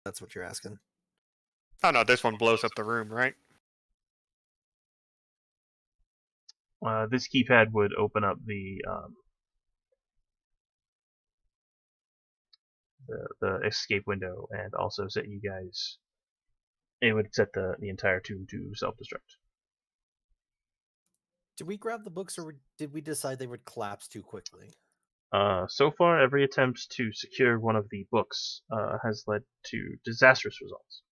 that's what you're asking. Oh no, this one blows up the room, right? This keypad would open up the escape window and also set you guys. It would set the entire tomb to self-destruct. Did we grab the books, or did we decide they would collapse too quickly? So far, every attempt to secure one of the books has led to disastrous results.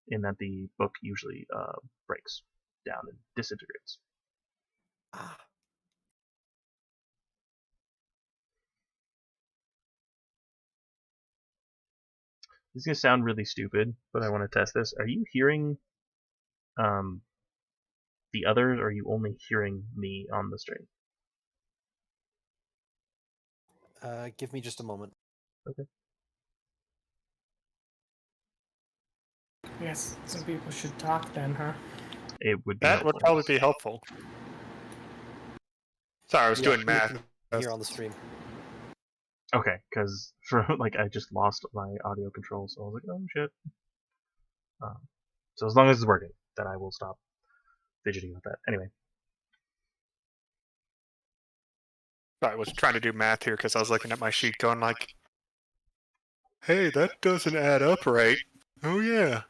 In that the book usually breaks down and disintegrates. Ah. This is gonna sound really stupid, but I want to test this. Are you hearing the others, or are you only hearing me on the stream? Give me just a moment. Okay. Yes, some people should talk then, huh? It would be That helpful. would probably be helpful. Sorry, I was doing we math. can hear on the stream. Okay, because for I just lost my audio control, so I was like, oh shit. So as long as it's working, then I will stop fidgeting with that. Anyway. I was trying to do math here because I was looking at my sheet going like, hey, that doesn't add up right. Oh yeah.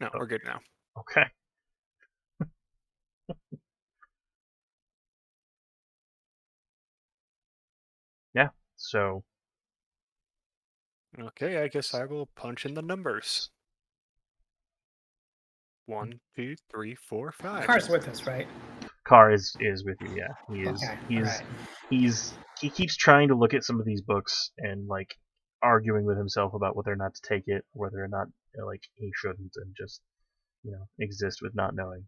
No, we're good now. Okay. Yeah, so. Okay, I guess I will punch in the numbers. 1, 2, 3, 4, 5. Car's with us, right? Car is with you, yeah. He is. Okay, He keeps trying to look at some of these books and like arguing with himself about whether or not to take it, whether or not like he shouldn't, and just exist with not knowing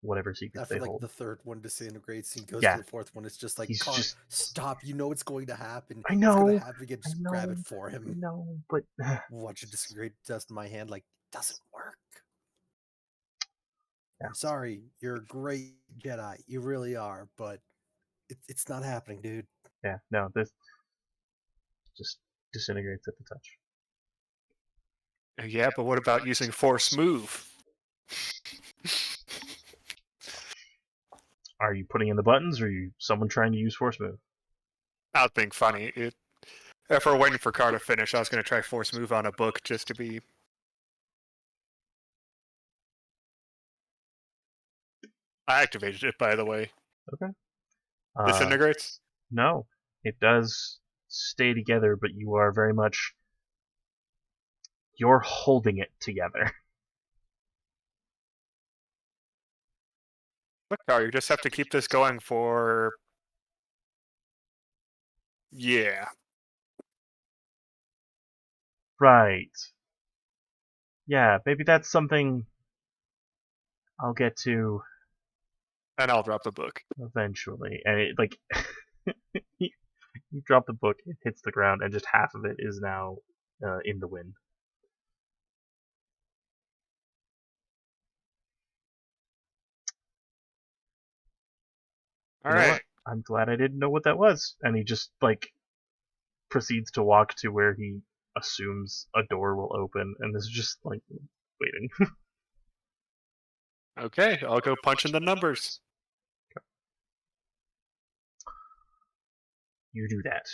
whatever secrets After they like hold. the third one disintegrates, he goes Yeah. to the fourth one. It's just like, He's Car, just- stop! You know it's going to happen. I know. It's going to happen again. Just I know, grab it for him. No, but Watch it disintegrate dust in my hand. Like, doesn't work. Yeah. I'm sorry, you're a great Jedi. You really are, but it's not happening, dude. Yeah, no, this just disintegrates at the touch. Yeah, but what about using Force Move? Are you putting in the buttons, or are you someone trying to use Force Move? I was being funny. If we're waiting for Car to finish, I was going to try Force Move on a book just to be... I activated it, by the way. Okay. Disintegrates? No, it does stay together, but you are very much... You're holding it together. Look, Car, you just have to keep this going for... Yeah. Right. Yeah, maybe that's something I'll get to And I'll drop the book. eventually. And it, like, you drop the book, it hits the ground, and just half of it is now in the wind. All right. I'm glad I didn't know what that was. And he just, like, proceeds to walk to where he assumes a door will open, and is just, like, waiting. Okay, I'll go punch in the numbers. You do that.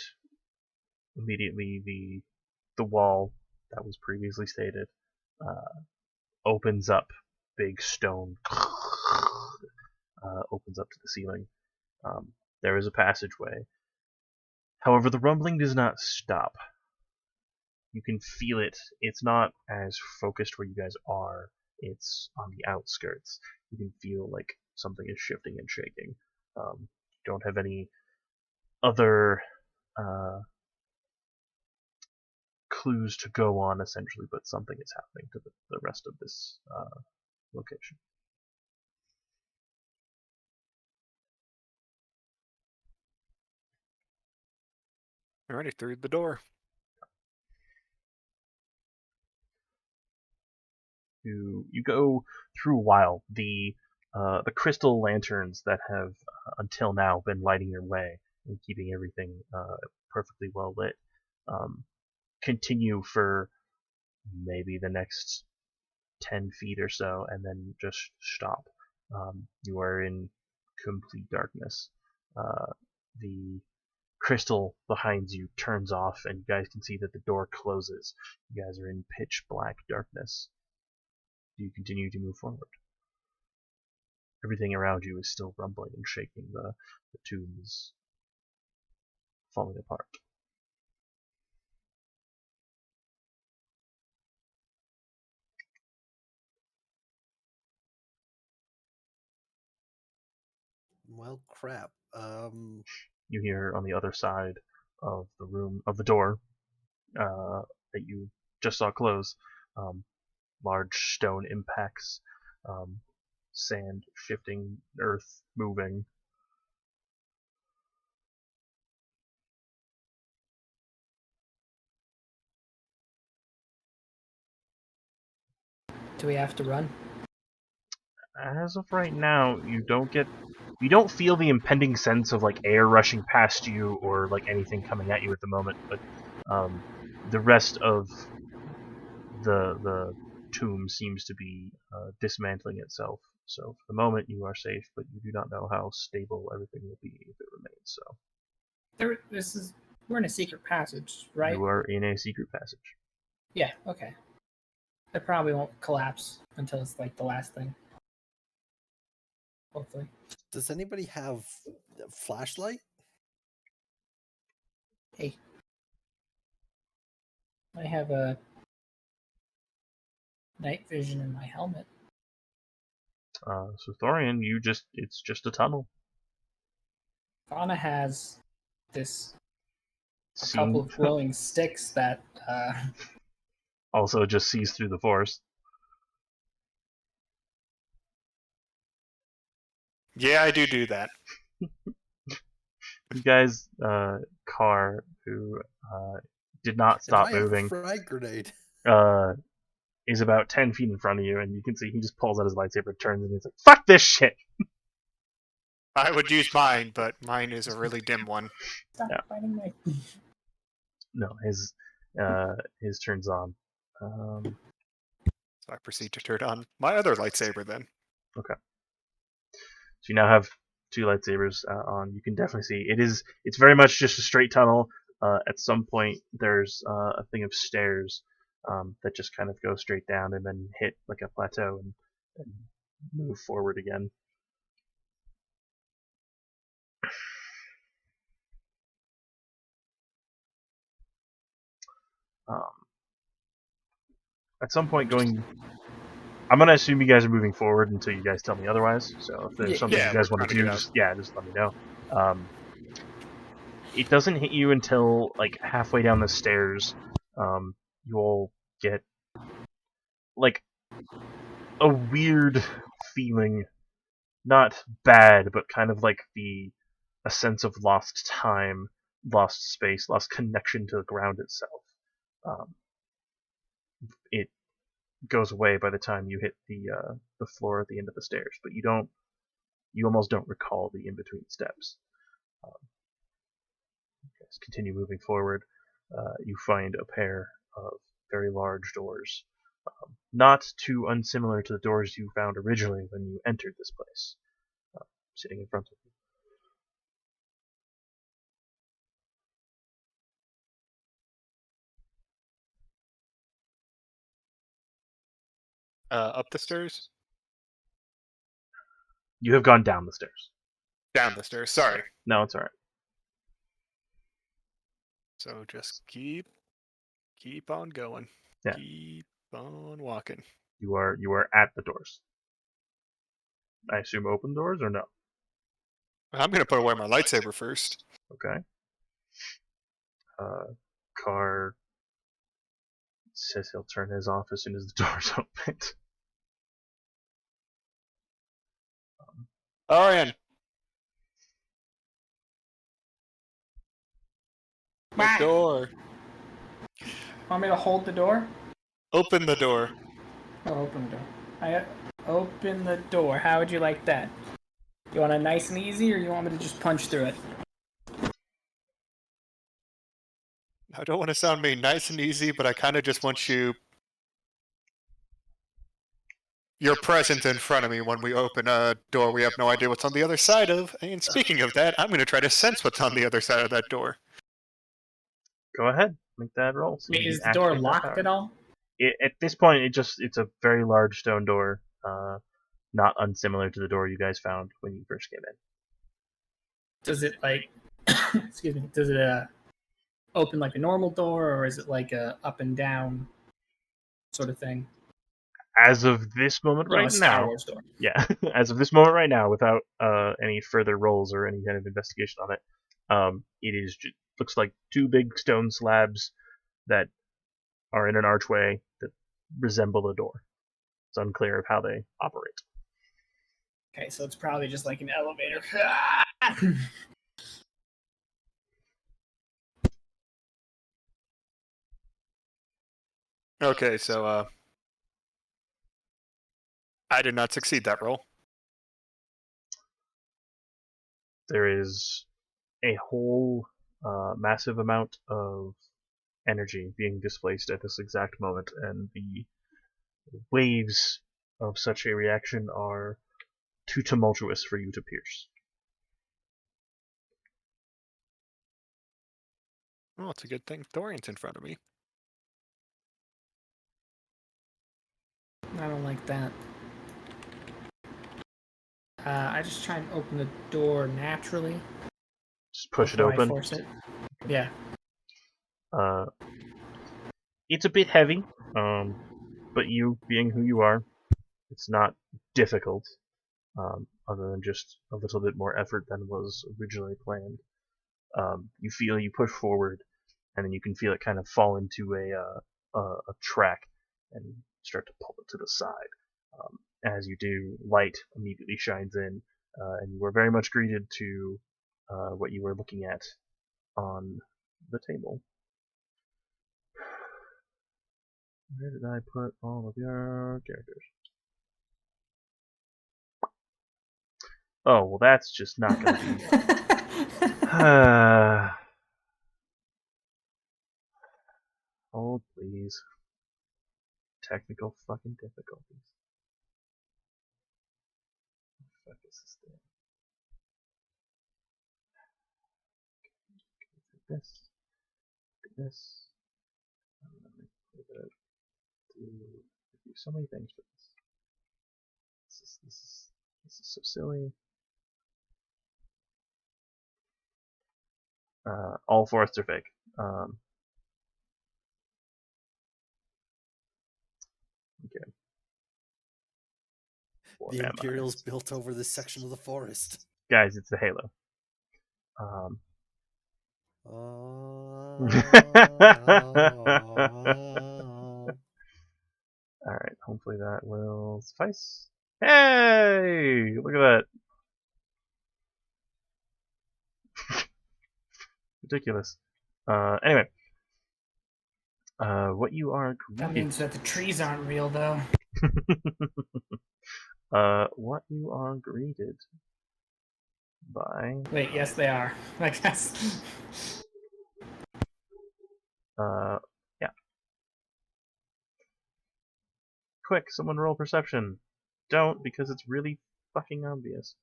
Immediately, the wall that was previously stated opens up. Big stone opens up to the ceiling. There is a passageway. However, the rumbling does not stop. You can feel it. It's not as focused where you guys are. It's on the outskirts. You can feel like something is shifting and shaking. You don't have any other clues to go on, essentially, but something is happening to the rest of this location. Alrighty, through the door. You go through a while. The crystal lanterns that have until now been lighting your way and keeping everything perfectly well lit, continue for maybe the next 10 feet or so, and then just stop. You are in complete darkness. The crystal behind you turns off, and you guys can see that the door closes. You guys are in pitch black darkness. Do you continue to move forward? Everything around you is still rumbling and shaking. The tomb is falling apart. Well, crap. You hear on the other side of the room, of the door that you just saw close, large stone impacts, sand shifting, earth moving. Do we have to run? As of right now, you don't feel the impending sense of like air rushing past you or like anything coming at you at the moment, but the rest of the tomb seems to be dismantling itself. So for the moment you are safe, but you do not know how stable everything will be if it remains so. We're in a secret passage, right? You are in a secret passage. Yeah. Okay. It probably won't collapse until it's like the last thing. Hopefully. Does anybody have a flashlight? Hey. I have a night vision in my helmet. So Thorian, it's just a tunnel. Fauna has this a Seen- couple of glowing sticks that Also just sees through the forest. Yeah, I do that. You guys, Carr, who did not stop And I have a moving, frag grenade. is about 10 feet in front of you, and you can see he just pulls out his lightsaber, turns, and he's like, "Fuck this shit!" I would use mine, but mine is a really dim one. stop Yeah. fighting my. No, his turns on. So I proceed to turn on my other lightsaber then. So you now have two lightsabers on. You can definitely see it's very much just a straight tunnel. At some point, there's a thing of stairs that just kind of go straight down and then hit like a plateau and move forward again. At some point, I'm gonna assume you guys are moving forward until you guys tell me otherwise. So if there's something Yeah, you guys we're want to trying do, to get out. just let me know. It doesn't hit you until like halfway down the stairs. You all get like a weird feeling, not bad, but kind of like a sense of lost time, lost space, lost connection to the ground itself. It goes away by the time you hit the floor at the end of the stairs, but you almost don't recall the in between steps. Guys continue moving forward. You find a pair of very large doors, not too unsimilar to the doors you found originally when you entered this place, sitting in front of you. Up the stairs? You have gone down the stairs. Down the stairs, sorry. No, it's alright. So just keep on going. Yeah. Keep on walking. You are at the doors. I assume open doors or no? I'm gonna put away my lightsaber first. Okay. Carr says he'll turn his off as soon as the door's opened. Orion! My door! Want me to hold the door? Open the door. I'll open the door. I open the door. How would you like that? You want it nice and easy, or you want me to just punch through it? I don't want to sound mean, nice and easy, but I kind of just want you're present in front of me when we open a door we have no idea what's on the other side of. And speaking of that, I'm going to try to sense what's on the other side of that door. Go ahead, make that roll. See if Wait, you is the door activate that locked power. at all? At this point, it's a very large stone door, not unsimilar to the door you guys found when you first came in. Does it like, excuse me? Does it open like a normal door, or is it like a up and down sort of thing? As of this moment You know, a right Star now, Wars door. yeah, as of this moment right now, without any further rolls or any kind of investigation on it, it is looks like two big stone slabs that are in an archway that resemble a door. It's unclear of how they operate. Okay, so it's probably just like an elevator. Okay, so I did not succeed that roll. There is a whole massive amount of energy being displaced at this exact moment, and the waves of such a reaction are too tumultuous for you to pierce. Well, it's a good thing Thorian's in front of me. I don't like that. I just try and open the door naturally. Just push it before I open. force it. Yeah. It's a bit heavy, but you, being who you are, it's not difficult, other than just a little bit more effort than was originally planned. You feel you push forward, and then you can feel it kind of fall into a track and start to pull it to the side. As you do, light immediately shines in, and you are very much greeted to what you were looking at on the table. Where did I put all of your characters? Oh, well, that's just not going to be... Hold, please. Technical fucking difficulties. What the fuck is this thing? Do this. Do this. I'm gonna do so many things for this. This is so silly. All forests are fake. Okay. The Imperials built over this section of the forest. Guys, it's the Halo. Alright, hopefully that will suffice. Hey! Look at that. Ridiculous. Anyway. What you are That greeted... means that the trees aren't real, though. what you are greeted by... Wait, yes, they are. I guess. Yeah. Quick, someone roll perception. Don't, because it's really fucking obvious.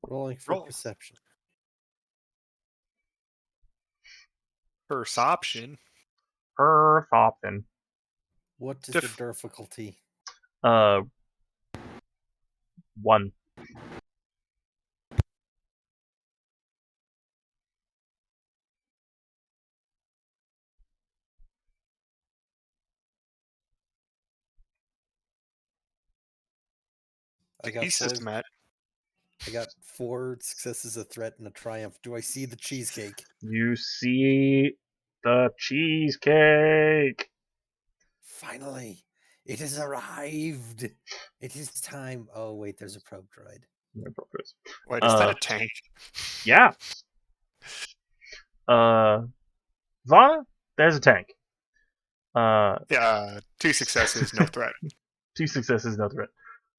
Rolling for perception. Perception. Perception. What is the difficulty? 1. I got Jesus, Matt. I got 4 successes, a threat, and a triumph. Do I see the cheesecake? You see the cheesecake. Finally, it has arrived. It is time. Oh wait, there's a probe droid. Wait, is that a tank? Yeah. Vana, there's a tank. Yeah, 2 successes, no threat. 2 successes, no threat.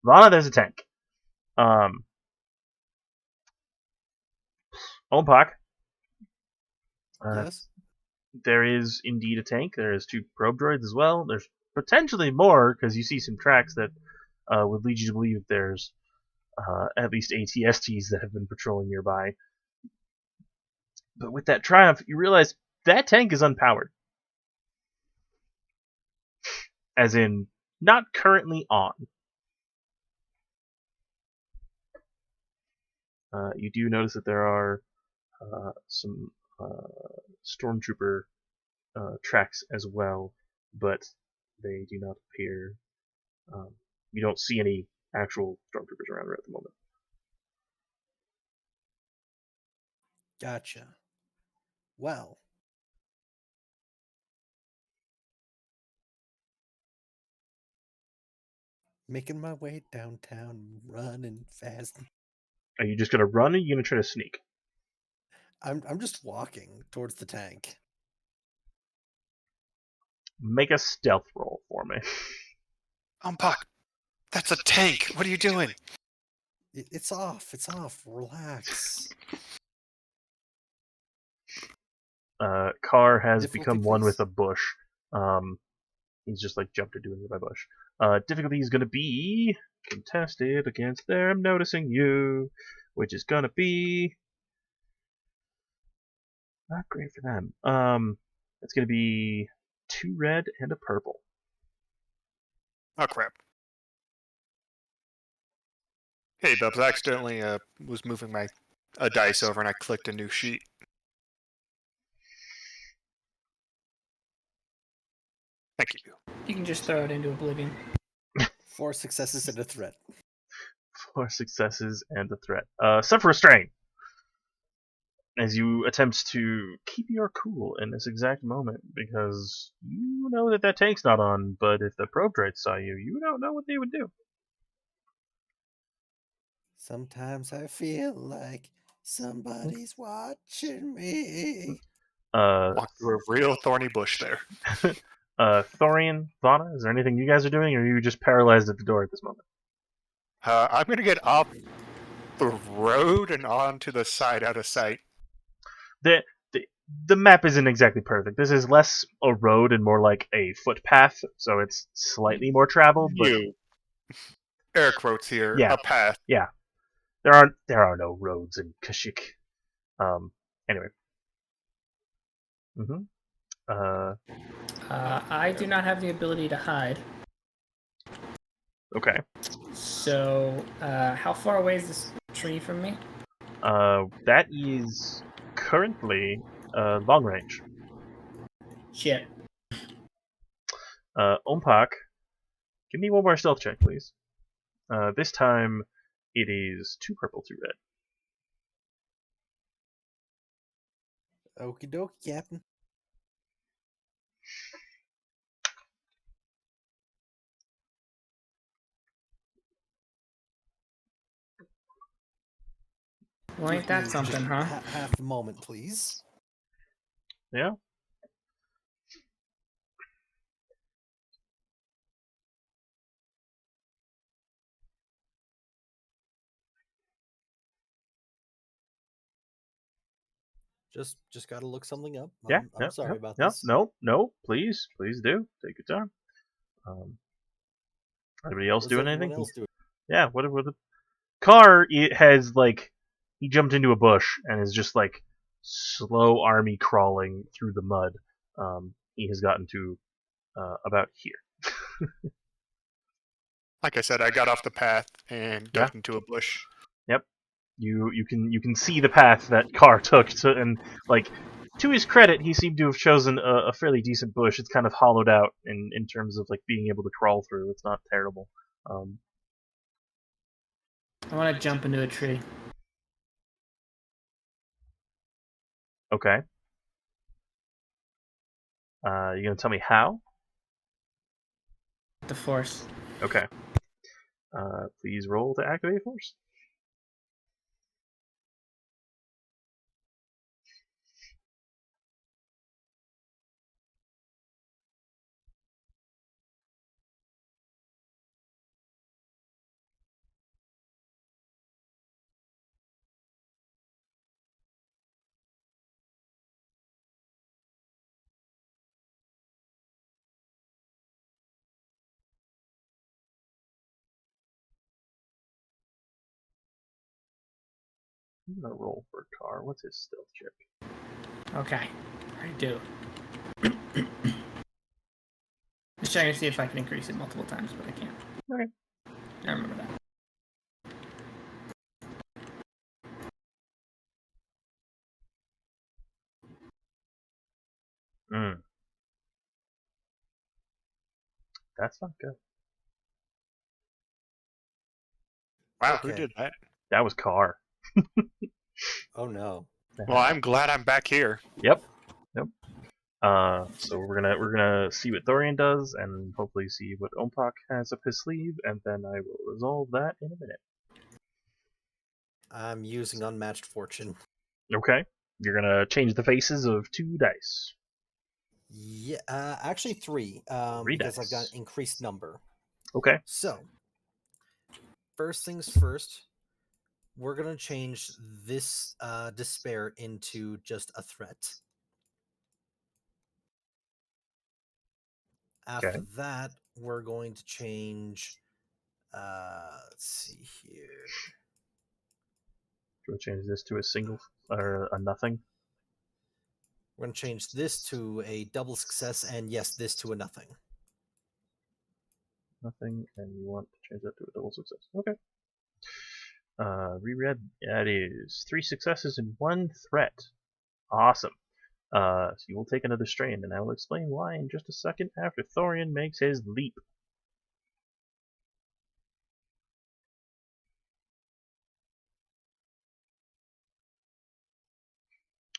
Vana, there's a tank. Olpak, Yes. There is indeed a tank. There is 2 probe droids as well. There's potentially more because you see some tracks that would lead you to believe there's at least ATSTs that have been patrolling nearby. But with that Triumph, you realize that tank is unpowered. As in, not currently on. You do notice that there are some stormtrooper tracks as well, but they do not appear. You don't see any actual stormtroopers around right at the moment. Gotcha. Well. Making my way downtown, running fast. Are you just gonna run, or are you gonna try to sneak? I'm just walking towards the tank. Make a stealth roll for me. Puck, that's a tank. What are you doing? It's off. It's off. Relax. Carr has Difficulty, become one with please. a bush. He's just like jumped into it by bush. Difficulty is gonna be contested against them noticing you, which is gonna be not great for them. It's gonna be 2 red and a purple. Oh crap. Hey Dubs, I accidentally was moving my dice over and I clicked a new sheet. Thank you. You can just throw it into oblivion. 4 successes and a threat. 4 successes and a threat. Suffer restraint as you attempt to keep your cool in this exact moment, because you know that that tank's not on, but if the probe droids saw you, you don't know what they would do. Sometimes I feel like somebody's watching me. Walk through a real thorny bush there. Thorian, Vana, is there anything you guys are doing, or are you just paralyzed at the door at this moment? I'm gonna get off the road and onto the side out of sight. The map isn't exactly perfect. This is less a road and more like a footpath, so it's slightly more traveled. But You. Air quotes here. Yeah. A path. yeah, there are no roads in Kashyyyk. Anyway. I do not have the ability to hide. Okay. So, how far away is this tree from me? That is currently long range. Shit. Ompak, give me one more stealth check, please. This time it is 2 purple, 2 red. Okie dokie, Captain. Well, ain't Give that me something, just huh? Half a moment, please. Yeah. Just gotta look something up. Yeah. I'm sorry about no, this. No. Please do. Take your time. Anybody else What's doing everyone anything? else doing? Yeah. What the car? It has like he jumped into a bush and is just like slow army crawling through the mud. He has gotten to about here. Like I said, I got off the path and ducked into a bush. Yep. You can see the path that car took to, and like to his credit, he seemed to have chosen a fairly decent bush. It's kind of hollowed out in terms of like being able to crawl through. It's not terrible. I want to jump into a tree. Okay. You gonna tell me how? The force. Okay. Please roll to activate force. I'm gonna roll for Car. What's his stealth check? Okay, I do. Just trying to see if I can increase it multiple times, but I can't. Okay. I remember that. Mm. That's not good. Wow, who Okay. did that? That was Car. Oh no. Well, I'm glad I'm back here. Yep. Yep. So we're gonna see what Thorian does, and hopefully see what Ompak has up his sleeve, and then I will resolve that in a minute. I'm using unmatched fortune. Okay. You're gonna change the faces of 2 dice. Yeah, actually 3. 3 Because I've got dice. increased number. Okay. So, first things first, we're gonna change this despair into just a threat. After Okay. that, we're going to change. Let's see here. We'll change this to a single or a nothing. We're going to change this to a double success, and yes, this to a nothing. Nothing, and you want to change that to a double success. Okay. Reread. That is 3 successes and 1 threat. Awesome. So you will take another strain, and I will explain why in just a second after Thorian makes his leap.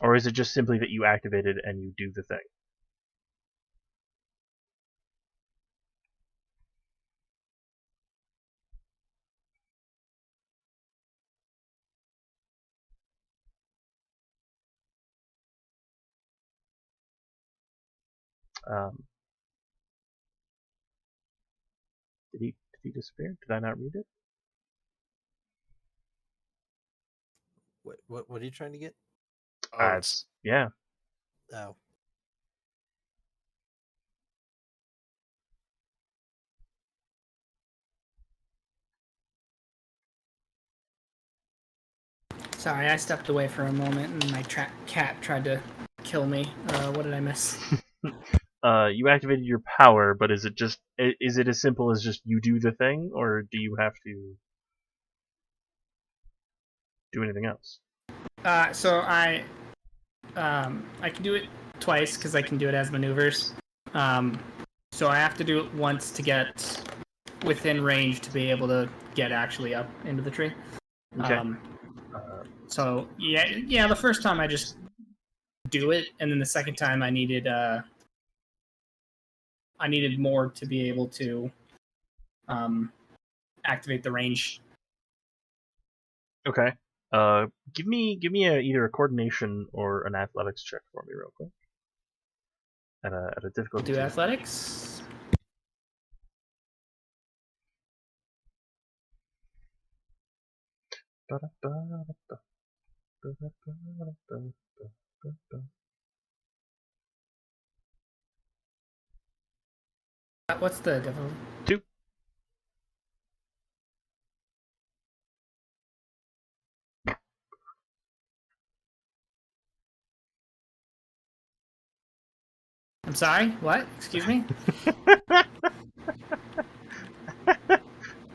Or is it just simply that you activate it and you do the thing? Um, did he disappear? Did I not read it? What are you trying to get? Oh, it's Yeah. Oh. Sorry, I stepped away for a moment and my cat tried to kill me. What did I miss? You activated your power, but is it as simple as just you do the thing, or do you have to do anything else? So I can do it twice because I can do it as maneuvers. So I have to do it once to get within range to be able to get actually up into the tree. Okay. So yeah, the first time I just do it, and then the second time I needed more to be able to activate the range. Okay. Give me either a coordination or an athletics check for me real quick. At a difficulty. Do athletics. What's the difficulty? 2. I'm sorry. What? Excuse me.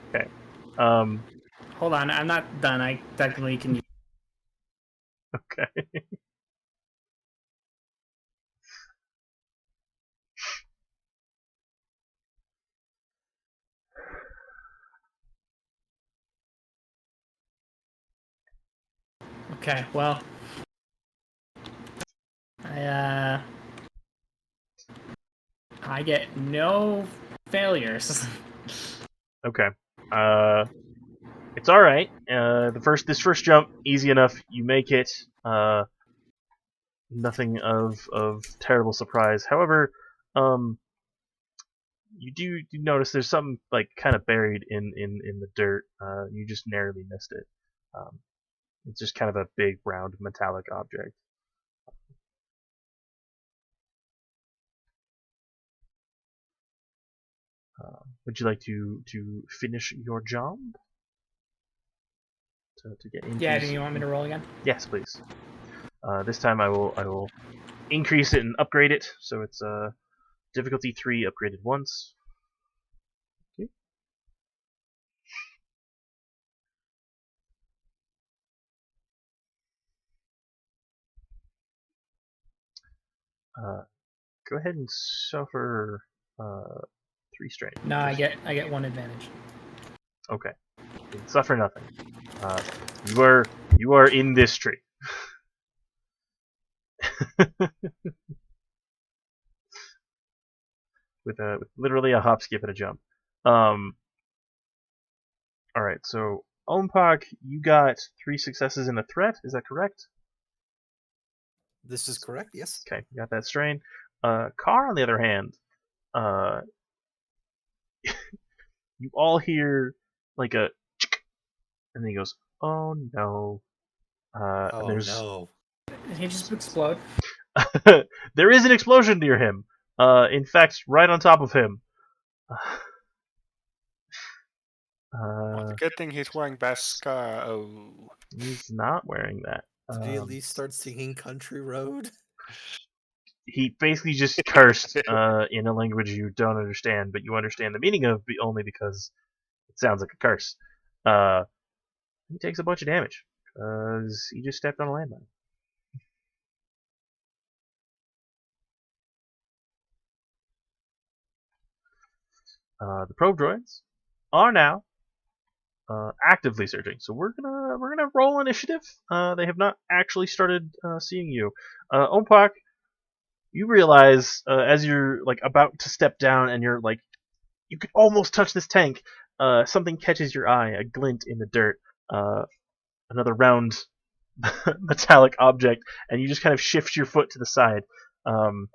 Okay. Hold on. I'm not done. I technically can. Okay. Okay. Well, I get no failures. Okay. It's all right. This first jump, easy enough. You make it. Nothing of terrible surprise. However, you do notice there's something like kind of buried in the dirt. You just narrowly missed it. It's just kind of a big round metallic object. Would you like to finish your job? to get into. Yeah, do you want me to roll again? Yes, please. This time I will increase it and upgrade it, so it's difficulty 3 upgraded once. Okay. Go ahead and suffer 3 strain. No, I get 1 advantage. Okay. Suffer nothing. You are in this tree. with literally a hop, skip, and a jump. All right. So Ompak, you got 3 successes and a threat. Is that correct? This is correct. Yes. Okay, you got that strain. Car, on the other hand, you all hear like a, and then he goes, "Oh no!" Oh and there's no. Did he just explode? there is an explosion near him. In fact, right on top of him. Well, the good thing he's wearing Baska. Oh. He's not wearing that. Did he at least start singing Country Road? He basically just cursed in a language you don't understand, but you understand the meaning of only because it sounds like a curse. He takes a bunch of damage because he just stepped on a landmine. The probe droids are now actively searching, so we're gonna roll initiative. They have not actually started seeing you. Ompak, you realize as you're like about to step down and you're like you could almost touch this tank, something catches your eye, a glint in the dirt, another round metallic object, and you just kind of shift your foot to the side, and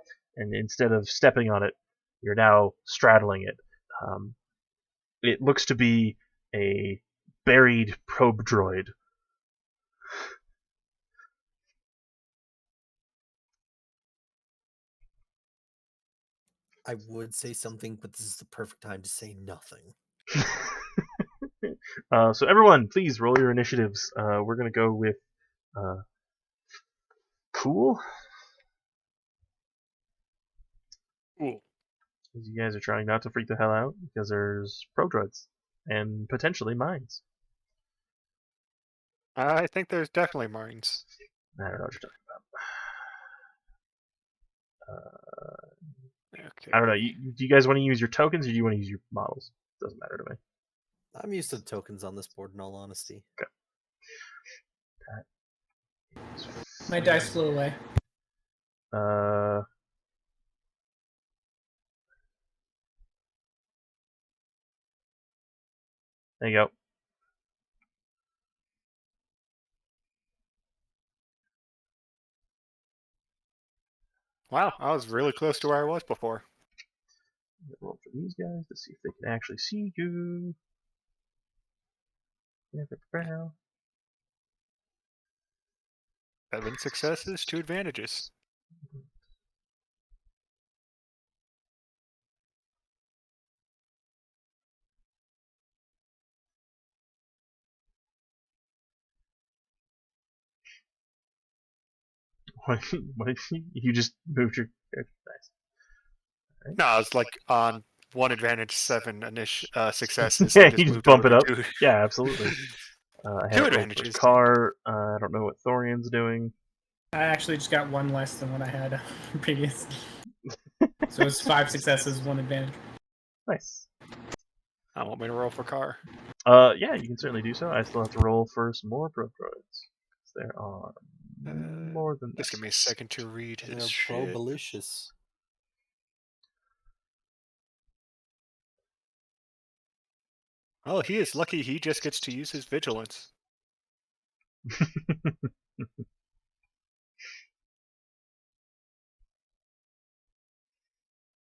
instead of stepping on it, you're now straddling it. It looks to be a buried probe droid. I would say something, but this is the perfect time to say nothing. So everyone, please roll your initiatives. We're gonna go with cool. Cool. Because you guys are trying not to freak the hell out because there's probe droids and potentially mines. I think there's definitely mines. I don't know what you're talking about. Okay. I don't know. Do you guys want to use your tokens or do you want to use your models? Doesn't matter to me. I'm used to the tokens on this board, in all honesty. My dice flew away. There you go. Wow, I was really close to where I was before. Roll for these guys to see if they can actually see you. 7 successes, 2 advantages. What you just moved your character. Nice. No, I was like on 1 advantage, 7 successes. Yeah, I you just moved bump over it up. to 2. Yeah, absolutely. I have 2 it rolled for advantages. Car. I don't know what Thorian's doing. I actually just got 1 less than what I had previous. So it's 5 successes, 1 advantage. Nice. I want me to roll for Car. Yeah, you can certainly do so. I still have to roll for some more probe droids. There are more than Just this. give me a second to read They're his shit. pro-malicious. Oh, he is lucky he just gets to use his vigilance.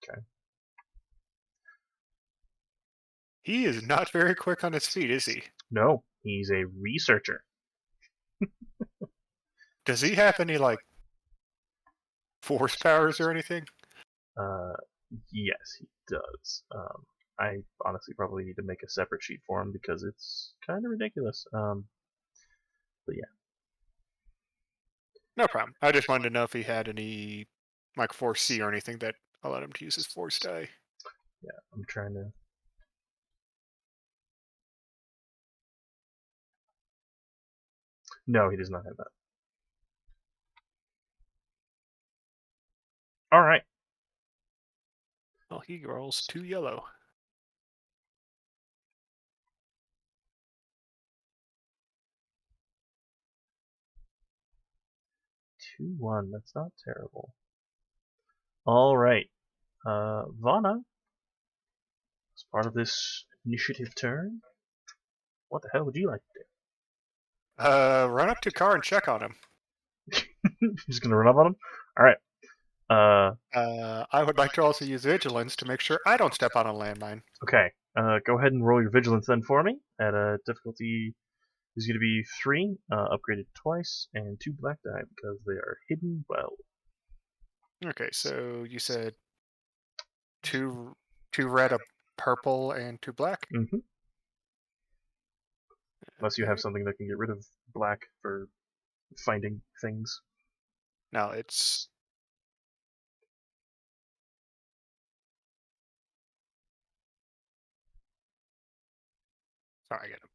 Okay. He is not very quick on his feet, is he? No, he's a researcher. Does he have any, like, force powers or anything? Yes, he does. I honestly probably need to make a separate sheet for him because it's kind of ridiculous. No problem. I just wanted to know if he had any like Force C or anything that allowed him to use his Force die. Yeah, I'm trying to. No, he does not have that. All right. Well, he rolls 2 yellow. Two one. That's not terrible. All right. Vana, as part of this initiative turn, what the hell would you like to Run up to Car and check on him. do? Just gonna run up on him. All right. I would like to also use Vigilance to make sure I don't step on a landmine. Okay. Go ahead and roll your vigilance then for me. At a difficulty is going to be 3, upgraded twice, and 2 black die because they are hidden well. Okay, so you said two red, a purple, and 2 black? Mm-hmm. Unless you have something that can get rid of black for finding things. No, it's... Sorry, I gotta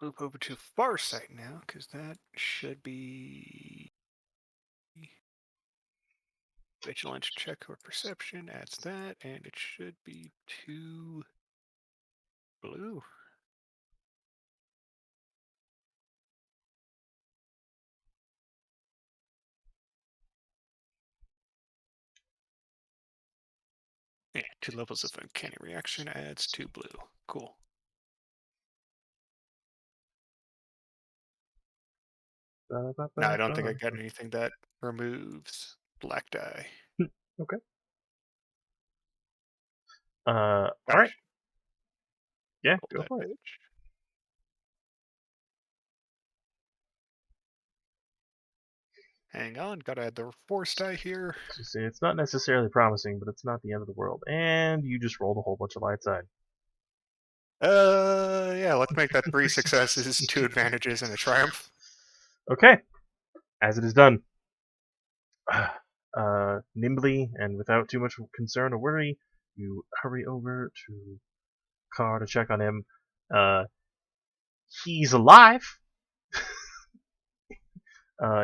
move over to Farsight now, because that should be... Vigilance check or perception adds that, and it should be 2 blue. Yeah, 2 levels of uncanny reaction adds 2 blue. Cool. No, I don't think I got anything that removes black die. Okay. All right. Yeah, Hold go that for it. bitch. Hang on, gotta add the force die here. See, it's not necessarily promising, but it's not the end of the world. And you just rolled a whole bunch of light side. Yeah, let's make that 3 successes, 2 advantages, and a triumph. Okay. As it is done. Nimbly and without too much concern or worry, you hurry over to Carr to check on him. He's alive.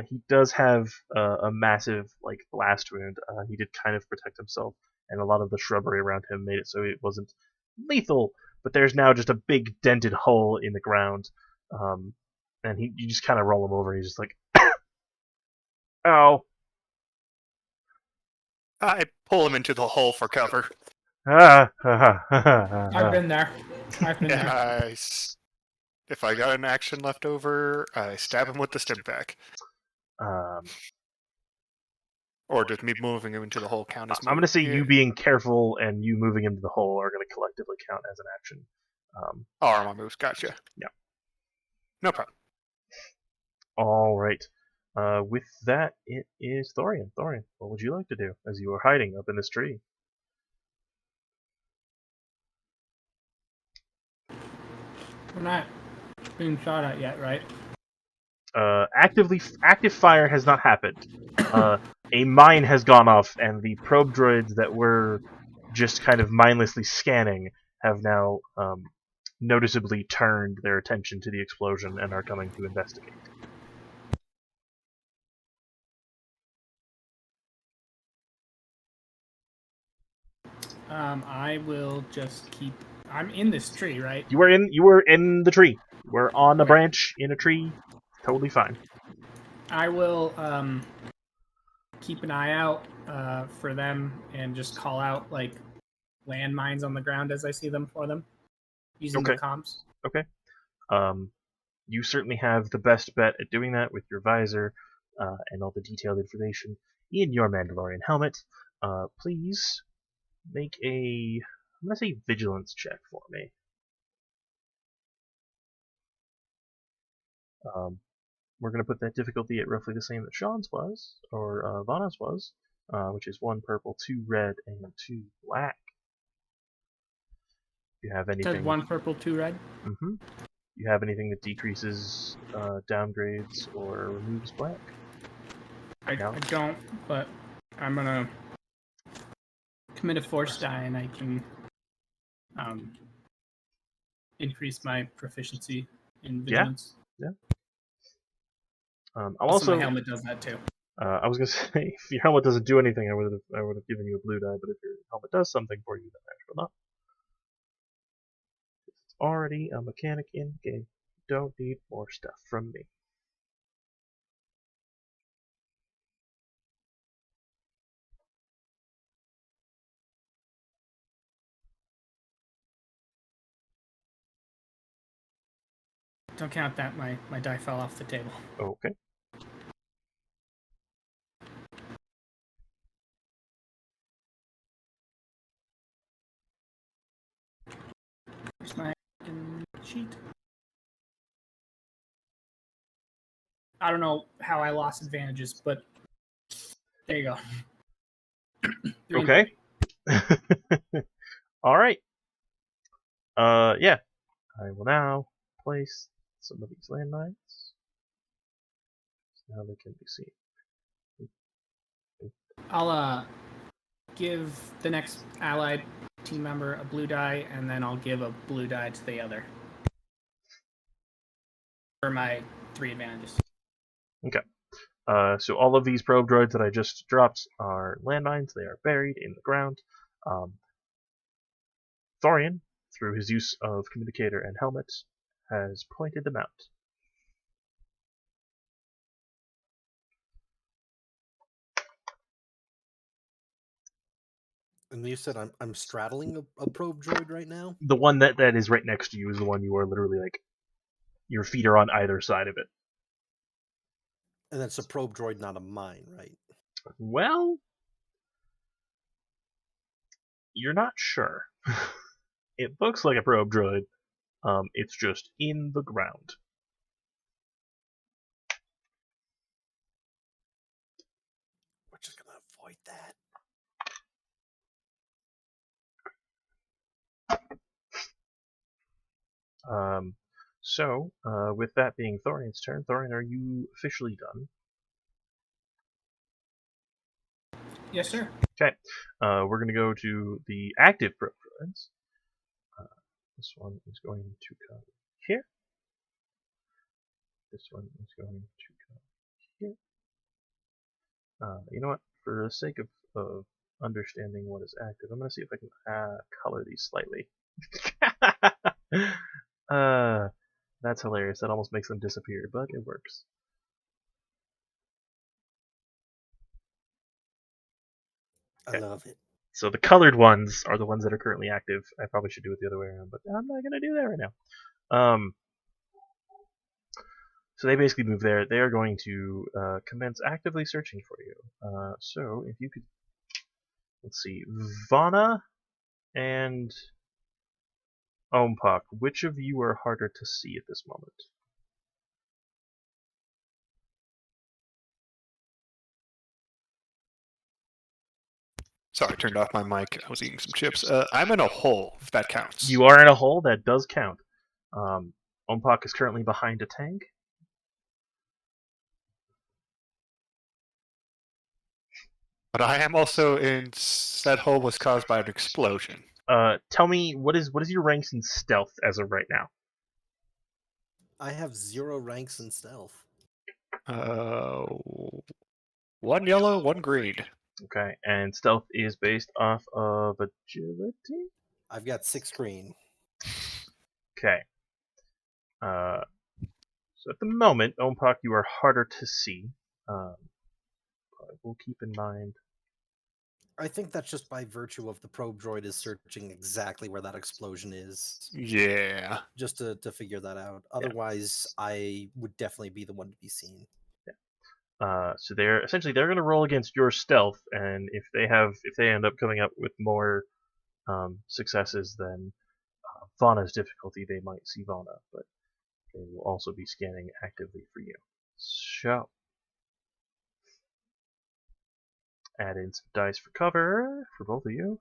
He does have a massive blast wound. He did kind of protect himself, and a lot of the shrubbery around him made it so it wasn't lethal. But there's now just a big dented hole in the ground, and you just kind of roll him over. He's just like, "Ow!" I pull him into the hole for cover. I've I've been there. I've been And there. if I got an action left over, I stab him with the stim pack. Or does me moving him into the hole count as I'm going to say moving? you being careful and you moving him to the hole are going to collectively count as an action. Oh, are my moves. Gotcha. Yeah. No problem. All right. With that, it is Thorian. Thorian, what would you like to do as you are hiding up in this tree? We're not being shot at yet, right? Active fire has not happened. A mine has gone off, and the probe droids that were just kind of mindlessly scanning have now noticeably turned their attention to the explosion and are coming to investigate. I will just keep. I'm in this tree, right? You were in the tree. We're on a branch in a tree. Totally fine. I will keep an eye out for them and just call out like landmines on the ground as I see them for them, using the comms. Okay. You certainly have the best bet at doing that with your visor and all the detailed information in your Mandalorian helmet. Please make I'm going to say vigilance check for me. We're going to put that difficulty at roughly the same that Sean's was, or Vana's was, which is 1 purple, 2 red, and 2 black. Do you have anything? Said 1 purple, 2 red. Mm-hmm. Do you have anything that decreases, downgrades, or removes black? I don't, but I'm gonna commit a force die, and I can increase my proficiency in Yeah. vigilance. I'll Also, also. my helmet does that too. I was gonna say, if your helmet doesn't do anything, I would have given you a blue die. But if your helmet does something for you, then I will not. It's already a mechanic in the game. Don't need more stuff from me. Don't count that. My die fell off the table. Okay. Here's my sheet. I don't know how I lost advantages, but there you go. 3 and Okay. All right. Yeah. I will now place some of these landmines. So now they can be seen. I'll give the next allied team member a blue die, and then I'll give a blue die to the other for my 3 advantages. So all of these probe droids that I just dropped are landmines. They are buried in the ground. Thorian, through his use of communicator and helmet, has pointed them out. And you said I'm straddling a probe droid right now? The one that is right next to you is the one you are literally like, your feet are on either side of it. And that's a probe droid, not a mine, right? Well, you're not sure. It looks like a probe droid. It's just in the ground. We're just gonna avoid that. With that being Thorian's turn, Thorian, are you officially done? Yes, sir. Okay. We're going to go to the active probe droids. This one is going to come here. This one is going to come here. You know what? For the sake of understanding what is active, I'm going to see if I can color these slightly. That's hilarious. That almost makes them disappear, but it works. I love it. So the colored ones are the ones that are currently active. I probably should do it the other way around, but I'm not going to do that right now. So they basically move there. They are going to commence actively searching for you. So if you could, let's see, Vana and Ompak, which of you are harder to see at this moment? Sorry, I turned off my mic. I was eating some chips. I'm in a hole, if that counts. You are in a hole. That does count. Ompak is currently behind a tank. But I am also in. That hole was caused by an explosion. Tell me, what is your ranks in stealth as of right now? I have 0 ranks in stealth. 1 yellow, 1 green. Okay, and stealth is based off of agility? I've got 6 green. Okay. So at the moment, Ompak, you are harder to see. But we'll keep in mind. I think that's just by virtue of the probe droid is searching exactly where that explosion is. Yeah. Just to figure that out. Otherwise, I would definitely be the one to be seen. So they're going to roll against your stealth, and if they end up coming up with more successes than Vana's difficulty, they might see Vana, but they will also be scanning actively for you. So add in some dice for cover for both of you.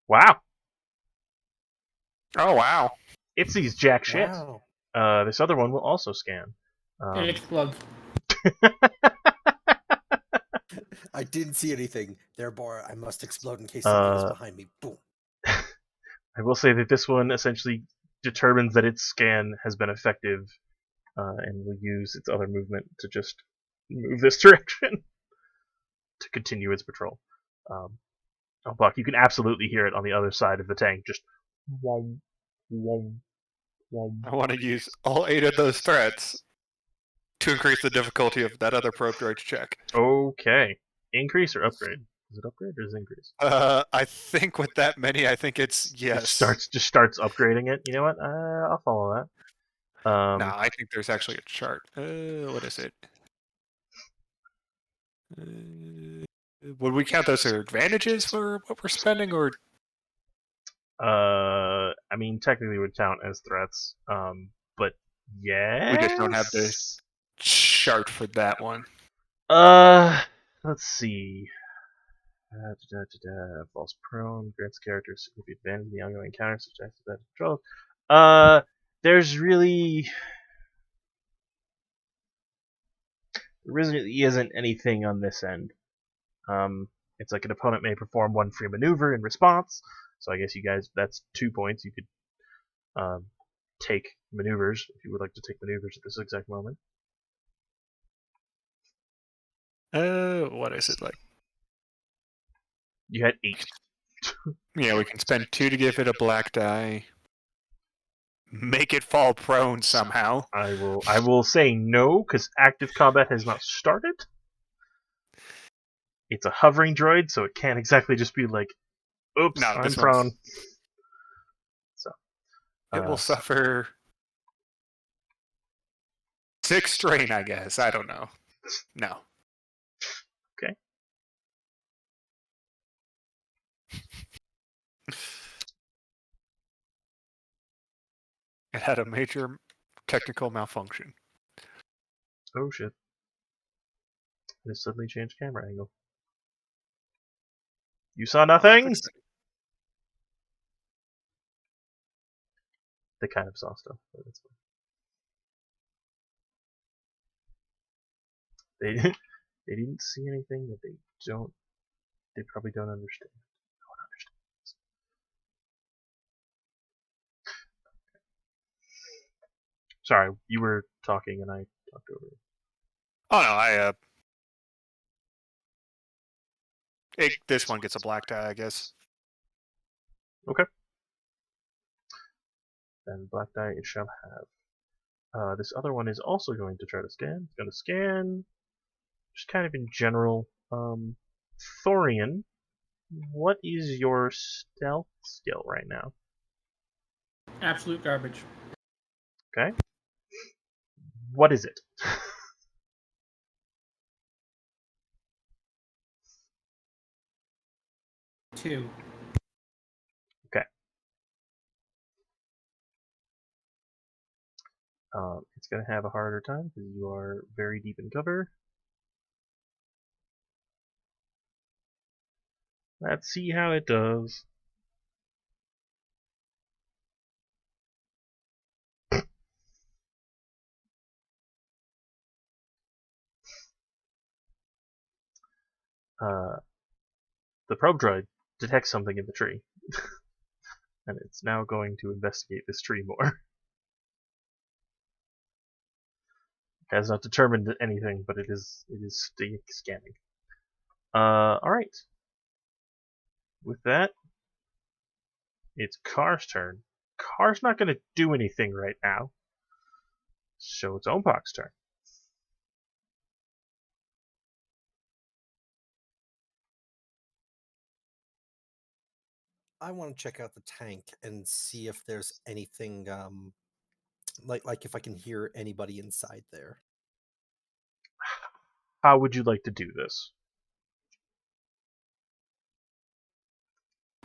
Wow. Oh wow. It sees jack shit. Wow. This other one will also scan. It explodes. I didn't see anything. Therefore, I must explode in case something is Uh, behind me. Boom. I will say that this one essentially determines that its scan has been effective, and will use its other movement to just move this direction to continue its patrol. Oh, Buck, you can absolutely hear it on the other side of the tank. Just wom, wom, wom. I want to use all 8 of those threats to increase the difficulty of that other probe droid's check. Okay. Increase or upgrade? Is it upgrade or is it increase? I think with that many, I think it's yes. Just starts upgrading it. You know what? I'll follow that. No, I think there's actually a chart. What is it? Would we count those as advantages for what we're spending, or I mean, technically would count as threats. But yeah. we just don't have the chart for that one? Let's see. Falls prone, grants characters significant advantage in the ongoing encounter, such as that control. There's really. There really isn't anything on this end. It's like an opponent may perform one free maneuver in response. So I guess you guys, that's 2 points. You could take maneuvers if you would like to take maneuvers at this exact moment. What is it like? You had 8. Yeah, we can spend 2 to give it a black die. Make it fall prone somehow. I will say no because active combat has not started. It's a hovering droid, so it can't exactly just be like, "Oops, No, I'm this prone." So It will suffer 6 strain, I guess. I don't know. No. Okay. It had a major technical malfunction. Oh shit! I just suddenly changed camera angle. You saw nothing. They kind of saw stuff, but that's fine. They didn't see anything that they probably don't understand. No one understands. Sorry, you were talking and I talked over you. Oh no, this one gets a black die, I guess. Okay. Then black die it shall have. This other one is also going to try to scan. It's going to scan. Just kind of in general. Thorian, what is your stealth skill right now? Absolute garbage. Okay. What is it? 2. Okay. It's going to have a harder time because you are very deep in cover. Let's see how it does. The probe droid detects something in the tree. And it's now going to investigate this tree more. It has not determined anything, but it is scanning. Alright. With that, it's Car's turn. Car's not going to do anything right now. So it's Ompok's turn. I want to check out the tank and see if there's anything like if I can hear anybody inside there. How would you like to do this?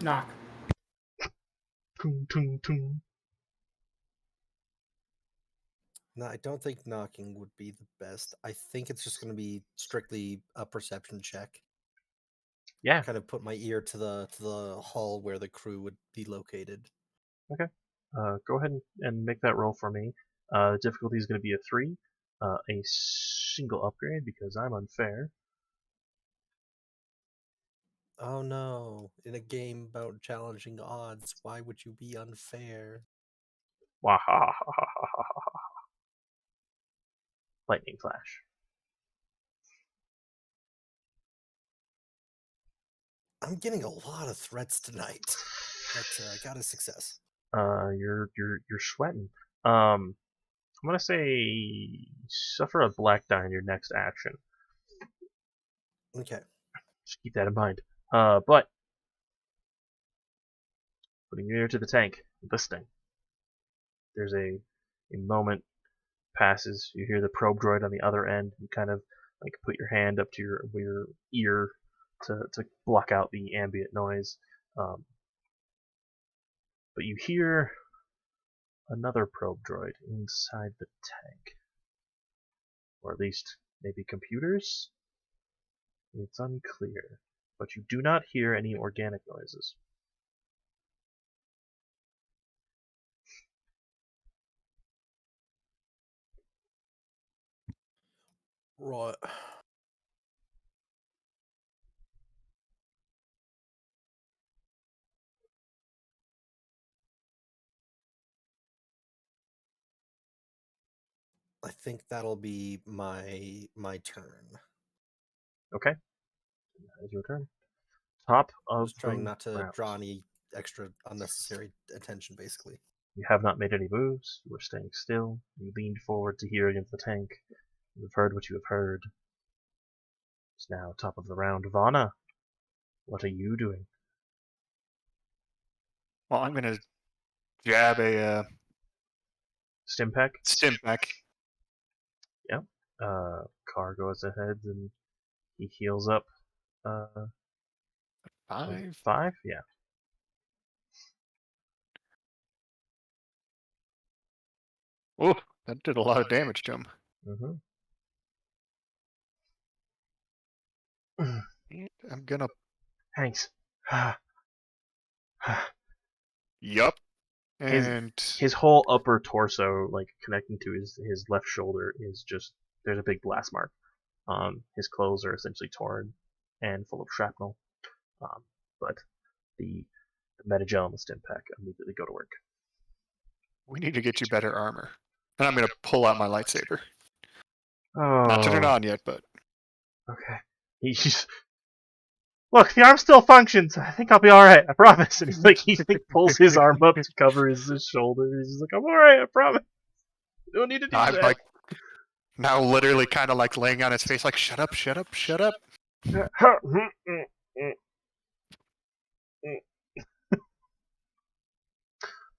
Knock. Tung, tung, tung. No, I don't think knocking would be the best. I think it's just going to be strictly a perception check. Yeah. Kind of put my ear to the hull where the crew would be located. Okay. Go ahead and make that roll for me. The difficulty is going to be a 3. A single upgrade because I'm unfair. Oh no! In a game about challenging odds, why would you be unfair? Wahahahaha. Lightning flash. I'm getting a lot of threats tonight, but I got a success. You're sweating. I'm gonna say suffer a black die in your next action. Okay. Just keep that in mind. But putting your ear to the tank, listening. There's a moment passes. You hear the probe droid on the other end. You kind of like put your hand up to your ear to block out the ambient noise. But you hear another probe droid inside the tank. Or at least maybe computers? It's unclear. But you do not hear any organic noises. Right. I think that'll be my turn. Okay. That is your turn. Top of Just trying the not to round. draw any extra unnecessary attention, basically. You have not made any moves. You are staying still. You leaned forward to hear against the tank. You have heard what you have heard. It's now top of the round. Vana, what are you doing? Well, I'm gonna jab a Stimpack? stim pack. Yep. Car goes ahead and he heals up. Uh, 5. 5? Yeah. Oh, that did a lot of damage to him. Mm-hmm. And I'm gonna. Hanks. Yup. his And his whole upper torso, like connecting to his left shoulder, is just there's a big blast mark. His clothes are essentially torn and full of shrapnel. But the Metagel and the Stimpack immediately go to work. we need to get you better armor. And I'm gonna pull out my lightsaber. Oh. Not turn it on yet, but Okay. He's look, the arm still functions. I think I'll be all right. I promise. And he pulls his arm up to cover his shoulder. He's just like, I'm all right. I promise. You don't need to do I'm that. like now literally kind of like laying on his face, like shut up, shut up, shut up. All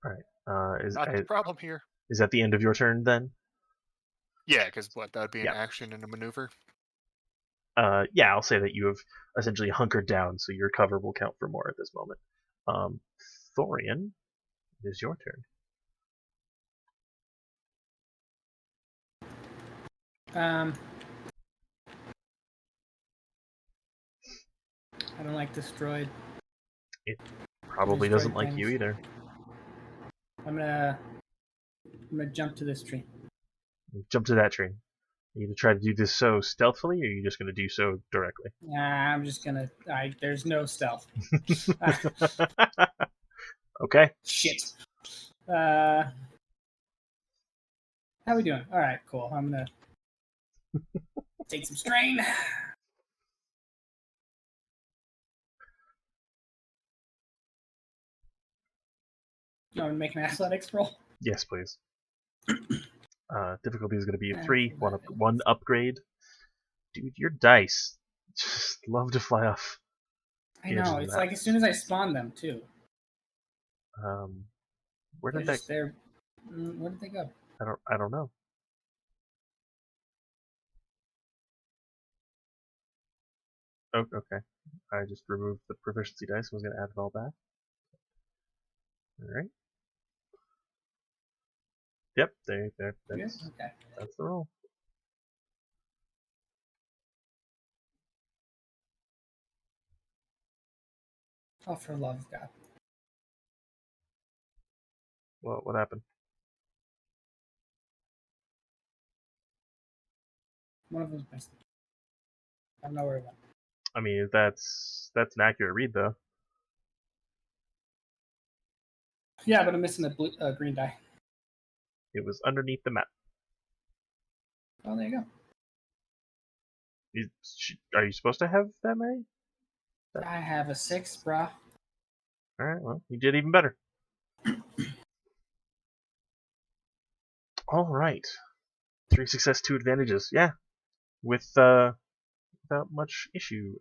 right. Not the problem here. Is that the end of your turn then? Yeah, because what that would be an Yeah. action and a maneuver. Yeah, I'll say that you have essentially hunkered down, so your cover will count for more at this moment. Thorian, it is your turn. I don't like this droid. Probably Destroy doesn't like you things. either. I'm gonna jump to this tree. Jump to that tree. Are you gonna try to do this so stealthily, or are you just gonna do so directly? I'm just gonna. There's no stealth. Okay. Shit. How we doing? All right, cool. I'm gonna take some strain. You want to make an athletics roll? Yes, please. Difficulty is gonna be a 3. One upgrade. Dude, your dice just love to fly off. I know. It's like as soon as I spawn them too. Where They're did that? just there. Where did they go? I don't know. Oh, okay. I just removed the proficiency dice. I was gonna add it all back. All right. Yep. There. That's Okay. that's the roll. Oh, for love of God. What happened? One of them's missing. I don't know where it went. I mean, that's an accurate read, though. Yeah, but I'm missing the blue, green die. It was underneath the map. Oh, there you go. Are you supposed to have that many? I have a 6, brah. Alright, well, you did even better. Alright. 3 success, 2 advantages. Yeah. Without much issue.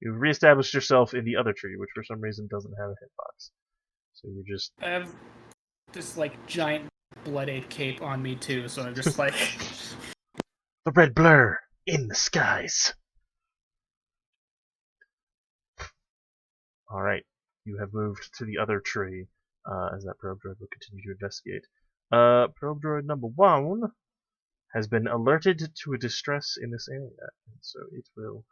You've reestablished yourself in the other tree, which for some reason doesn't have a hitbox. So you're just... I have this, like, giant blooded cape on me, too, so I'm just like... The red blur in the skies. Alright. You have moved to the other tree, as that probe droid will continue to investigate. Probe droid number 1 has been alerted to a distress in this area, and so it will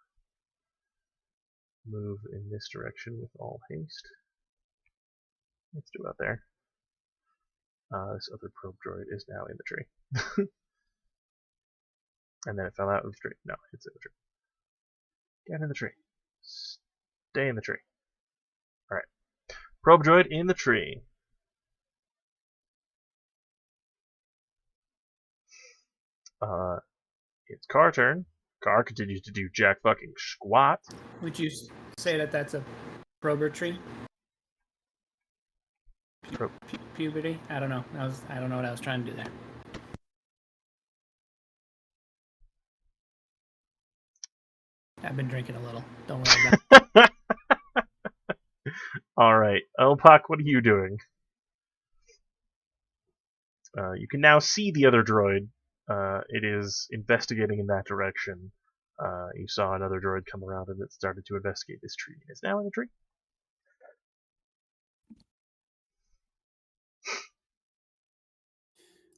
move in this direction with all haste. Let's do out there. This other probe droid is now in the tree. And then it fell out of the tree. No, it's in the tree. Get in the tree. Stay in the tree. Alright. Probe droid in the tree. It's Car turn. Car continues to do jack fucking squat. Would you say that that's a prober tree? Puberty? I don't know. I don't know what I was trying to do there. I've been drinking a little. Don't worry about it. Alright. Elpak, what are you doing? You can now see the other droid. It is investigating in that direction. You saw another droid come around and it started to investigate this tree. It's now in the tree.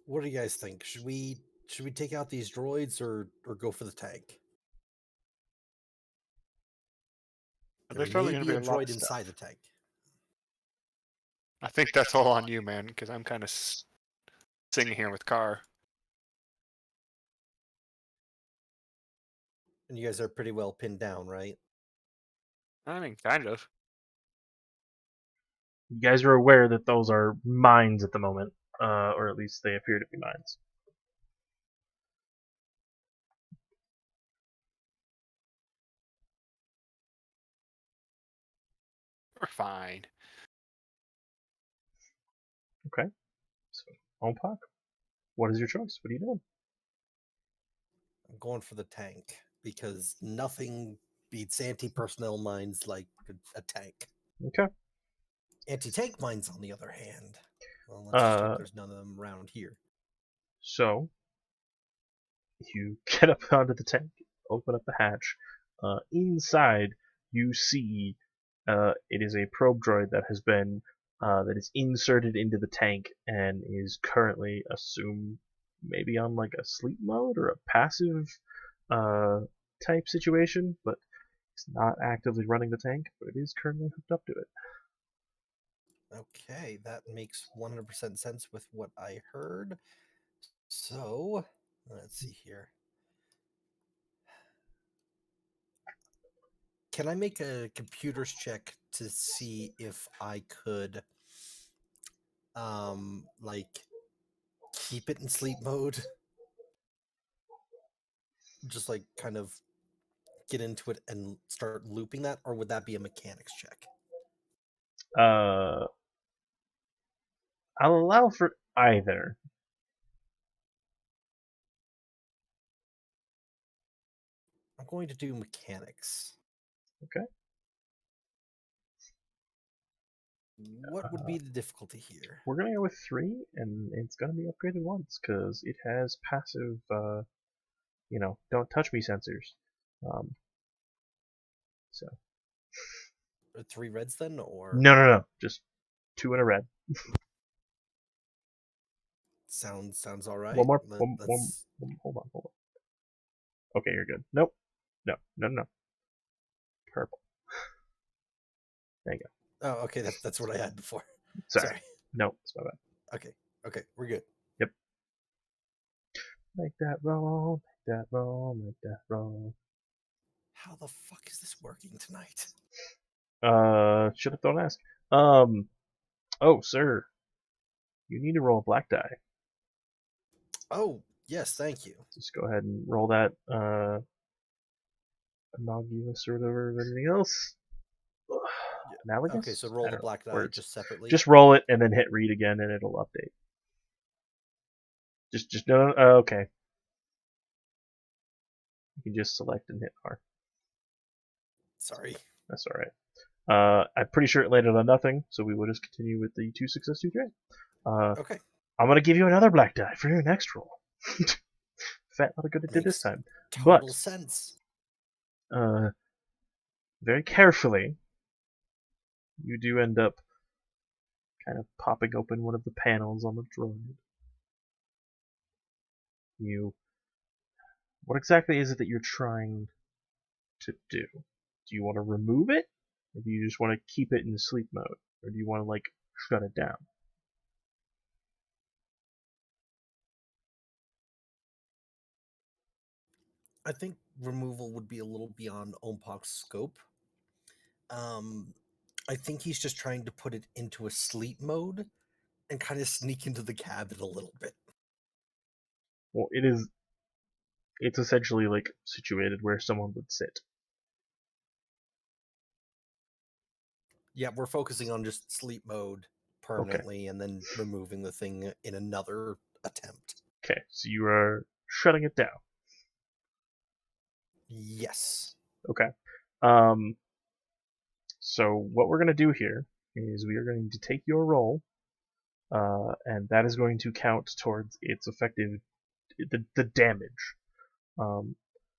What do you guys think? Should we take out these droids or go for the tank? There's There probably may going be to a be a lot droid of stuff. inside the tank. I think that's all on you, man, because I'm kind of singing here with Car. And you guys are pretty well pinned down, right? I mean, kind of. You guys are aware that those are mines at the moment, or at least they appear to be mines. We're fine. Okay. So, Elpak, what is your choice? What are you doing? I'm going for the tank because nothing beats anti-personnel mines like a tank. Okay. Anti-tank mines, on the other hand, well, let's just hope Uh, there's none of them around here. So, you get up onto the tank, open up the hatch. Inside, you see it is a probe droid that has been that is inserted into the tank and is currently assumed maybe on like a sleep mode or a passive type situation, but it's not actively running the tank, but it is currently hooked up to it. Okay, that makes 100% sense with what I heard. So, let's see here. Can I make a computer's check to see if I could, like, keep it in sleep mode? Just like kind of get into it and start looping that, or would that be a mechanics check? I'll allow for either. I'm going to do mechanics. Okay. What would be the difficulty here? We're gonna go with 3, and it's gonna be upgraded once because it has passive, don't touch me sensors. So 3 reds then, or no, just 2 and a red. sounds all right. One more. Let's- Hold on. Okay, you're good. Nope. No. Purple. There you go. Oh, okay. That's what I had before. Sorry. No, it's my bad. Okay, we're good. Make that roll, make that roll, make that roll. How the fuck is this working tonight? Should have thrown an ask. Oh, sir. You need to roll a black die. Oh, yes, thank you. Just go ahead and roll that, analogous or whatever, anything else. Analogous? Okay, so roll I the don't know, black die words. just separately. Just roll it and then hit read again and it'll update. Just no, okay. You can just select and hit R. Sorry. That's alright. I'm pretty sure it landed on nothing, so we will just continue with the 2 success, 2 fail. Okay. I'm gonna give you another black die for your next roll. Fat not good at it this Makes time. Total But sense. very carefully, you do end up kind of popping open one of the panels on the droid. What exactly is it that you're trying to do? Do you want to remove it? Or do you just want to keep it in sleep mode? Or do you want to, like, shut it down? I think removal would be a little beyond Ompok's scope. I think he's just trying to put it into a sleep mode and kind of sneak into the cabin a little bit. Well, it's essentially, like, situated where someone would sit. Yeah, we're focusing on just sleep mode permanently and then removing the thing in another attempt. Okay, so you are shutting it down. Yes. Okay. So what we're going to do here is we are going to take your roll, and that is going to count towards its effective, the damage.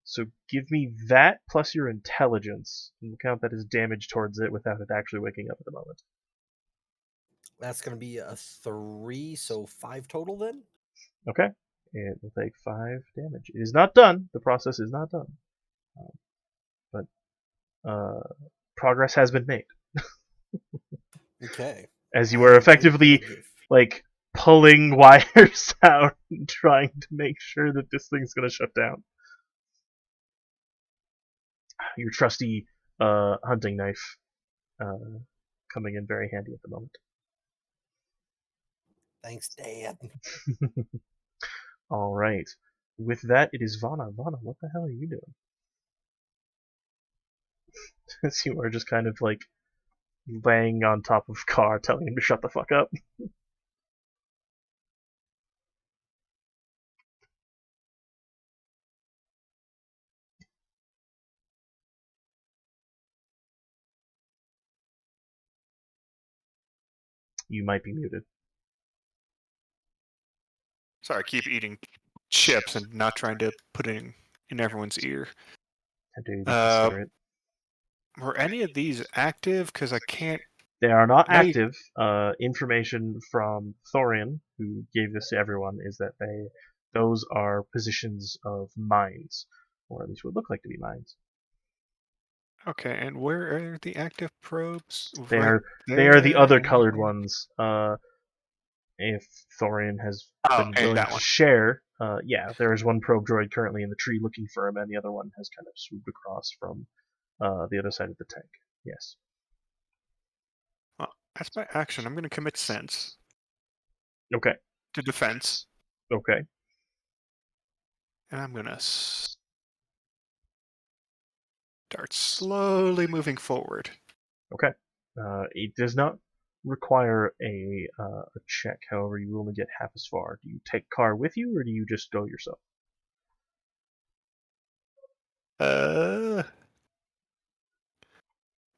So give me that plus your intelligence, and we'll count that as damage towards it without it actually waking up at the moment. That's going to be a 3, so 5 total then? Okay. It will take 5 damage. It is not done. The process is not done. But progress has been made. Okay. As you are effectively, like, pulling wires out and trying to make sure that this thing's going to shut down. Your trusty hunting knife coming in very handy at the moment. Thanks, Dad. All right. With that, it is Vana. Vana, what the hell are you doing? As you are just kind of like laying on top of Carr, telling him to shut the fuck up. You might be muted. Sorry, I keep eating chips and not trying to put it in everyone's ear. How dare you consider it? Were any of these active? Because I can't. They are not No, you- active. Information from Thorian, who gave this to everyone, is that those are positions of mines, or at least would look like to be mines. Okay, and where are the active probes? They Right are the there other and- colored ones. If Thorian has Oh, been and willing that to one. share, yeah, there is one probe droid currently in the tree looking for him, and the other one has kind of swooped across from the other side of the tank. Yes. That's my action. I'm going to commit sense Okay. to defense, Okay. and I'm going to start slowly moving forward. Okay. It does not require a check. However, you only get half as far. Do you take Carr with you, or do you just go yourself?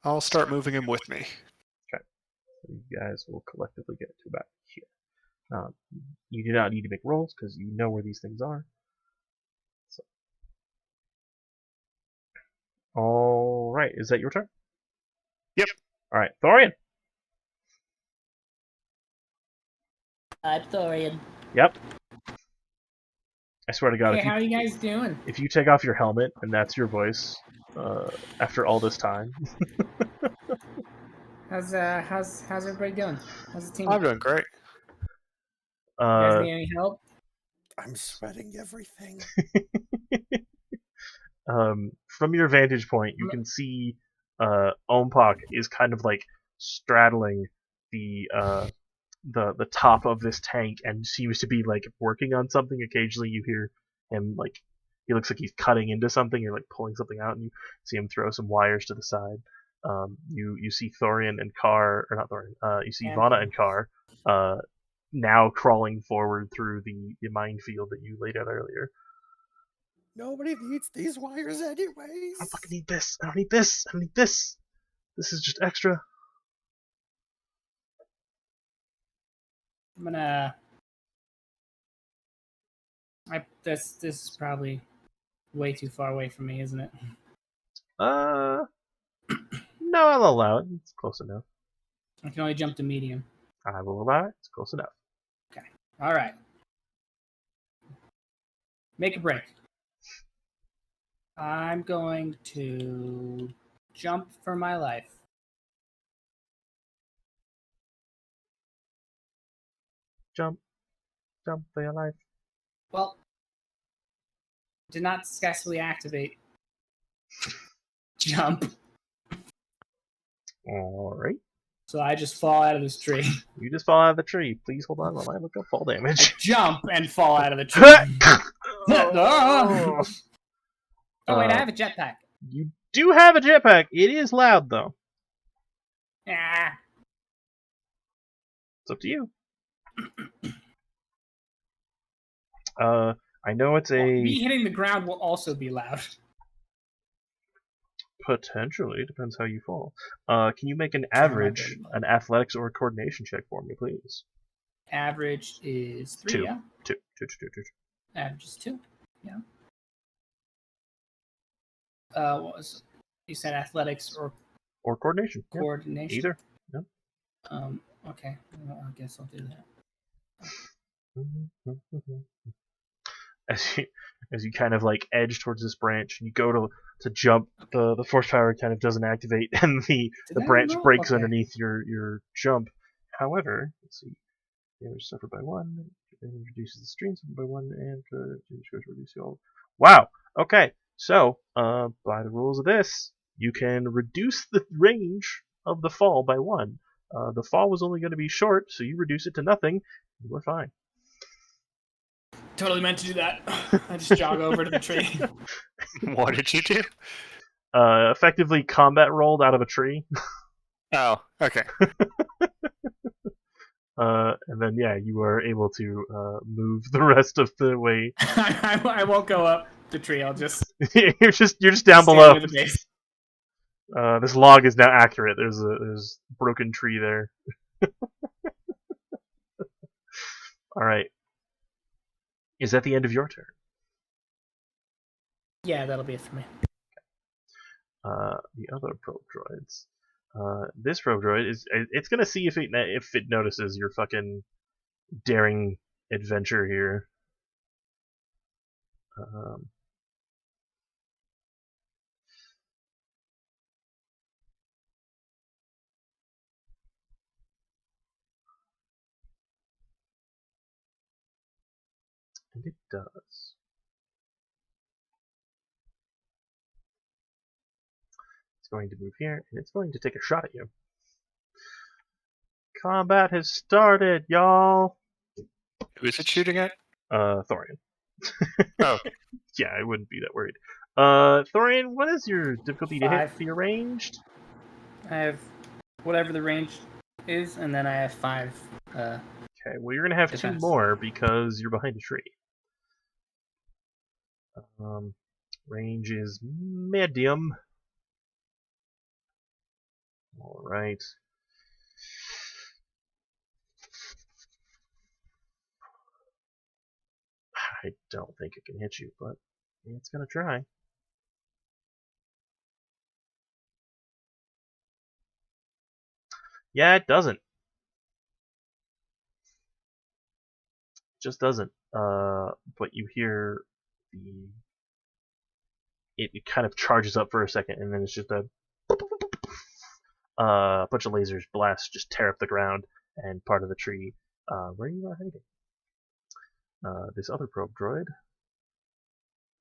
I'll start moving him with me. So you guys will collectively get to about here. You do not need to make rolls because you know where these things are. So. All right. Is that your turn? Yep. All right, Thorian. I'm Thorian. Yep. I swear to God, Hey, how are you guys doing? if you take off your helmet and that's your voice after all this time, How's everybody doing? How's the team? I'm doing great. You guys Uh, need any help? I'm sweating everything. from your vantage point, you can see Ompak is kind of like straddling the the top of this tank and seems to be like working on something. Occasionally, you hear him like he looks like he's cutting into something or like pulling something out, and you see him throw some wires to the side. You see Thorian and Carr, or not Thorian. You see And Vana Carr. and Carr now crawling forward through the minefield that you laid out earlier. Nobody needs these wires anyways. I don't fucking need this. I don't need this. I don't need this. This is just extra. I'm gonna. This is probably way too far away from me, isn't it? No, I'll allow it. It's close enough. I can only jump to medium. I will allow it. It's close enough. All right. Make a break. I'm going to jump for my life. Jump. Jump for your life. Well, did not successfully activate jump, Alright. so I just fall out of this tree. You just fall out of the tree. Please hold on while I look up fall damage. Jump and fall out of the tree. Oh. Oh wait, I have a jetpack. You do have a jetpack. It is loud though. Ah. It's up to you. I know it's Me a hitting the ground will also be loud. potentially depends how you fall. Can you make an average, an athletics or a coordination check for me, please? Average is 3, Two. yeah? Two. Average is 2, yeah. What was you said athletics or Or coordination. Yeah. coordination? Either. Okay. Well, I guess I'll do that. As you kind of like edge towards this branch and you go to jump, the force power kind of doesn't activate and the that branch roll? breaks Okay. underneath your jump. However, let's see. Damage suffered by 1, and reduces the strain suffered by 1, and reduce all. Wow. Okay. So, by the rules of this, you can reduce the range of the fall by 1. The fall was only going to be short, so you reduce it to nothing. You are fine. Totally meant to do that. I just jog over to the tree. What did you do? Effectively combat rolled out of a tree. Oh, okay. And then yeah, you are able to move the rest of the way. I won't go up the tree. I'll just you're just down stand below. near the base. This log is now accurate. There's a broken tree there. All right. Is that the end of your turn? Yeah, that'll be it for me. The other probe droids. This probe droid it's gonna see if it notices your fucking daring adventure here. And it does. It's going to move here, and it's going to take a shot at you. Combat has started, y'all! Who is it shooting at? Thorian. Oh, Yeah, I wouldn't be that worried. Thorian, what is your difficulty to hit 5. for your ranged? I have whatever the range is, and then I have 5. Okay, well you're gonna have Defense. 2 more because you're behind a tree. Range is medium. Alright. I don't think it can hit you, but it's gonna try. Yeah, it doesn't. Just doesn't. But you hear it kind of charges up for a second, and then it's just a A bunch of lasers blast, just tear up the ground and part of the tree where you are hiding. This other probe droid,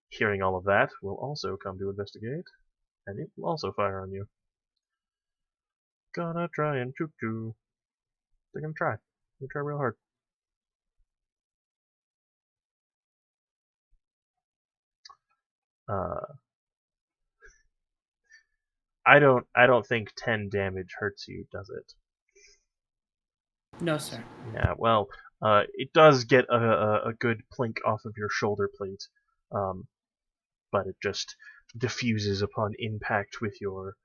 hearing all of that, will also come to investigate, and it will also fire on you. Gonna try and shoot you. They're gonna try. They try real hard. I don't think 10 damage hurts you, does it? No, sir. Yeah, well, it does get a good plink off of your shoulder plate, but it just diffuses upon impact with your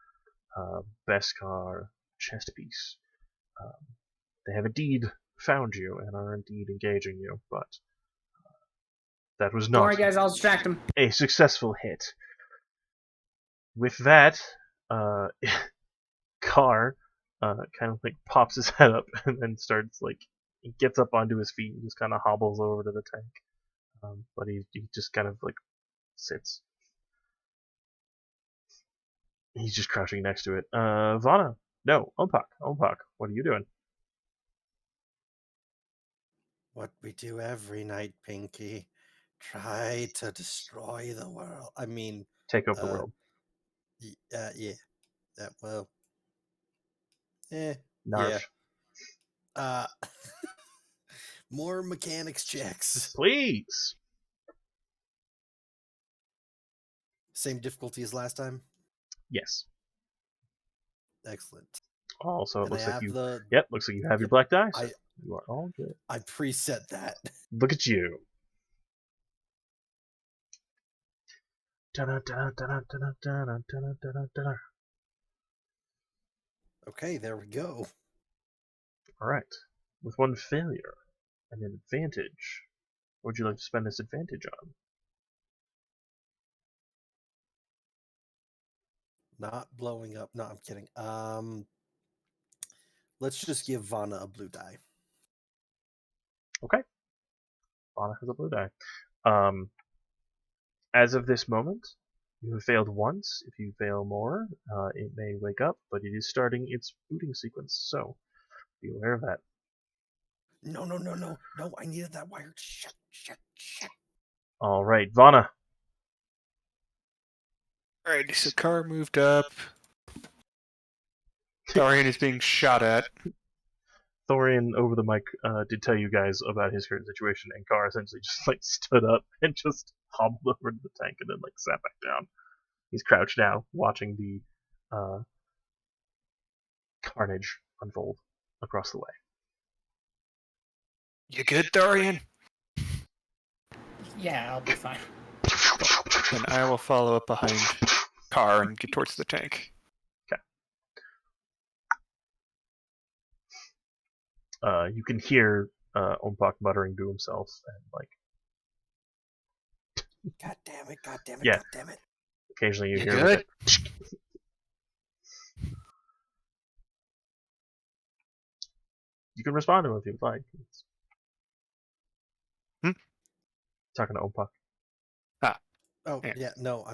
Beskar chest piece. They have indeed found you and are indeed engaging you, but that was Don't not worry, guys. I'll distract him. a successful hit. With that, Car kind of like pops his head up and then starts like he gets up onto his feet and just kind of hobbles over to the tank. But he just kind of like sits. He's just crouching next to it. Vana, no, Umpak, what are you doing? What we do every night, Pinky. Try to destroy the world. I mean, Take over the world. yeah. Well, yeah. Narf. More mechanics checks. Please. Same difficulty as last time. Yes. Excellent. Also, it And looks I like have you. the. Yep, looks like you have your black dice. I- You are all good. I preset that. Look at you. Okay, there we go. Alright. With one failure and an advantage, what would you like to spend this advantage on? Not blowing up. No, I'm kidding. Let's just give Vana a blue die. Okay. Vana has a blue die. As of this moment, you have failed once. If you fail more, it may wake up, but it is starting its booting sequence, so be aware of that. No. I needed that wire. Shit. Alright, Vana. Alright, so Car moved up. Thorian is being shot at. Thorian over the mic did tell you guys about his current situation, and Car essentially just like stood up and just hobbled over to the tank and then like sat back down. He's crouched now, watching the carnage unfold across the way. You good, Thorian? Yeah, I'll be fine. And I will follow up behind Car and get towards the tank. You can hear Umpak muttering to himself and like God damn it. Yeah. God damn it. occasionally you You hear good? like you can respond to him if you'd like. Talking to Umpak. Oh, Yeah. yeah. No,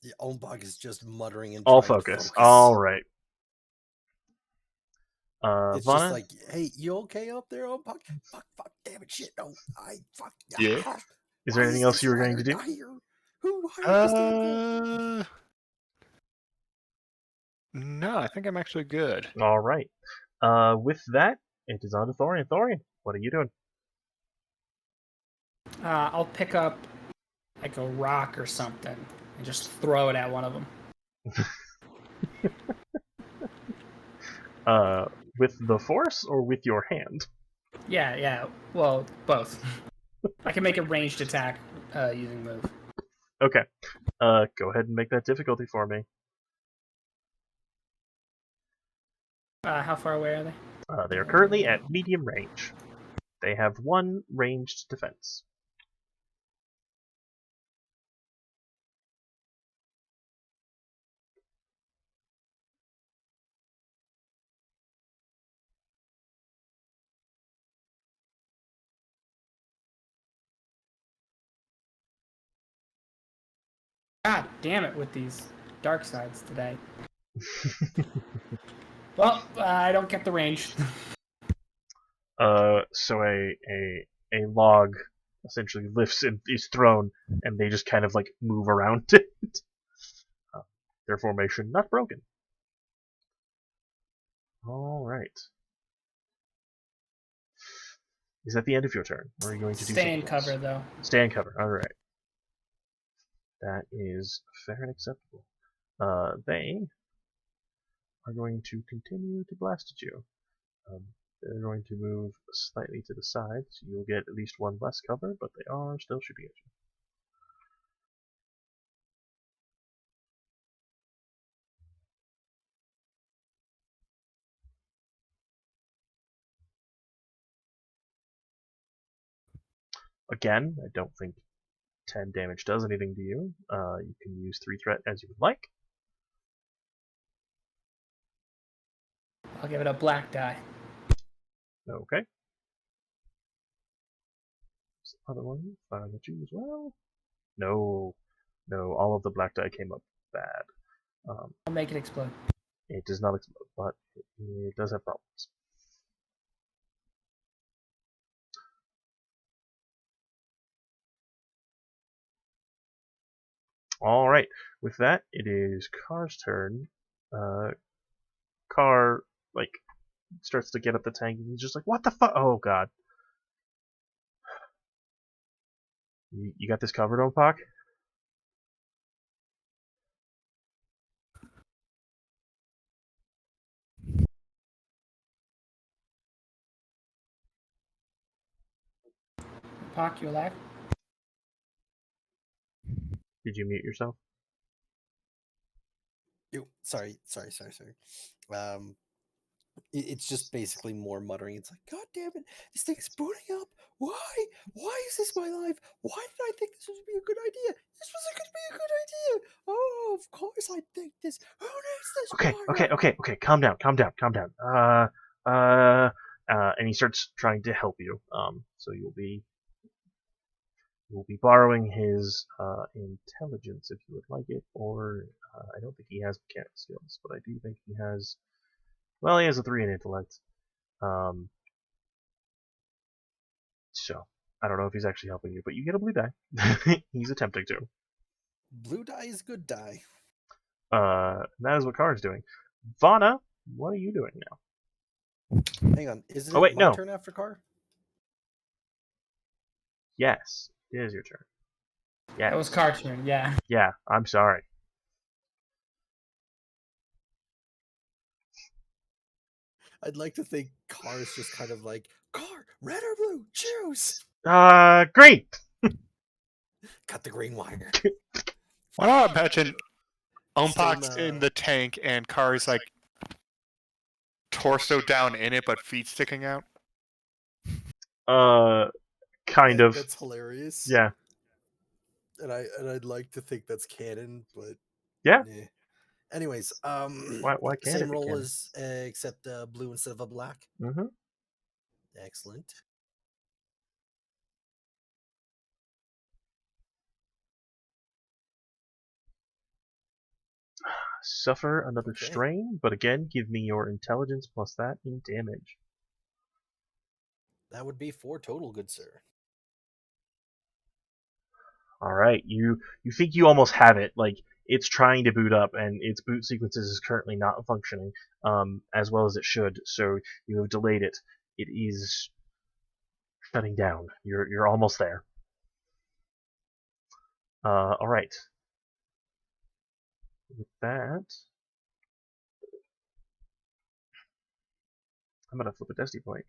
the Ombog is just muttering and All trying to focus. focus. All right. It's Vana, just like, hey, you okay up there, Ombog? Fuck, damn it, shit, no. Yeah. is there anything else you were going to do? Who hired this damn guy? No, I think I'm actually good. All right. With that, it is on to Thorian. Thorian, what are you doing? I'll pick up like a rock or something and just throw it at one of them. With the force or with your hand? Yeah. Well, both. I can make a ranged attack using move. Okay. Go ahead and make that difficulty for me. How far away are they? They are currently at medium range. They have one ranged defense. God damn it with these dark sides today. Well, I don't get the range. So a log essentially lifts and is thrown, and they just kind of like move around it. Their formation not broken. All right. Is that the end of your turn? Or are you going to do Stay in something else? cover, though. Stay in cover. All right. That is fair and acceptable. They are going to continue to blast at you. They're going to move slightly to the side, so you'll get at least one less cover, but they are still shooting at you. Again, I don't think 10 damage does anything to you. You can use 3 threat as you would like. I'll give it a black die. Okay. What's the other one? Fire at you as well? No. No, all of the black die came up bad. I'll make it explode. It does not explode, but it does have problems. Alright, with that, it is Car's turn. Car, like, starts to get up the tank, and he's just like, what the fuck? Oh, God. You got this covered, Opak? Pock, you alive? Did you mute yourself? Sorry. It's just basically more muttering. It's like, God damn it, this thing's booting up. Why? Why is this my life? Why did I think this would be a good idea? This was going to be a good idea. Oh, of course I think this. Who needs this? Okay. Calm down. And he starts trying to help you. So you'll be borrowing his intelligence if you would like it, or I don't think he has mechanical skills, but I do think he has. Well, he has a 3 in intellect. So I don't know if he's actually helping you, but you get a blue die. He's attempting to. Blue die is good die. That is what Car is doing. Vana, what are you doing now? Hang on, is it Oh, wait, my no. turn after Car? Yes, it is your turn. Yes. That was Car's turn, yeah. Yeah, I'm sorry. I'd like to think Car is just kind of like, Car, red or blue, choose. Green. Cut the green wire. Why not imagine Same, Umpak's in the tank and Kari's like torso down in it but feet sticking out? Kind of. That's hilarious. Yeah. And I'd like to think that's canon, but Yeah. nah. Anyways, Why can't it same be roll canon? as except blue instead of a black. Mm-hmm. Excellent. Suffer another Okay. strain, but again, give me your intelligence plus that in damage. That would be 4 total, good sir. Alright, you think you almost have it. Like, it's trying to boot up, and its boot sequences is currently not functioning as well as it should, so you have delayed it. It is shutting down. You're almost there. Alright. With that, I'm gonna flip a destiny point.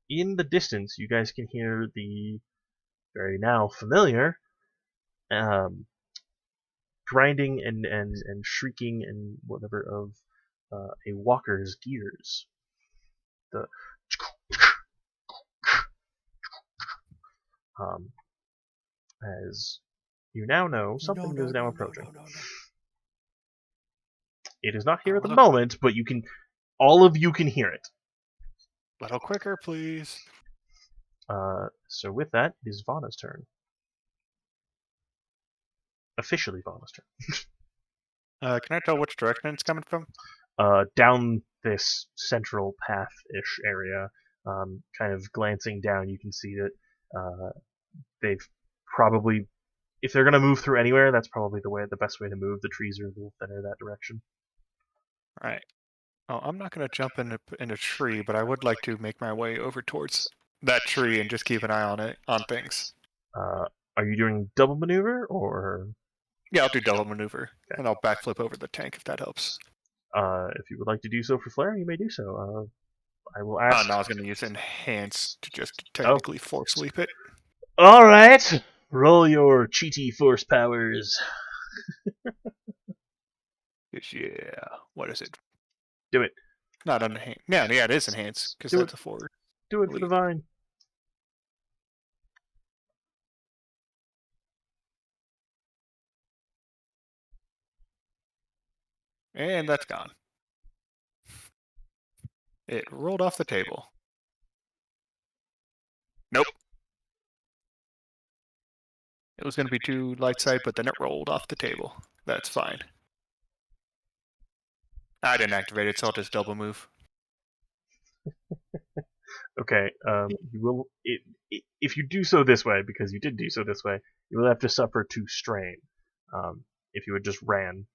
In the distance, you guys can hear the very now familiar grinding and shrieking and whatever of a walker's gears. The as you now know, something is now approaching. No. It is not here at the moment, but all of you can hear it. A little quicker, please. So with that, it is Vana's turn. Officially Vana's turn. Can I tell which direction it's coming from? Down this central path-ish area, kind of glancing down, you can see that they've probably, if they're going to move through anywhere, that's probably the best way to move. The trees are a little thinner that direction. Right. Oh, I'm not going to jump in a tree, but I would like to make my way over towards that tree and just keep an eye on things. Are you doing double maneuver or? Yeah, I'll do double maneuver, Okay. and I'll backflip over the tank if that helps. If you would like to do so for Flare, you may do so. I will Oh, ask. no, I was going to use enhance to just technically force leap it. All right, roll your cheaty force powers. Yeah. What is it? Do it. Not enhance. Yeah, it is enhance because Do that's it. a forward. Do it for the vine. And that's gone. It rolled off the table. Nope. It was going to be too light side, but then it rolled off the table. That's fine. I didn't activate it, so I'll just double move. Okay. You will. If you do so this way, because you did do so this way, you will have to suffer 2 strain. If you had just ran,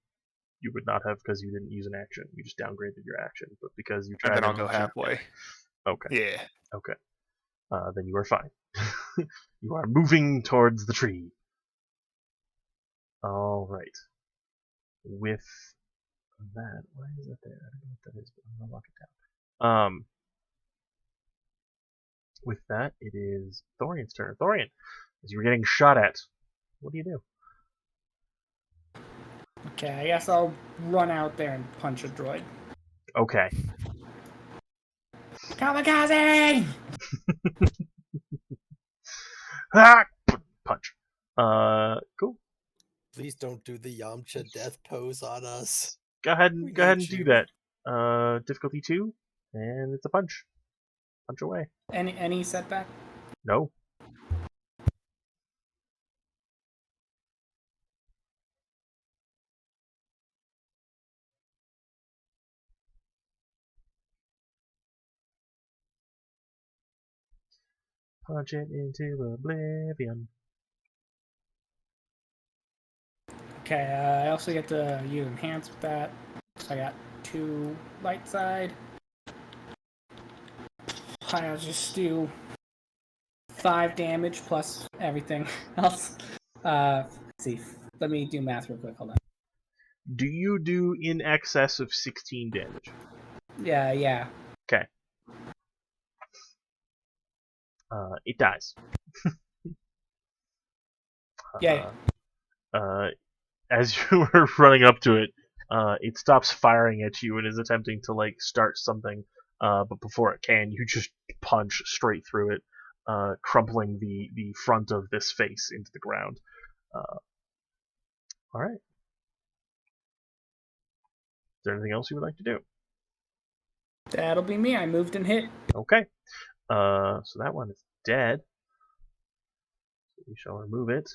you would not have, because you didn't use an action. You just downgraded your action. But because you tried, And then I'll to go halfway. Okay. Yeah. Okay. Then you are fine. You are moving towards the tree. All right. With that, why is that there? I don't know what that is, but I'm gonna lock it down. With that, it is Thorian's turn. Thorian, as you were getting shot at, what do you do? Okay, I guess I'll run out there and punch a droid. Okay. Kamikaze! Ah! Punch. Cool. Please don't do the Yamcha death pose on us. Go ahead We and need do you. that. Difficulty 2, and it's a punch. Punch away. Any setback? No. Punch it into oblivion. Okay, I also get to use enhance with that. So I got 2 light side. I'll just do 5 damage plus everything else. Let's see. Let me do math real quick. Hold on. Do you do in excess of 16 damage? Yeah. Okay. It dies. Yay. As you were running up to it, it stops firing at you and is attempting to like start something. But before it can, you just punch straight through it, crumpling the front of this face into the ground. All right. Is there anything else you would like to do? That'll be me. I moved and hit. Okay. So that one is dead. So we shall remove it.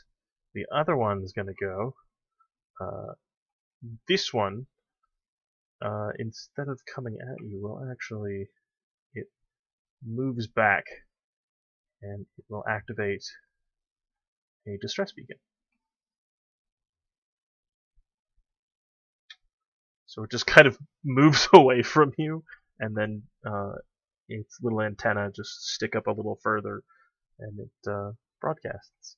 The other one's gonna go. This one, instead of coming at you, will actually, it moves back and it will activate a distress beacon. So it just kind of moves away from you, and then its little antenna just stick up a little further, and it broadcasts.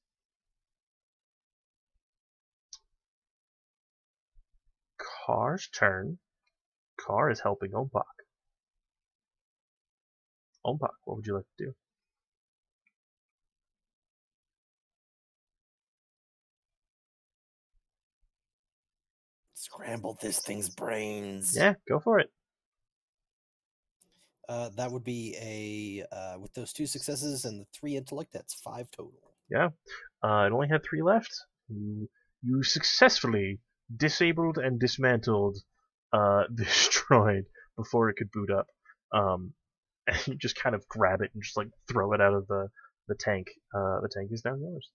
Car's turn. Car is helping Ompak. Ompak, what would you like to do? Scramble this thing's brains. Yeah, go for it. That would be with those 2 successes and the 3 intellect, that's 5 total. Yeah. It only had 3 left. You successfully disabled and dismantled this droid before it could boot up. And you just kind of grab it and just like throw it out of the tank. The tank is now yours.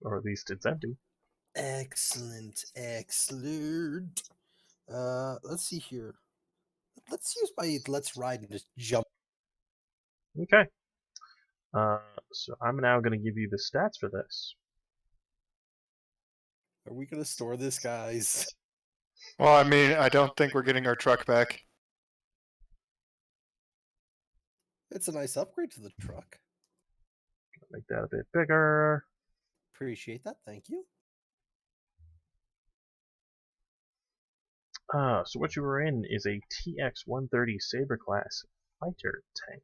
Or at least it's empty. Excellent, excellent. Let's see here. Let's use my let's ride and just jump. Okay. So I'm now going to give you the stats for this. Are we gonna store this, guys? Well, I mean, I don't think we're getting our truck back. It's a nice upgrade to the truck. Make that a bit bigger. Appreciate that. Thank you. So what you were in is a TX-130 Sabre class fighter tank,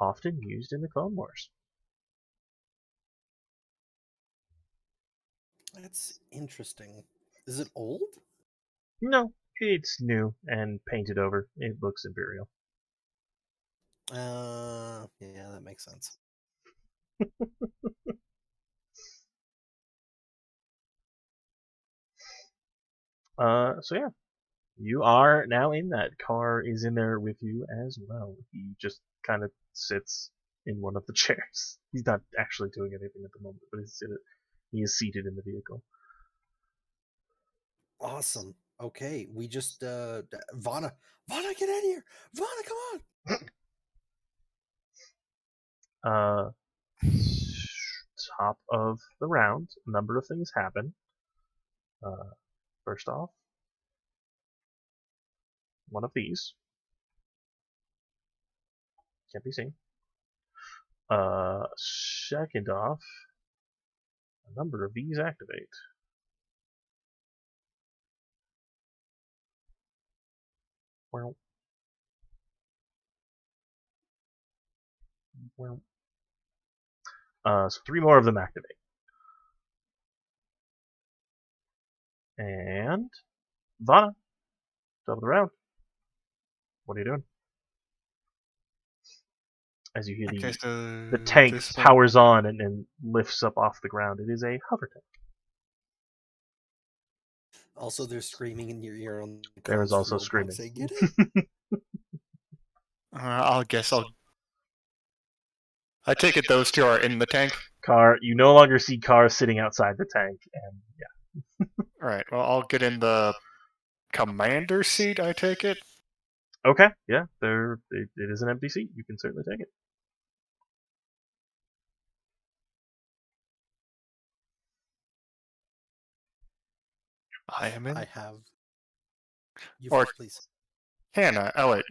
often used in the Clone Wars. That's interesting. Is it old? No, it's new and painted over. It looks Imperial. Yeah, that makes sense. So yeah, you are now in that. Car is in there with you as well. He just kind of sits in one of the chairs. He's not actually doing anything at the moment, but he is seated in the vehicle. Awesome. Okay, we just Vana, get in here. Vana, come on. Top of the round, a number of things happen. First off, one of these can't be seen. Second off, a number of these activate. Well, so 3 more of them activate. And Vana, top of the round. What are you doing? As you hear Okay, so the tank this one- powers on and lifts up off the ground. It is a hover tank. Also, they're screaming in your ear on the There is comms also from Roadblock screaming. saying, "Get it!" I'll guess I'll. I take it those two are in the tank. Car, you no longer see Car sitting outside the tank, and yeah. All right. Well, I'll get in the commander seat. I take it. Okay, yeah, it is an empty seat. You can certainly take it. I am in. I have. You Or- first, please. Hannah. Oh wait.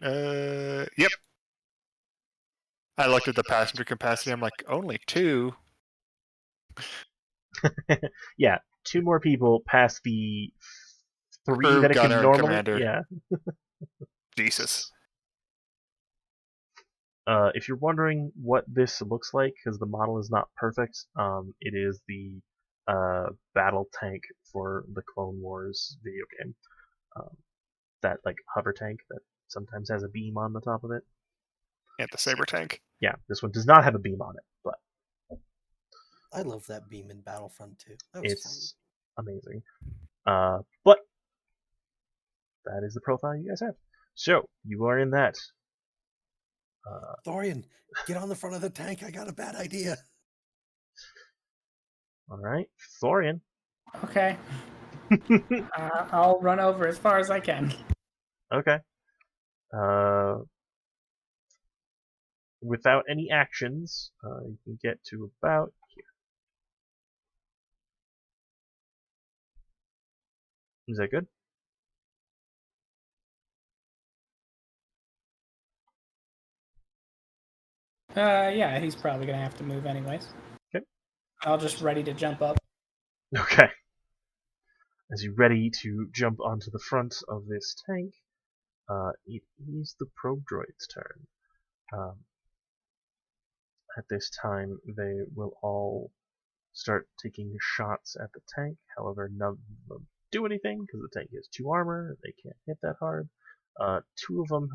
Yep. I looked at the passenger capacity. I'm like, only 2. Yeah, 2 more people past the 3 Crew, that it gunner, can and normally. commander. Yeah. Jesus. If you're wondering what this looks like, because the model is not perfect, it is the battle tank for the Clone Wars video game. That like hover tank that sometimes has a beam on the top of it. And the saber tank. Yeah, this one does not have a beam on it, but I love that beam in Battlefront 2. That was it's amazing. But that is the profile you guys have. So you are in that. fun. Thorian, get on the front of the tank. I got a bad idea. All right, Thorian. Okay. I'll run over as far as I can. Okay. Without any actions, you can get to about here. Is that good? Yeah, he's probably gonna have to move anyways. Okay. I'll just ready to jump up. Okay. As you're ready to jump onto the front of this tank, it is the probe droid's turn. At this time, they will all start taking shots at the tank. However, none of them do anything because the tank has 2 armor. They can't hit that hard. 2 of them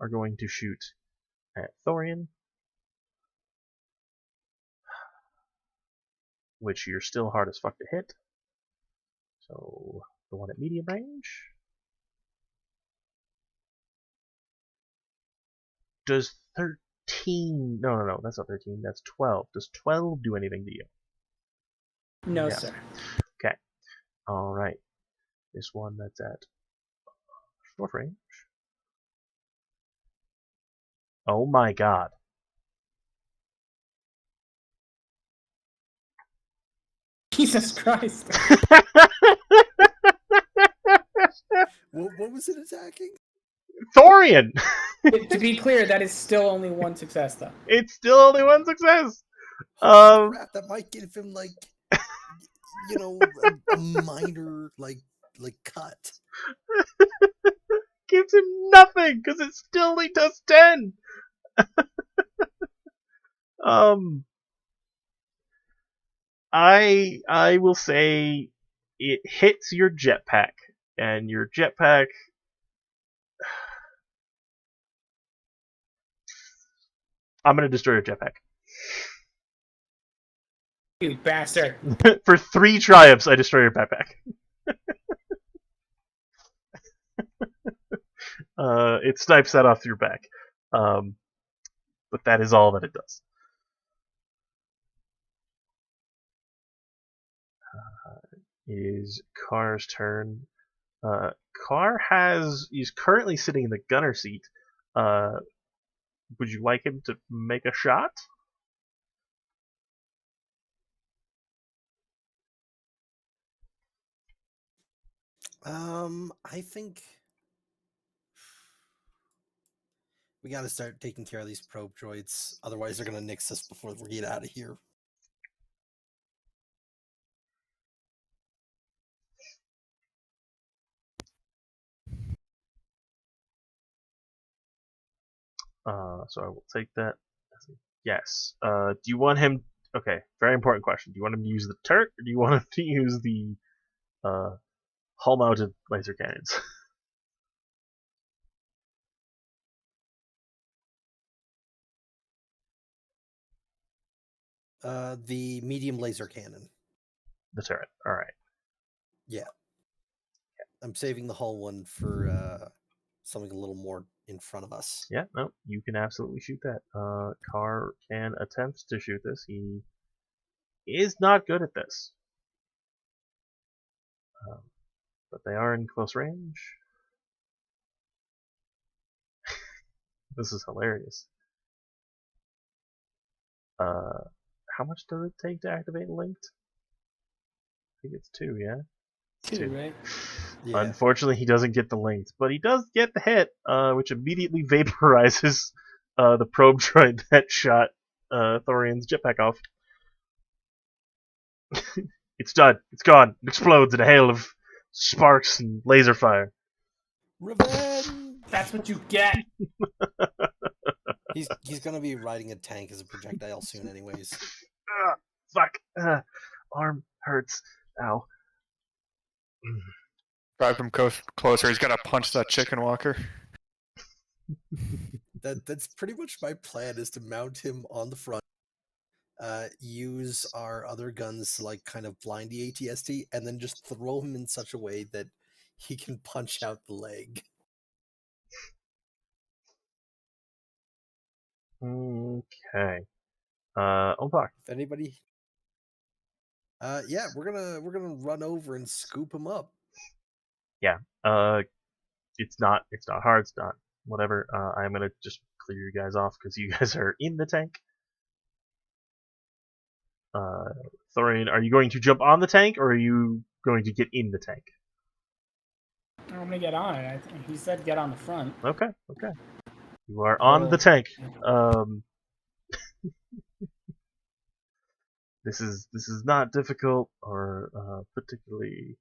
are going to shoot at Thorian, which you're still hard as fuck to hit. So the one at medium range does 13. No, that's not 13. That's 12. Does 12 do anything to you? No, Yeah. sir. All right. This one that's at short range. Oh my god. Jesus Christ. What was it attacking? Thorian! To be clear, that is still only one success, though. It's still only one success. Holy crap! That might give him like, you know, a minor like cut. Gives him nothing because it still only does 10. I will say it hits your jetpack, and your jetpack. I'm gonna destroy your jetpack. You bastard. For 3 triumphs, I destroy your backpack. It snipes that off your back. But that is all that it does. Is Car's turn. Car he's currently sitting in the gunner seat. Would you like him to make a shot? I think we got to start taking care of these probe droids. Otherwise, they're gonna nix us before we get out of here. So I will take that. Yes. Do you want him? Okay, very important question. Do you want him to use the turret, or do you want him to use the hull-mounted laser cannons? The medium laser cannon. The turret. All right. Yeah. I'm saving the hull one for something a little more in front of us. Yeah. No, you can absolutely shoot that. Carr can attempt to shoot this. He is not good at this. But they are in close range. This is hilarious. How much does it take to activate linked? I think it's 2, yeah? It's 2, right? Yeah. Unfortunately, he doesn't get the linked, but he does get the hit, which immediately vaporizes the probe droid that shot Thorian's jetpack off. It's done. It's gone. It explodes in a hail of sparks and laser fire. Revenge! That's what you get. He's gonna be riding a tank as a projectile soon, anyways. Fuck. Arm hurts. Ow. Drive him closer. He's got to punch that chicken walker. That's pretty much my plan, is to mount him on the front, use our other guns to like kind of blind the ATST, and then just throw him in such a way that he can punch out the leg. Okay. Opak. If anybody, yeah, we're gonna run over and scoop him up. Yeah. It's not hard. It's not whatever. I'm gonna just clear you guys off because you guys are in the tank. Thorian, are you going to jump on the tank, or are you going to get in the tank? I'm gonna get on it. He said get on the front. Okay. You are on the tank. This is not difficult or particularly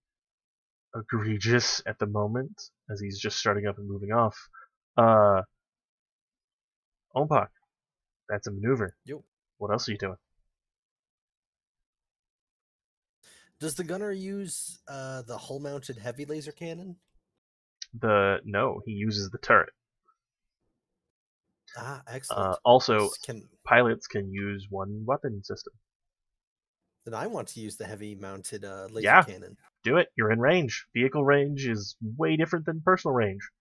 egregious at the moment, as he's just starting up and moving off. Opak, that's a maneuver. Yep. What else are you doing? Does the gunner use the hull-mounted heavy laser cannon? No, he uses the turret. Ah, excellent. Also, pilots can use one weapon system. Then I want to use the heavy-mounted laser Yeah. cannon. Do it. You're in range. Vehicle range is way different than personal range.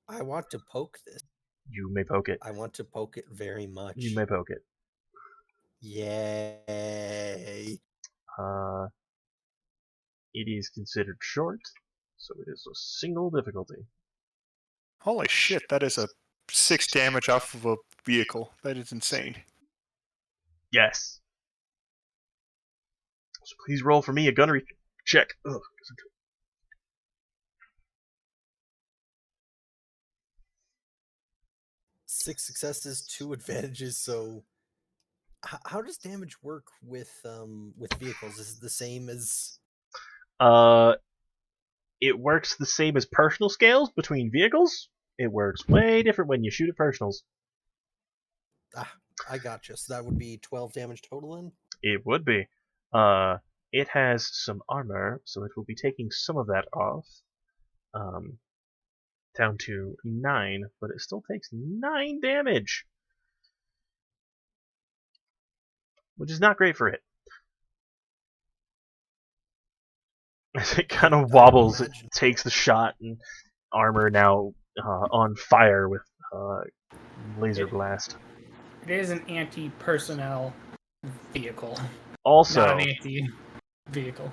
I want to poke this. You may poke it. I want to poke it very much. You may poke it. Yay. It is considered short, so it is a single difficulty. Holy shit, that is a 6 damage off of a vehicle. That is insane. Yes. So please roll for me a gunnery check. Ugh. 6 successes, 2 advantages. So, how does damage work with vehicles? Is it the same as? It works the same as personal scales between vehicles. It works way different when you shoot at personals. I gotcha. So that would be 12 damage total then? It would be. It has some armor, so it will be taking some of that off. Down to 9, but it still takes 9 damage. Which is not great for it. As it kind of wobbles, it takes the shot, and armor now on fire with laser blast. It is an anti-personnel vehicle, Also, not an anti-vehicle.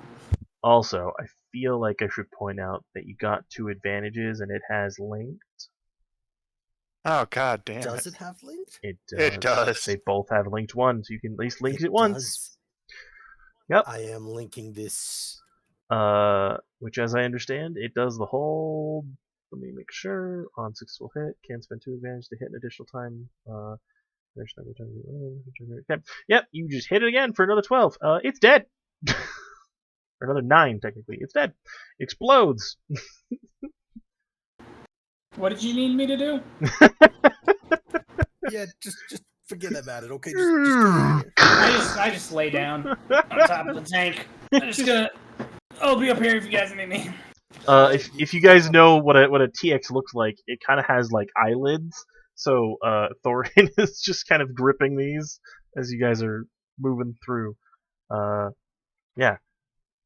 Also, I feel like I should point out that you got 2 advantages, and it has linked. Oh god damn Does it. it have linked? It does. It does. They both have linked 1, so you can at least link it once. Does. Yep. I am linking this. Which, as I understand, it does the whole. Let me make sure. On successful hit, can spend 2 advantage to hit an additional time. Okay. Yep, you just hit it again for another 12. It's dead. Or another 9, technically. It's dead. Explodes. What did you need me to do? Yeah, just forget about it, okay? Just get out of here. I just lay down on top of the tank. I'll be up here if you guys need me. If you guys know what a TX looks like, it kind of has like eyelids. So Thorin is just kind of gripping these as you guys are moving through. Yeah,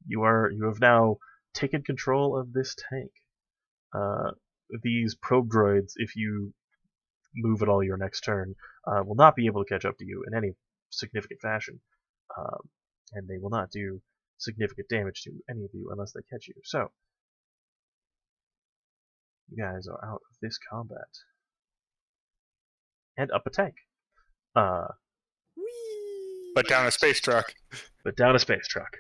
you have now taken control of this tank. These probe droids, if you move at all your next turn, will not be able to catch up to you in any significant fashion, and they will not do significant damage to any of you unless they catch you. So, you guys are out of this combat. And up a tank. But down a space truck. But down a space truck.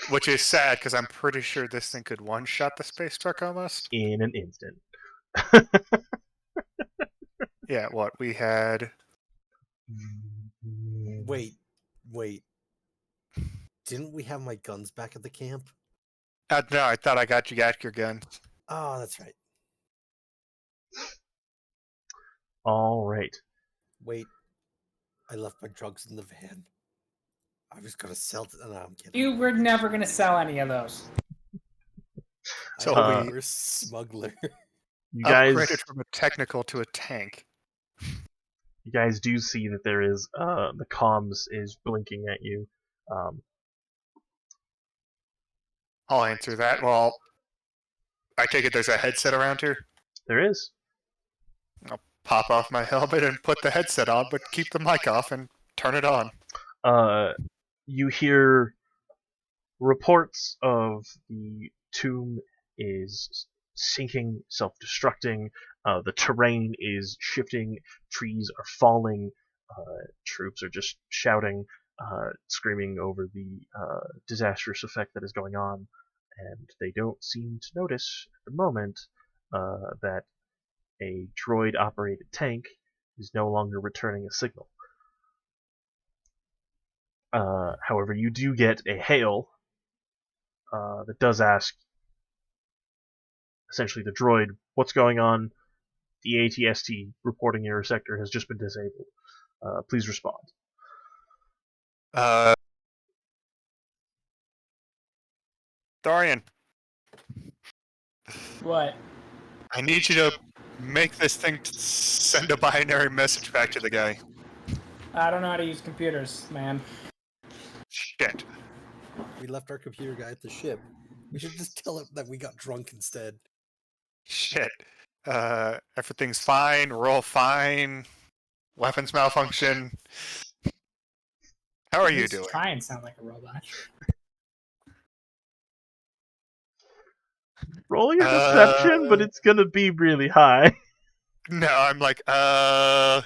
Which is sad, because I'm pretty sure this thing could one-shot the space truck almost. In an instant. Yeah, what? We had... Wait. Didn't we have my guns back at the camp? no, I thought I got your guns. Oh, that's right. All right. Wait. I left my drugs in the van. I was gonna sell it. No, I'm kidding. You were never gonna sell any of those. So we're a smuggler. You guys upgraded from a technical to a tank. You guys do see that there is the comms is blinking at you. I'll answer that. Well, I take it there's a headset around here. There is. I'll pop off my helmet and put the headset on, but keep the mic off and turn it on. You hear reports of the tomb is sinking, self-destructing. The terrain is shifting. Trees are falling. Troops are just shouting, screaming over the disastrous effect that is going on. And they don't seem to notice at the moment that a droid-operated tank is no longer returning a signal. However, you do get a hail that does ask, essentially, the droid, what's going on? The ATST reporting your sector has just been disabled. Please respond. Dorian, What? I need you to make this thing send a binary message back to the guy. I don't know how to use computers, man. Shit. We left our computer guy at the ship. We should just tell him that we got drunk instead. Shit. Everything's fine. We're all fine. Weapons malfunction. How are At you least doing? Try and sound like a robot. Roll your deception, but it's gonna be really high. No, I'm like, Can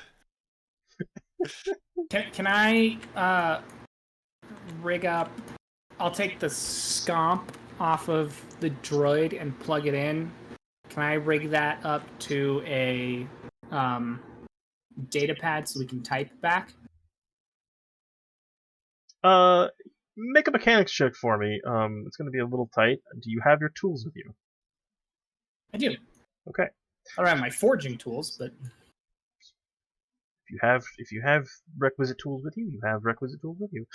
I rig up? I'll take the scomp off of the droid and plug it in. Can I rig that up to a data pad so we can type back? Make a mechanics check for me. It's gonna be a little tight. Do you have your tools with you? I do. Okay. I don't have my forging tools, but If you have requisite tools with you, you have requisite tools with you.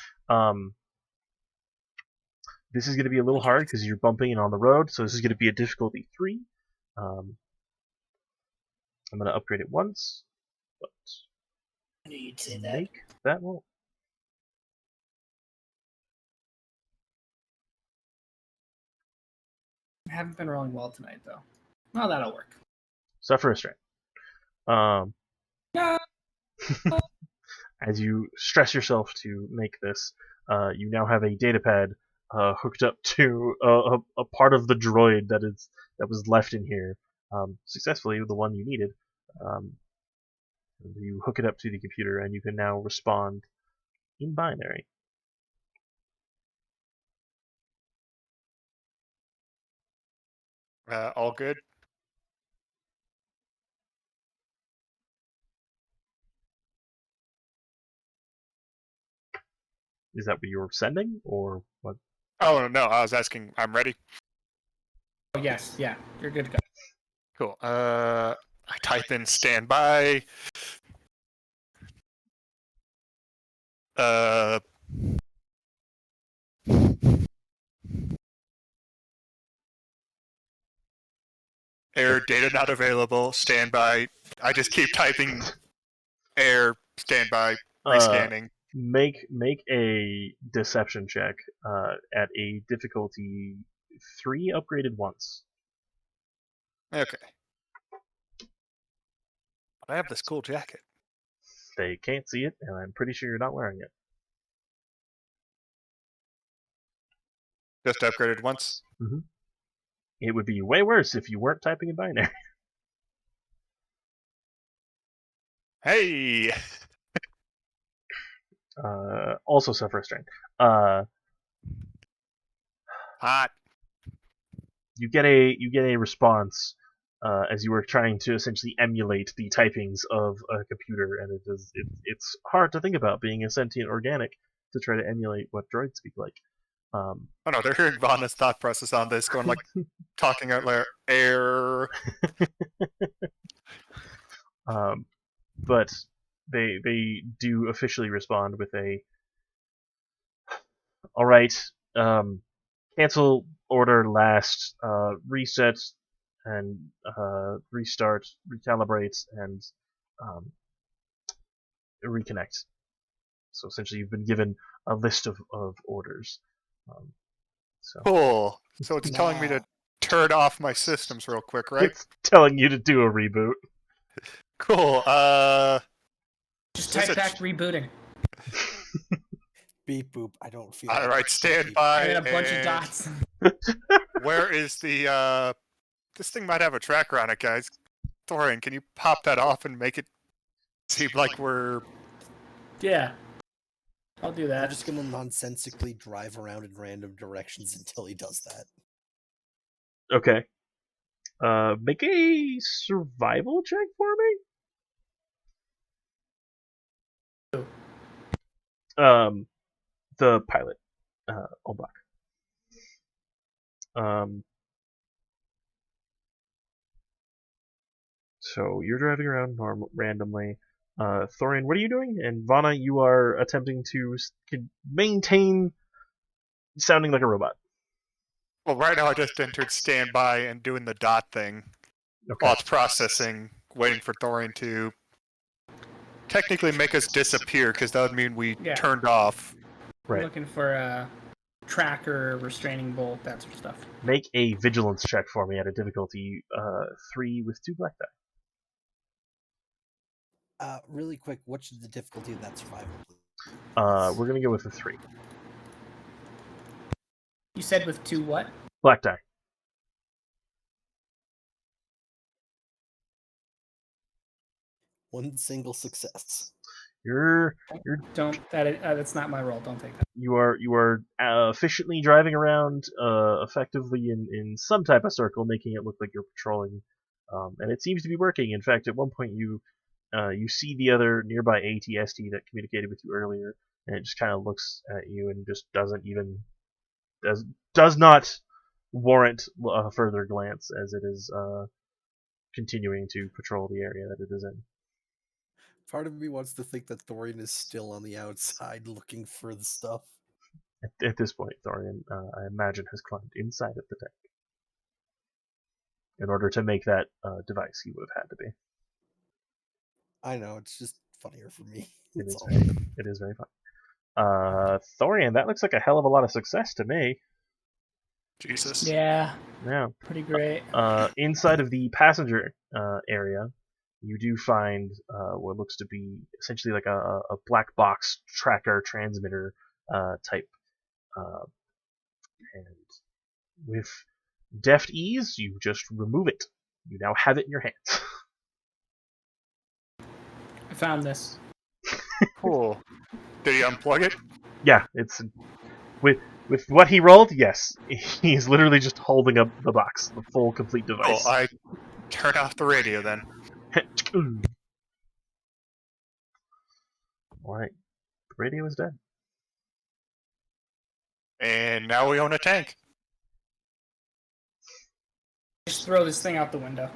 This is going to be a little hard because you're bumping and on the road, so this is going to be a difficulty 3. I'm going to upgrade it once, but I knew you'd say that. make that roll. I haven't been rolling well tonight, though. Well, that'll work. Suffer restraint. No. As you stress yourself to make this, you now have a datapad hooked up to a part of the droid that was left in here successfully, the one you needed. You hook it up to the computer, and you can now respond in binary. all good. Is that what you were sending, or what? Oh no, I was asking. I'm ready. Oh, yes, yeah, you're good to go. Cool. I type in standby. Air data not available. Standby. I just keep typing. Air standby. Rescanning. Make a deception check at a difficulty 3, upgraded once. Okay. I have this cool jacket. They can't see it, and I'm pretty sure you're not wearing it. Just upgraded once. It would be way worse if you weren't typing in binary. Hey. Also suffer restraint. Hot. You get a response as you were trying to essentially emulate the typings of a computer, and it's hard to think about being a sentient organic to try to emulate what droids speak like. Oh no, they're hearing Vanna's thought process on this, going like, talking out loud. Air. But they do officially respond with a, all right, cancel order last, reset and restart, recalibrate, and reconnect. So essentially, you've been given a list of orders. So Cool. So it's telling me to Nah. turn off my systems real quick, right? it's telling you to do a reboot. Cool. Just Is type it- back rebooting. Beep boop. I don't feel. All like right, it. stand Beep. by. And then a bunch of and dots. Where is the? This thing might have a tracker on it, guys. Thorin, can you pop that off and make it seem like we're? Yeah. I'll do I'm that. just gonna nonsensically drive around in random directions until he does that. Okay. Make a survival check for me. The pilot, Obak. So you're driving around randomly. Thorin, what are you doing? And Vanna, you are attempting to maintain sounding like a robot. Well, right now I just entered standby and doing the dot thing while it's processing, waiting for Thorin to technically make us disappear, because that would mean we Yeah. turned off. I'm Right. looking for a tracker, restraining bolt, that sort of stuff. Make a vigilance check for me at a difficulty 3 with 2 black die. Really quick, what's the difficulty of that survival? Please? We're gonna go with a 3. You said with 2 what? Black die. One single success. You're That's not my role. Don't take that. you are efficiently driving around, effectively in some type of circle, making it look like you're patrolling, and it seems to be working. In fact, at one point you see the other nearby ATST that communicated with you earlier, and it just kind of looks at you and just does not warrant a further glance as it is continuing to patrol the area that it is in. Part of me wants to think that Thorian is still on the outside looking for the stuff. At this point, Thorian, I imagine, has climbed inside of the tank. In order to make that device, he would have had to be. I know, it's just funnier for me. It That's is all. it is very fun. Thorian, that looks like a hell of a lot of success to me. Jesus. Yeah, Yeah. pretty great. Inside of the passenger area, you do find what looks to be essentially like a black box tracker transmitter type. And with deft ease, you just remove it. You now have it in your hands. I found this. Cool. Did he unplug it? Yeah, it's with what he rolled. Yes, he's literally just holding up the box, the full complete Cool. device. I turn off the radio then. All right, the radio is dead. And now we own a tank. Just throw this thing out the window.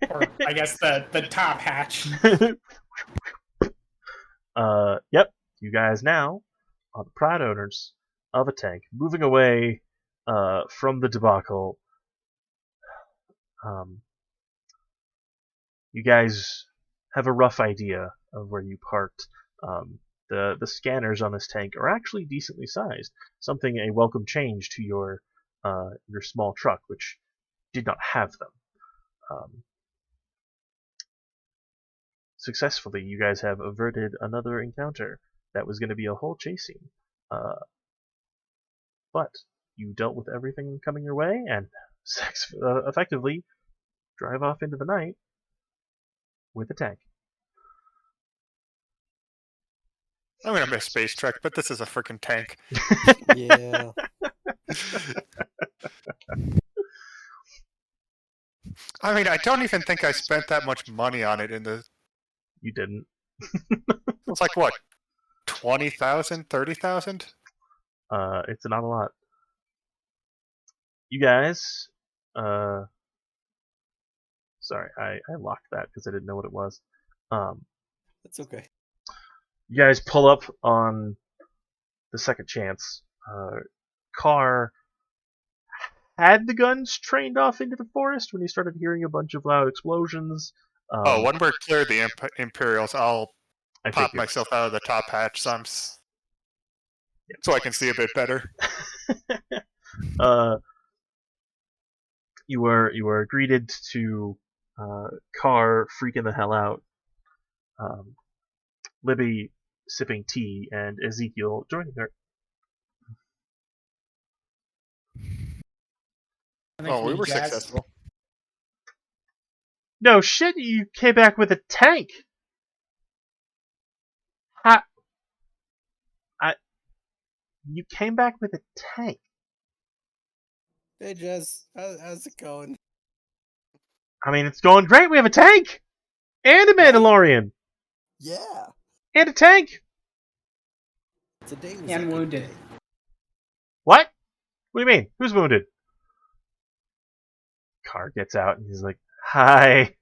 Or I guess the top hatch. Yep, you guys now are the proud owners of a tank, moving away from the debacle. You guys have a rough idea of where you parked. The scanners on this tank are actually decently sized, something a welcome change to your small truck, which did not have them. Successfully, you guys have averted another encounter that was going to be a whole chase scene. But you dealt with everything coming your way and effectively drive off into the night with a tank. I'm gonna miss Space Trek, but this is a freaking tank. Yeah. I mean, I don't even think I spent that much money on it in the... You didn't. It's like, what, 20,000, 30,000? It's not a lot. You guys, sorry, I locked that because I didn't know what it was. That's okay. You guys pull up on the second chance. Car had the guns trained off into the forest when he started hearing a bunch of loud explosions. When we're clear of the Imperials, I'll pop figured. myself out of the top hatch so I can see a bit better. You were greeted to Car freaking the hell out, Libby sipping tea, and Ezekiel joining her. Oh, we were successful. No shit, you came back with a tank! You came back with a tank. Hey, Jez, how's it going? I mean, it's going great. We have a tank! And a Mandalorian! Yeah. And a tank! Today was And a good wounded. day. What? What do you mean? Who's wounded? Car gets out and he's like, hi.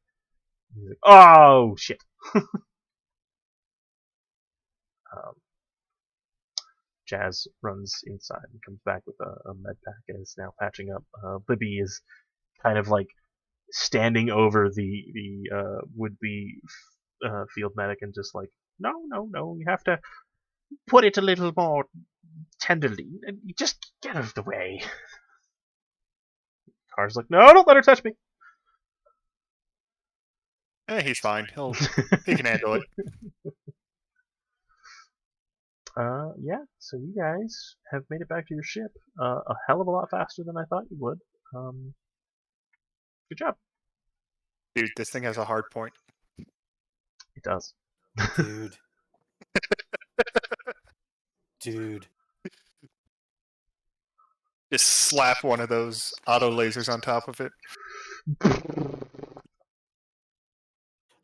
He's like, oh, shit. Jazz runs inside and comes back with a med pack and is now patching up. Libby is kind of like standing over the would-be field medic and just like, no, you have to put it a little more tenderly. Just get out of the way. Car's like, no, don't let her touch me. He's fine. He can handle it. Yeah, so you guys have made it back to your ship a hell of a lot faster than I thought you would. Good job. Dude, this thing has a hard point. It does. Dude. Dude. Just slap one of those auto lasers on top of it.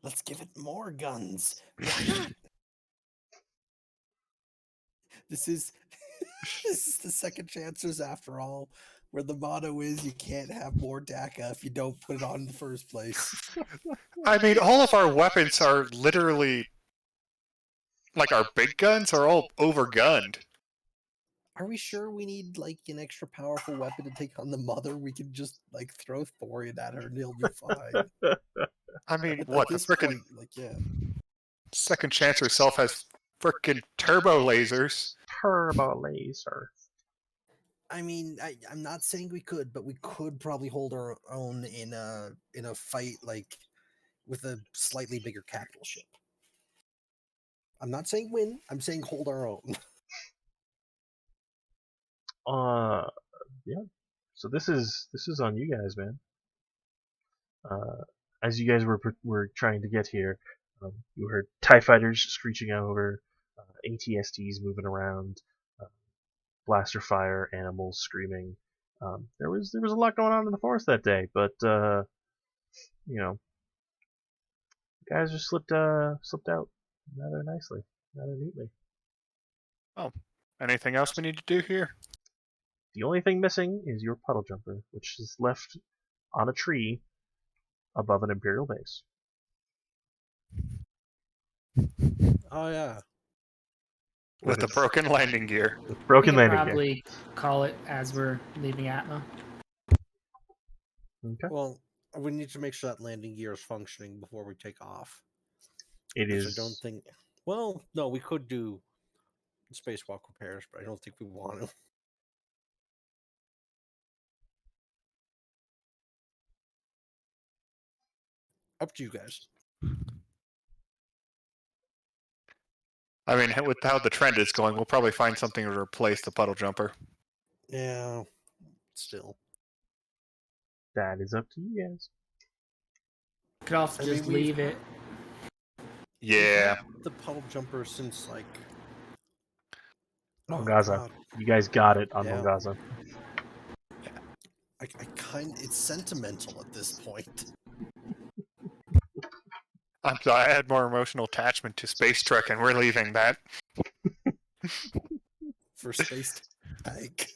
Let's give it more guns. Why not? This is this is the second chancers after all, where the motto is you can't have more DACA if you don't put it on in the first place. I mean, all of our weapons are literally, like our big guns are all overgunned. Are we sure we need like an extra powerful weapon to take on the mother? We can just like throw thorium at her and it'll be fine. I mean, At what, the this frickin' point, like yeah. second chance herself has frickin' turbo lasers. Turbo laser. I mean, I'm not saying we could, but we could probably hold our own in a fight like with a slightly bigger capital ship. I'm not saying win. I'm saying hold our own. Yeah. So this is on you guys, man. As you guys were trying to get here, you heard TIE fighters screeching over, ATSTs moving around, blaster fire, animals screaming. There was a lot going on in the forest that day, but you know, guys just slipped out rather nicely, rather neatly. Oh, anything else we need to do here? The only thing missing is your puddle jumper, which is left on a tree above an Imperial base. Oh yeah. With the broken landing gear. Broken we could landing gear. probably call it as we're leaving Atma. Okay. Well, we need to make sure that landing gear is functioning before we take off. It Which is. I don't think. Well, no, we could do spacewalk repairs, but I don't think we want to. Up to you guys. I mean, with how the trend is going, we'll probably find something to replace the puddle jumper. Yeah, still. That is up to you guys. Could also I just mean, we've leave it. We've Yeah. had the puddle jumper since like. Mongaza. God. You guys got it on Yeah. Mongaza. I it's sentimental at this point. I'm sorry, I had more emotional attachment to Space Trek, and we're leaving that. For space tank.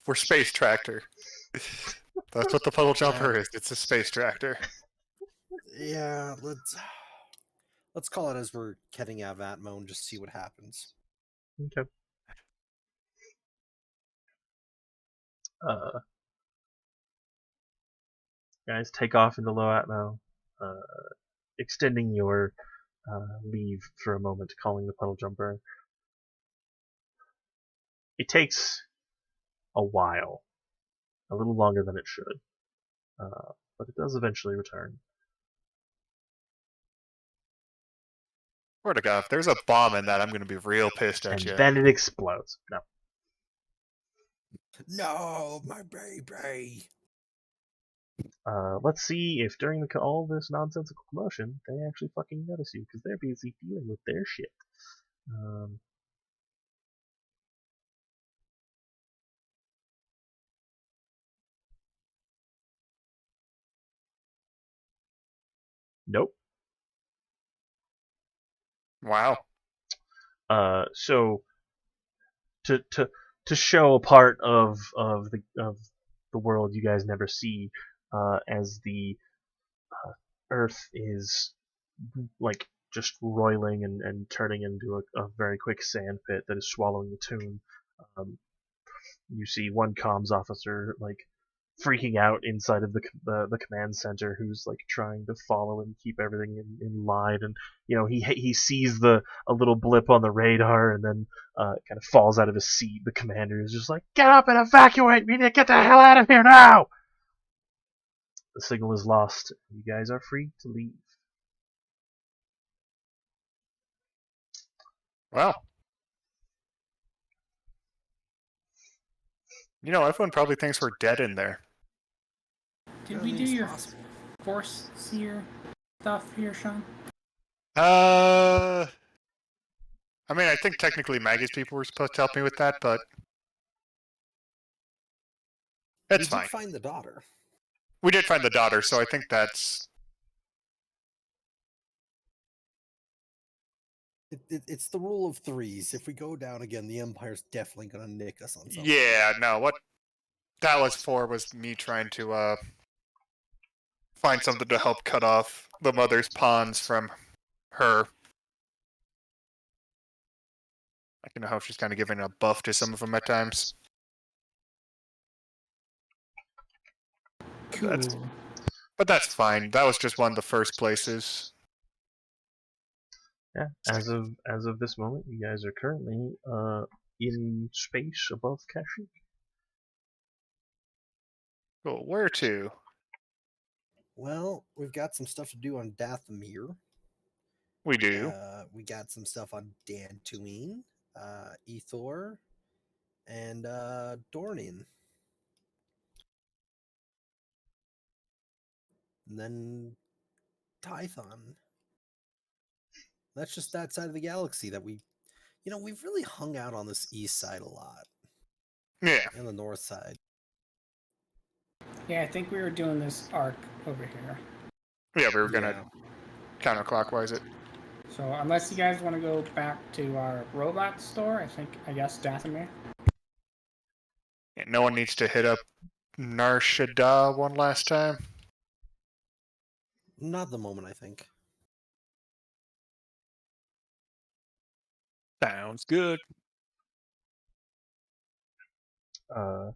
For Space Tractor. That's what the puddle jumper is. It's a space tractor. Yeah, let's call it as we're heading out of Atmo and just see what happens. Okay. Guys, take off into low atmo, extending your leave for a moment, calling the puddle jumper. It takes a while, a little longer than it should, but it does eventually return. Swear to God, if there's a bomb in that, I'm going to be real pissed at And you. then it explodes. No. No, my baby. Let's see if during all this nonsensical commotion, they actually fucking notice you, because they're busy dealing with their shit. Nope. Wow. So to show a part of the world you guys never see, as the Earth is like just roiling and turning into a very quick sand pit that is swallowing the tomb. You see one comms officer like freaking out inside of the command center, who's like trying to follow and keep everything in line, and he sees a little blip on the radar, and then kind of falls out of his seat. The commander is just like, "Get up and evacuate! We need to get the hell out of here now!" The signal is lost. You guys are free to leave. Well, everyone probably thinks we're dead in there. Did I we mean, do it's your possible. Force Seer stuff here, Sean? I mean, I think technically Maggie's people were supposed to help me with that, but We it's did fine. find the daughter. We did find the daughter, so I think that's... It's the rule of threes. If we go down again, the Empire's definitely gonna nick us on something. Yeah, no, what that was for was me trying to find something to help cut off the mother's pawns from her. I can know how she's kind of giving a buff to some of them at times. Cool. But that's fine. That was just one of the first places. Yeah, as of this moment, you guys are currently in space above Kashyyyk. Cool. Where to? Well, we've got some stuff to do on Dathomir. We do. We got some stuff on Dantooine, Ethor, and Dornian. And then Tython. That's just that side of the galaxy that we've really hung out on this east side a lot. Yeah. And the north side. Yeah, I think we were doing this arc over here. Yeah, we were gonna counterclockwise it. So unless you guys want to go back to our robot store, I guess Dathomir. Yeah, no one needs to hit up Nar Shaddaa one last time. Not the moment, I think. Sounds good. Do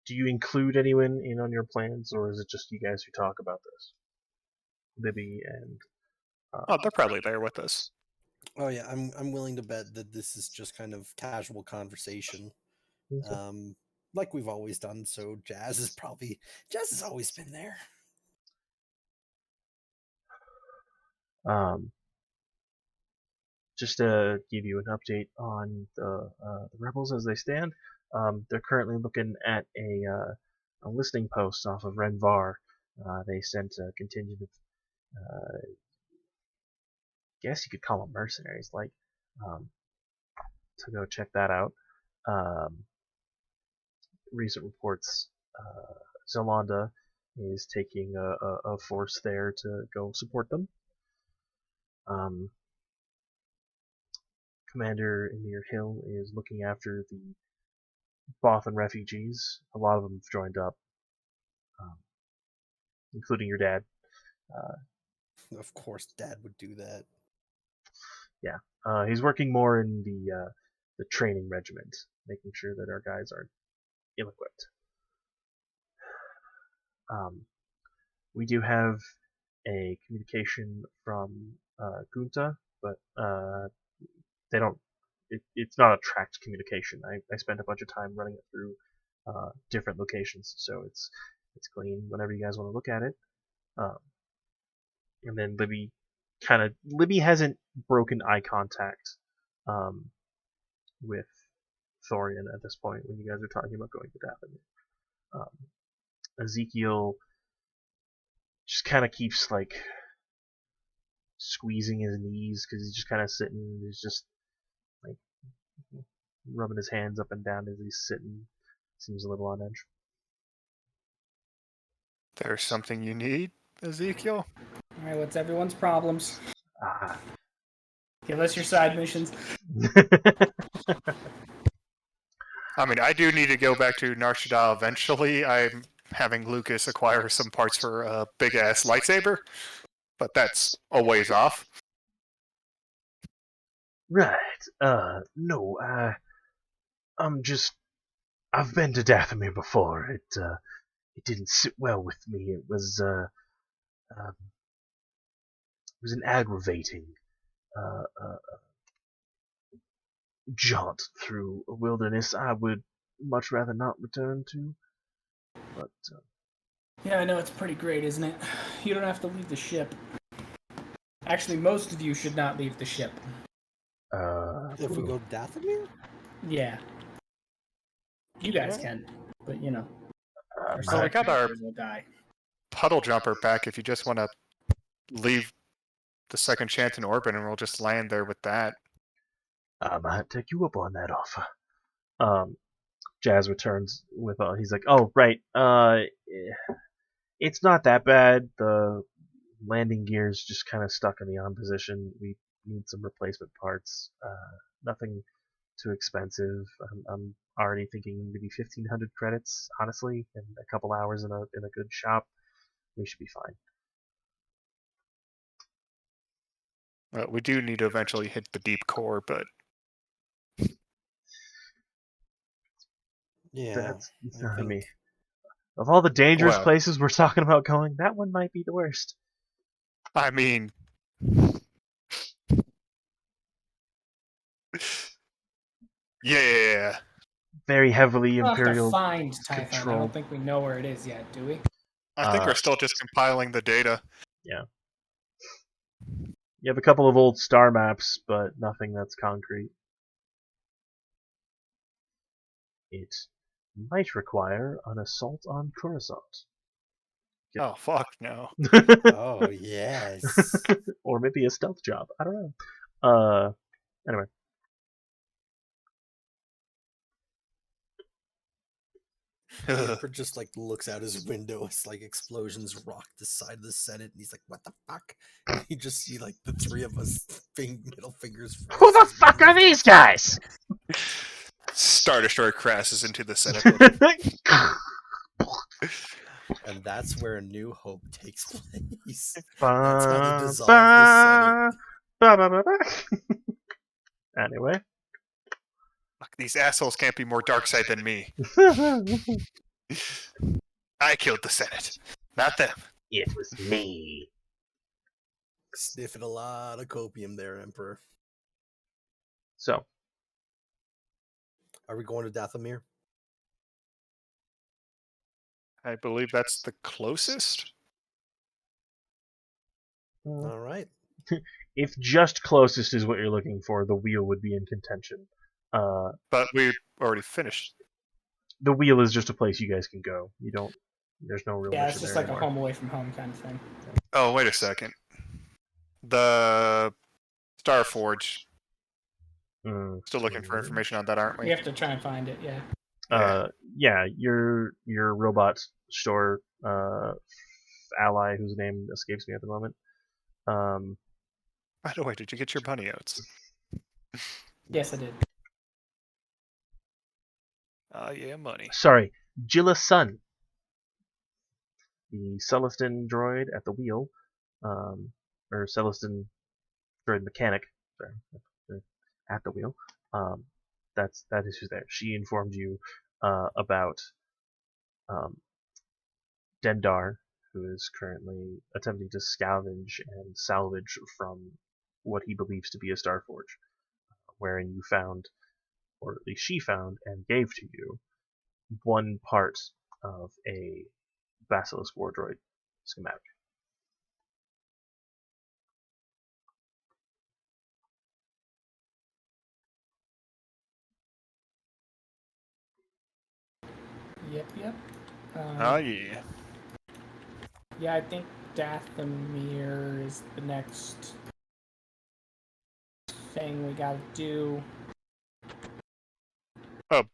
you include anyone in on your plans, or is it just you guys who talk about this? Libby and... Oh, they're probably there with us. Oh yeah, I'm willing to bet that this is just kind of casual conversation. Like we've always done, so Jazz has always been there. Just to give you an update on the rebels as they stand, they're currently looking at a listening post off of Renvar. They sent a contingent of, guess you could call them mercenaries, to go check that out. Recent reports, Zelanda is taking a force there to go support them. Commander Emir Hill is looking after the Bothan refugees. A lot of them have joined up, including your dad. Of course, Dad would do that. Yeah, he's working more in the training regiment, making sure that our guys are ill-equipped. We do have a communication from Gunta, but they don't. It's not a tracked communication. I spent a bunch of time running it through different locations, so it's clean whenever you guys want to look at it. And then Libby hasn't broken eye contact with Thorian at this point when you guys are talking about going to Dathomir. Ezekiel just kind of keeps squeezing his knees because he's just kind of sitting. He's just rubbing his hands up and down as he's sitting. Seems a little on edge. There's something you need, Ezekiel? Alright, what's everyone's problems? Ah. Give us your side missions. I mean, I do need to go back to Nar Shaddaa eventually. I'm having Lucas acquire some parts for a big-ass lightsaber, but that's a ways off. Right. No, I've been to Dathomir before. It didn't sit well with me. It was an aggravating jaunt through a wilderness I would much rather not return to. But Yeah, I know, it's pretty great, isn't it? You don't have to leave the ship. Actually, most of you should not leave the ship. If we go to Dathomir? Yeah. You guys Yeah. can, but you know, our my- Well, we got our characters will die. puddle jumper back if you just want to leave the second chance in orbit and we'll just land there with that. I might take you up on that offer. Jazz returns with he's like, oh right, it's not that bad. The landing gear's just kind of stuck in the on position. We need some replacement parts. Nothing too expensive. I'm already thinking maybe 1,500 credits, honestly, and a couple hours in a good shop. We should be fine. Well, we do need to eventually hit the deep core, but Yeah. I mean, of all the dangerous Well. places we're talking about going, that one might be the worst. I mean, yeah. Very heavily We'll have to Imperial find Typhon. I control. don't think we know where it is yet, do we? I think we're still just compiling the data. Yeah. You have a couple of old star maps, but nothing that's concrete. It might require an assault on Coruscant. Oh, fuck no. Oh, yes. Or maybe a stealth job. I don't know. Anyway. Emperor just like looks out his window as like explosions rock the side of the Senate, and he's like, "What the fuck?" And you just see like the three of us, middle fingers. Who the fuck are these guys? Star Destroyer crashes into the Senate. And that's where A New Hope takes place. Ba, That's how they dissolve the Senate. ba, ba, ba, ba. Anyway. Fuck, these assholes can't be more dark side than me. I killed the Senate, not them. It was me. Sniffing a lot of copium there, Emperor. So, Are we going to Dathomir? I believe that's the closest. All right. if just closest is what you're looking for, the wheel would be in contention. But we already finished. The wheel is just a place you guys can go. You don't. There's no real Yeah, mission it's just there like anymore. a home away from home kind of thing. Oh, wait a second. The Starforge. Mm. Still looking for information on that, aren't We we? have to try and find it, yeah. Yeah, your robot store ally, whose name escapes me at the moment. By the way, did you get your bunny oats? Yes, I did. Oh, yeah, money. Sorry, Jilla Sun, the Celestin droid at the wheel, or Celestin droid mechanic. Sorry, at the wheel. That is who's there. She informed you about Dendar, who is currently attempting to scavenge and salvage from what he believes to be a Starforge, wherein you found, or at least she found, and gave to you, one part of a Basilisk War Droid schematic. Yep. Oh, yeah. Yeah, I think Dathomir is the next thing we gotta do. Oh.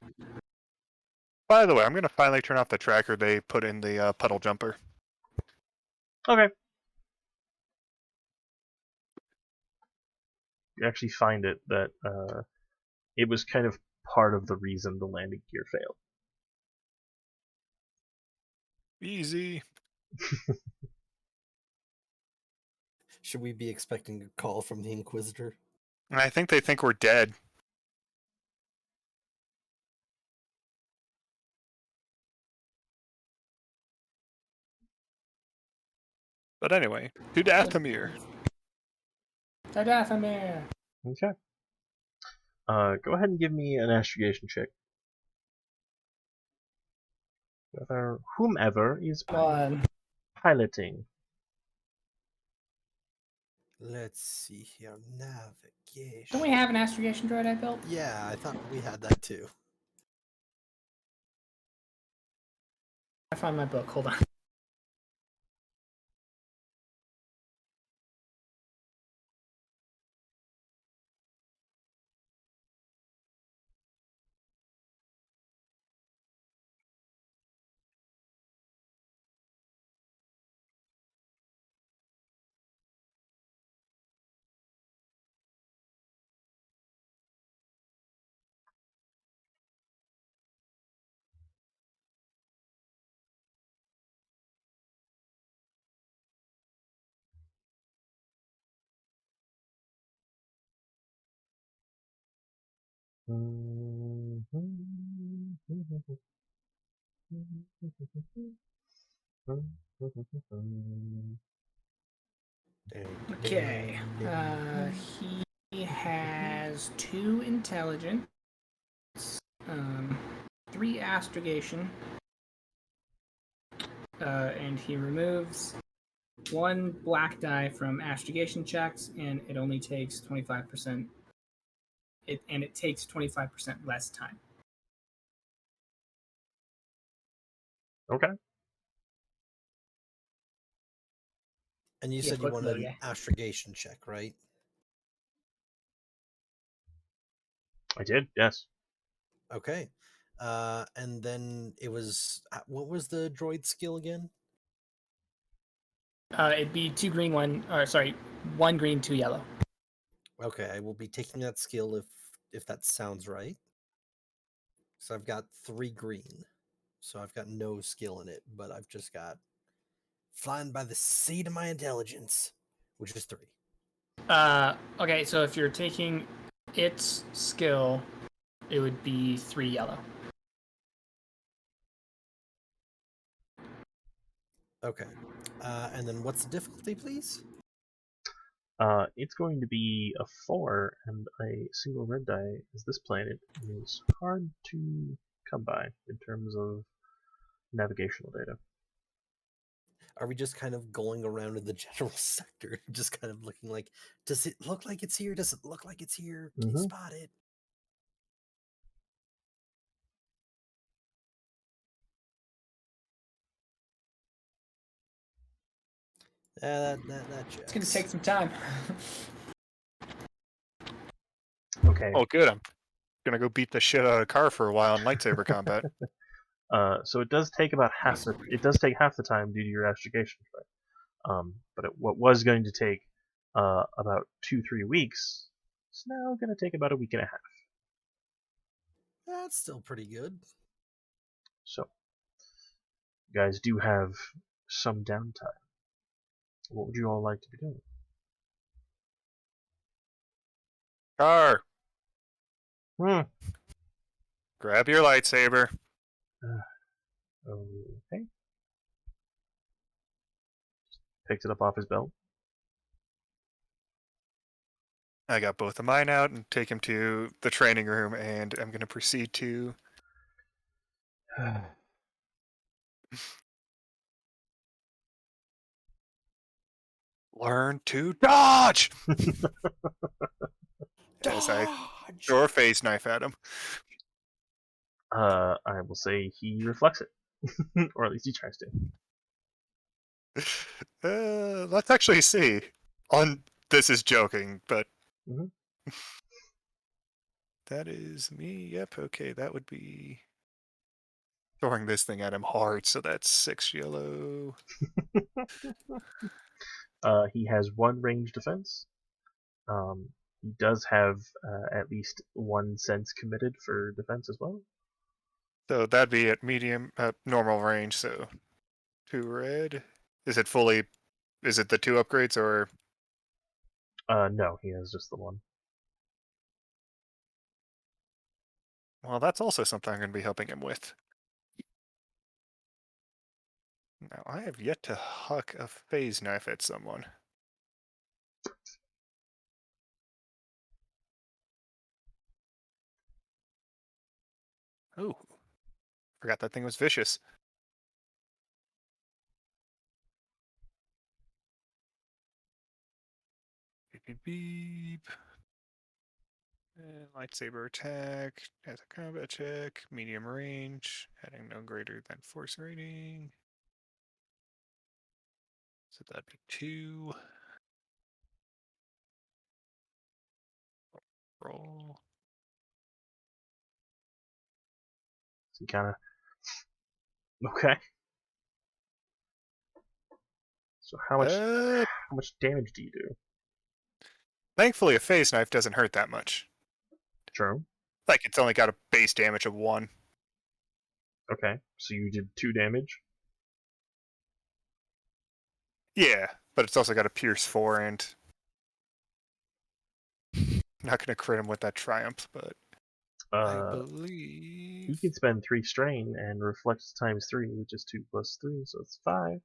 By the way, I'm going to finally turn off the tracker they put in the puddle jumper. Okay. You actually find it that it was kind of part of the reason the landing gear failed. Easy. Should we be expecting a call from the Inquisitor? I think they think we're dead. But anyway, to Dathomir. To Dathomir! Okay. Go ahead and give me an astrogation check. Whether whomever is Come on. piloting. Let's see here. Navigation. Don't we have an astrogation droid I built? Yeah, I thought we had that too. I found my book. Hold on. Okay. He has 2 intelligence, 3 astrogation, and he removes 1 black die from astrogation checks, and it only takes 25%. It takes 25% less time. Okay. And you Yeah, said you quick wanted load, an yeah. astrogation check, right? I did, yes. Okay. And then it was what was the droid skill again? It'd be 2 green, 1 green, 2 yellow. Okay, I will be taking that skill if that sounds right. So I've got 3 green. So I've got no skill in it, but I've just got flying by the seat of my intelligence, which is 3. Okay, so if you're taking its skill, it would be 3 yellow. Okay. And then what's the difficulty, please? It's going to be a 4, and a single red die, as this planet is hard to come by in terms of navigational data. Are we just kind of going around in the general sector, just kind of looking like, does it look like it's here? Does it look like it's here? Can you spot it? That checks. It's gonna take some time. Okay. Oh, good. I'm gonna go beat the shit out of a car for a while in lightsaber combat. So it does take about half the half the time due to your astrogation play. But what was going to take about 2-3 weeks, it's now going to take about a week and a half. That's still pretty good. So you guys do have some downtime. What would you all like to be doing? Car, Hmm. grab your lightsaber. Okay. Picked it up off his belt. I got both of mine out and take him to the training room, and I'm going to proceed to learn to dodge! As I throw a phase knife at him. I will say he reflects it, or at least he tries to. Let's actually see. This is joking, but Mhm. that is me. Yep. Okay, that would be throwing this thing at him hard. So that's 6 yellow. He has 1 range defense. He does have at least 1 sense committed for defense as well. So that'd be at medium, normal range. So 2 red. Is it fully? Is it the 2 upgrades or? No, he has just the 1. Well, that's also something I'm going to be helping him with. Now, I have yet to huck a phase knife at someone. Oh, forgot that thing was vicious. beep, beep. And lightsaber attack as a combat check, medium range, adding no greater than force rating. So that'd be 2. Roll. So you kind of okay. So how much damage do you do? Thankfully, a phase knife doesn't hurt that much. True. Like, it's only got a base damage of 1. Okay, so you did 2 damage. Yeah, but it's also got a pierce 4 and... Not going to crit him with that triumph, but... I believe... You can spend 3 strain and reflect times 3, which is 2 plus 3, so it's 5.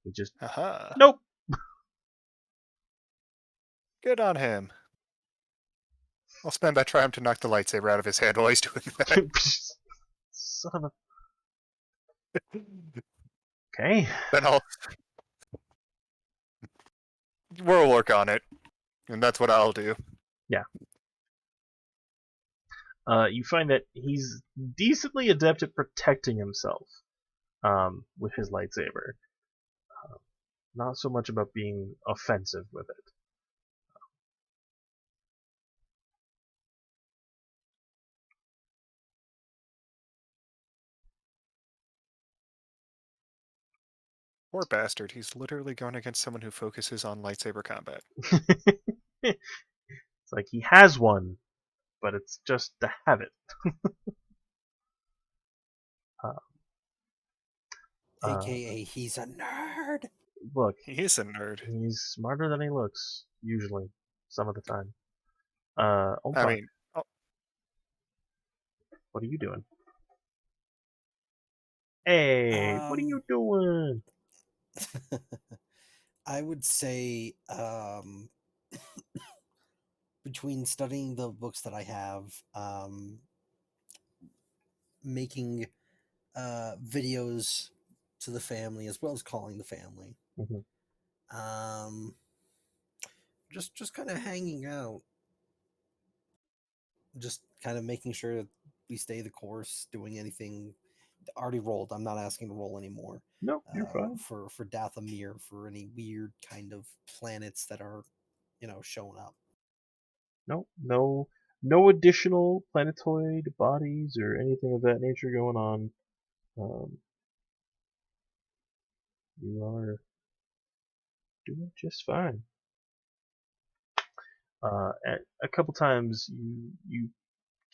You just... Aha. Nope! Good on him. I'll spend that triumph to knock the lightsaber out of his hand while he's doing that. Son of a... Okay. Then we'll work on it. And that's what I'll do. Yeah. You find that he's decently adept at protecting himself with his lightsaber. Not so much about being offensive with it. Poor bastard, he's literally going against someone who focuses on lightsaber combat. It's like he has one, but it's just to have it. AKA, he's a nerd. Look, He is a nerd. he's smarter than he looks, usually, some of the time. I mean, what are you doing? Hey, what are you doing? I would say between studying the books that I have, making videos to the family as well as calling the family, just kind of hanging out, just kind of making sure that we stay the course, doing anything. Already rolled. I'm not asking to roll anymore. No, you're fine. For Dathomir, for any weird kind of planets that are, showing up. No additional planetoid bodies or anything of that nature going on. You are doing just fine. A couple times you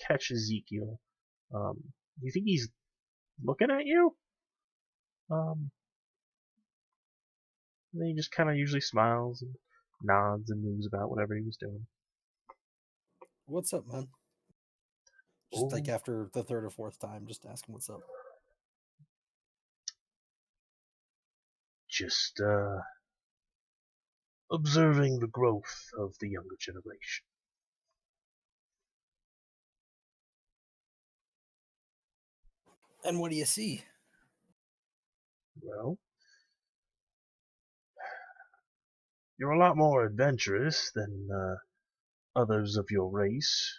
catch Ezekiel. You think he's looking at you? Then he just kind of usually smiles and nods and moves about whatever he was doing. What's up, man? Just like after the third or fourth time, just ask him what's up. Just observing the growth of the younger generation. And what do you see? Well, you're a lot more adventurous than others of your race.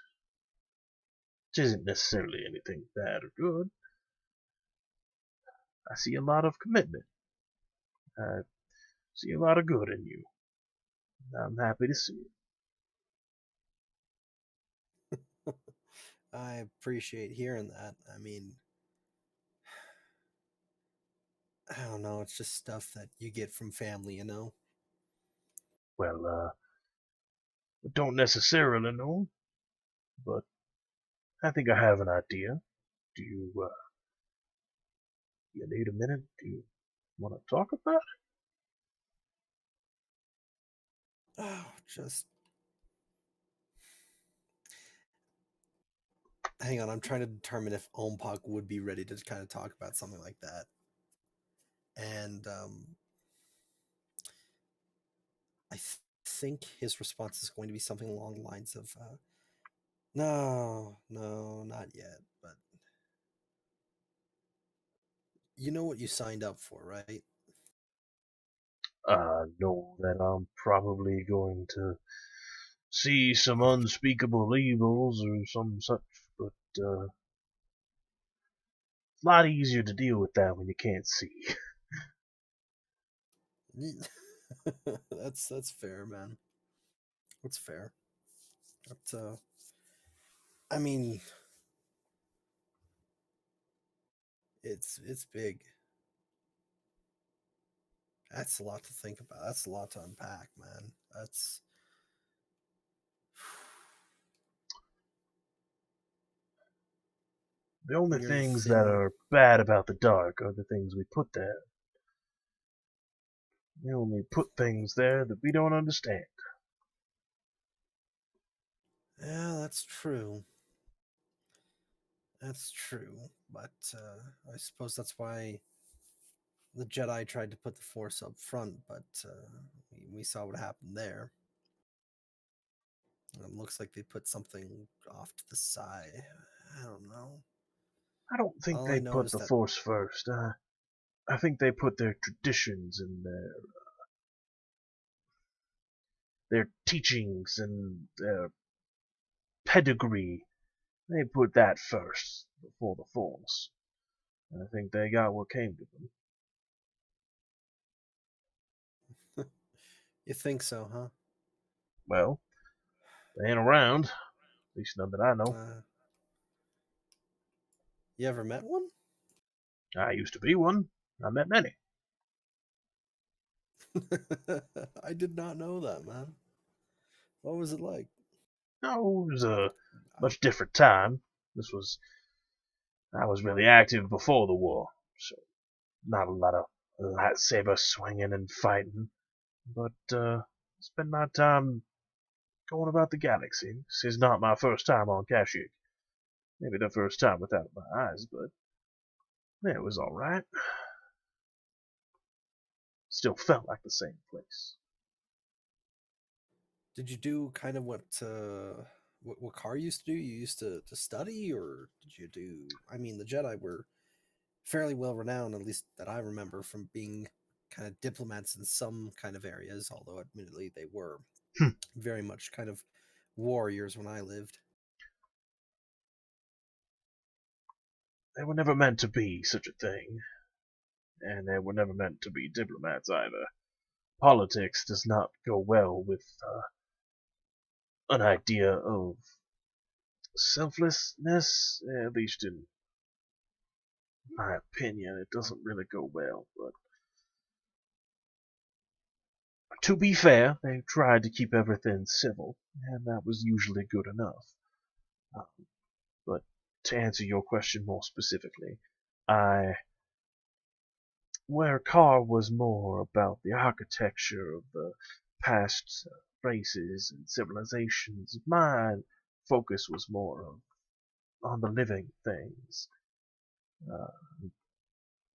Which isn't necessarily anything bad or good. I see a lot of commitment. I see a lot of good in you. I'm happy to see it. I appreciate hearing that. I mean, I don't know. It's just stuff that you get from family, Well, don't necessarily know, but I think I have an idea. Do you need a minute? Do you want to talk about it? Oh, just hang on. I'm trying to determine if Ompok would be ready to kind of talk about something like that. And I think his response is going to be something along the lines of, no, not yet, but you know what you signed up for, right? I know that I'm probably going to see some unspeakable evils or some such, but it's a lot easier to deal with that when you can't see. That's fair, man. That's fair. But I mean, it's big. That's a lot to think about. That's a lot to unpack, man. That's The only when you're the things that thin. are bad about the dark are the things we put there. We only put things there that we don't understand. Yeah, that's true. That's true. But I suppose that's why the Jedi tried to put the Force up front, but we saw what happened there. It looks like they put something off to the side. I don't know. I don't think All I they know put is the that Force first. I think they put their traditions and their teachings and their pedigree. They put that first before the Force. And I think they got what came to them. you think so, huh? Well, they ain't around. At least none that I know. You ever met one? I used to be one. I met many. I did not know that, man. What was it like? No, it was a much different time. I was really active before the war, so not a lot of lightsaber swinging and fighting. But spend my time going about the galaxy. This is not my first time on Kashyyyk. Maybe the first time without my eyes, but it was alright. Still felt like the same place. Did you do kind of what Carr used to do? You used to study, or did you do? I mean, the Jedi were fairly well renowned, at least that I remember, from being kind of diplomats in some kind of areas. Although, admittedly, they were very much kind of warriors when I lived. They were never meant to be such a thing, and they were never meant to be diplomats either. Politics does not go well with an idea of selflessness, at least in my opinion. It doesn't really go well, but to be fair, they tried to keep everything civil, and that was usually good enough. But to answer your question more specifically, where Carr was more about the architecture of the past races and civilizations, my focus was more on the living things.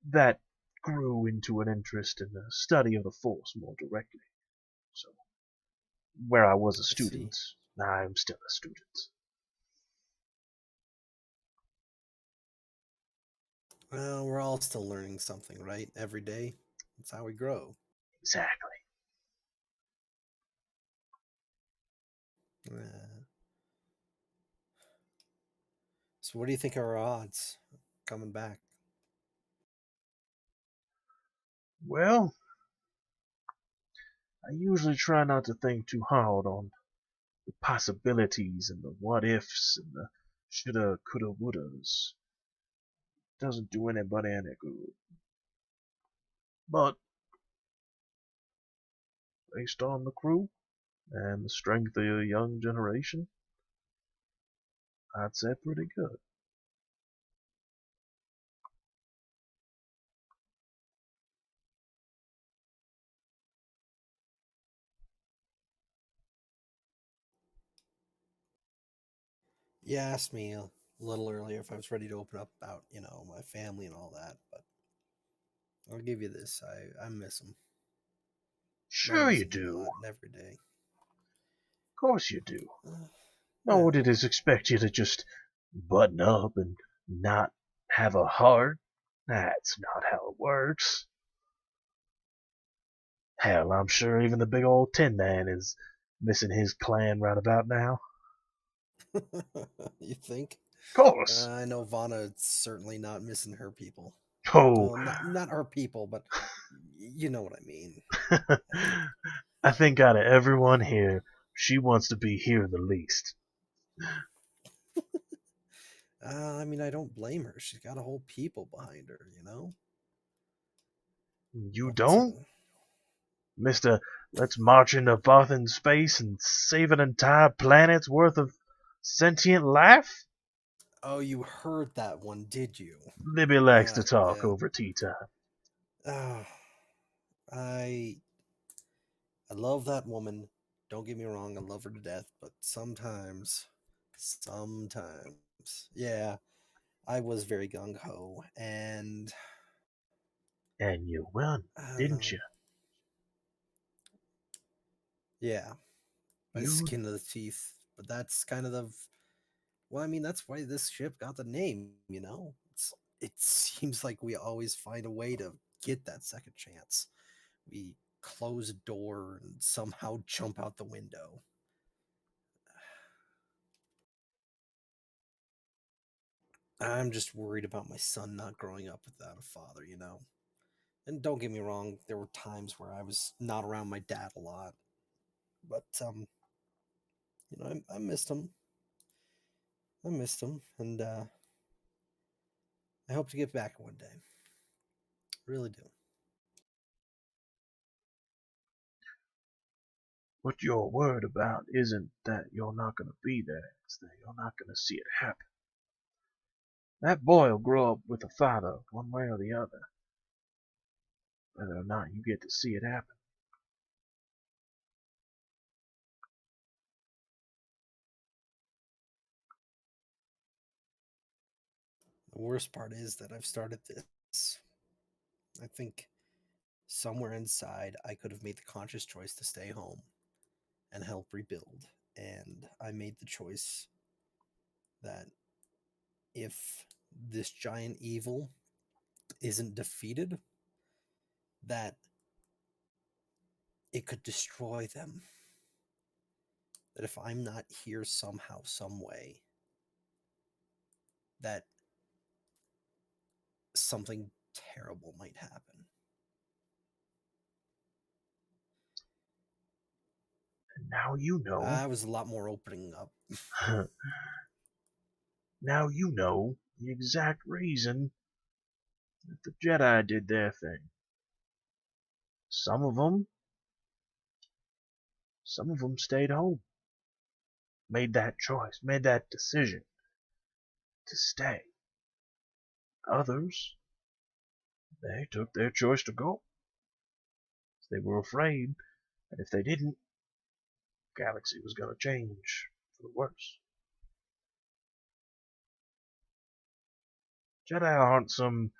That grew into an interest in the study of the Force more directly. So, where I was a I see. student, I'm still a student. Well, we're all still learning something, right? Every day. That's how we grow. Exactly. So, what do you think are our odds coming back? Well, I usually try not to think too hard on the possibilities and the what ifs and the shoulda, coulda, wouldas. Doesn't do anybody any good. But based on the crew and the strength of the young generation, I'd say pretty good. You asked me a little earlier if I was ready to open up about, my family and all that, but I'll give you this. I miss them. I Sure miss you them a do. lot and every day. Of course you do. Yeah. No one did expect you to just button up and not have a heart. That's not how it works. Hell, I'm sure even the big old Tin Man is missing his clan right about now. You think? Of course. I know Vanna's certainly not missing her people. Oh, Well, not her people, but you know what I mean. I think out of everyone here, she wants to be here the least. I mean, I don't blame her. She's got a whole people behind her, you know? You But, don't? Mister, let's march into Barthen space and save an entire planet's worth of sentient life? oh, you heard that one, did you? Libby likes to talk Yeah. over tea time. I love that woman. Don't get me wrong, I love her to death, but sometimes, yeah, I was very gung ho, and And you won, I don't didn't know. you? Yeah, by the You skin of the teeth. But that's kind of the. Well, I mean, that's why this ship got the name. You know, it seems like we always find a way to get that second chance. We close a door and somehow jump out the window. I'm just worried about my son not growing up without a father, you know? And don't get me wrong, there were times where I was not around my dad a lot. But, you know, I missed him. I missed him. And I hope to get back one day. Really do. what you're worried about isn't that you're not going to be there, it's that you're not going to see it happen. That boy will grow up with a father, one way or the other, whether or not you get to see it happen. The worst part is that I've started this. I think somewhere inside I could have made the conscious choice to stay home and help rebuild. And I made the choice that if this giant evil isn't defeated, that it could destroy them. That if I'm not here somehow, some way, that something terrible might happen. And now you know. I was a lot more opening up. Now you know the exact reason that the Jedi did their thing. Some of them stayed home, made that choice, made that decision to stay. Others, they took their choice to go. They were afraid that if they didn't, the galaxy was going to change for the worse. Jedi aren't some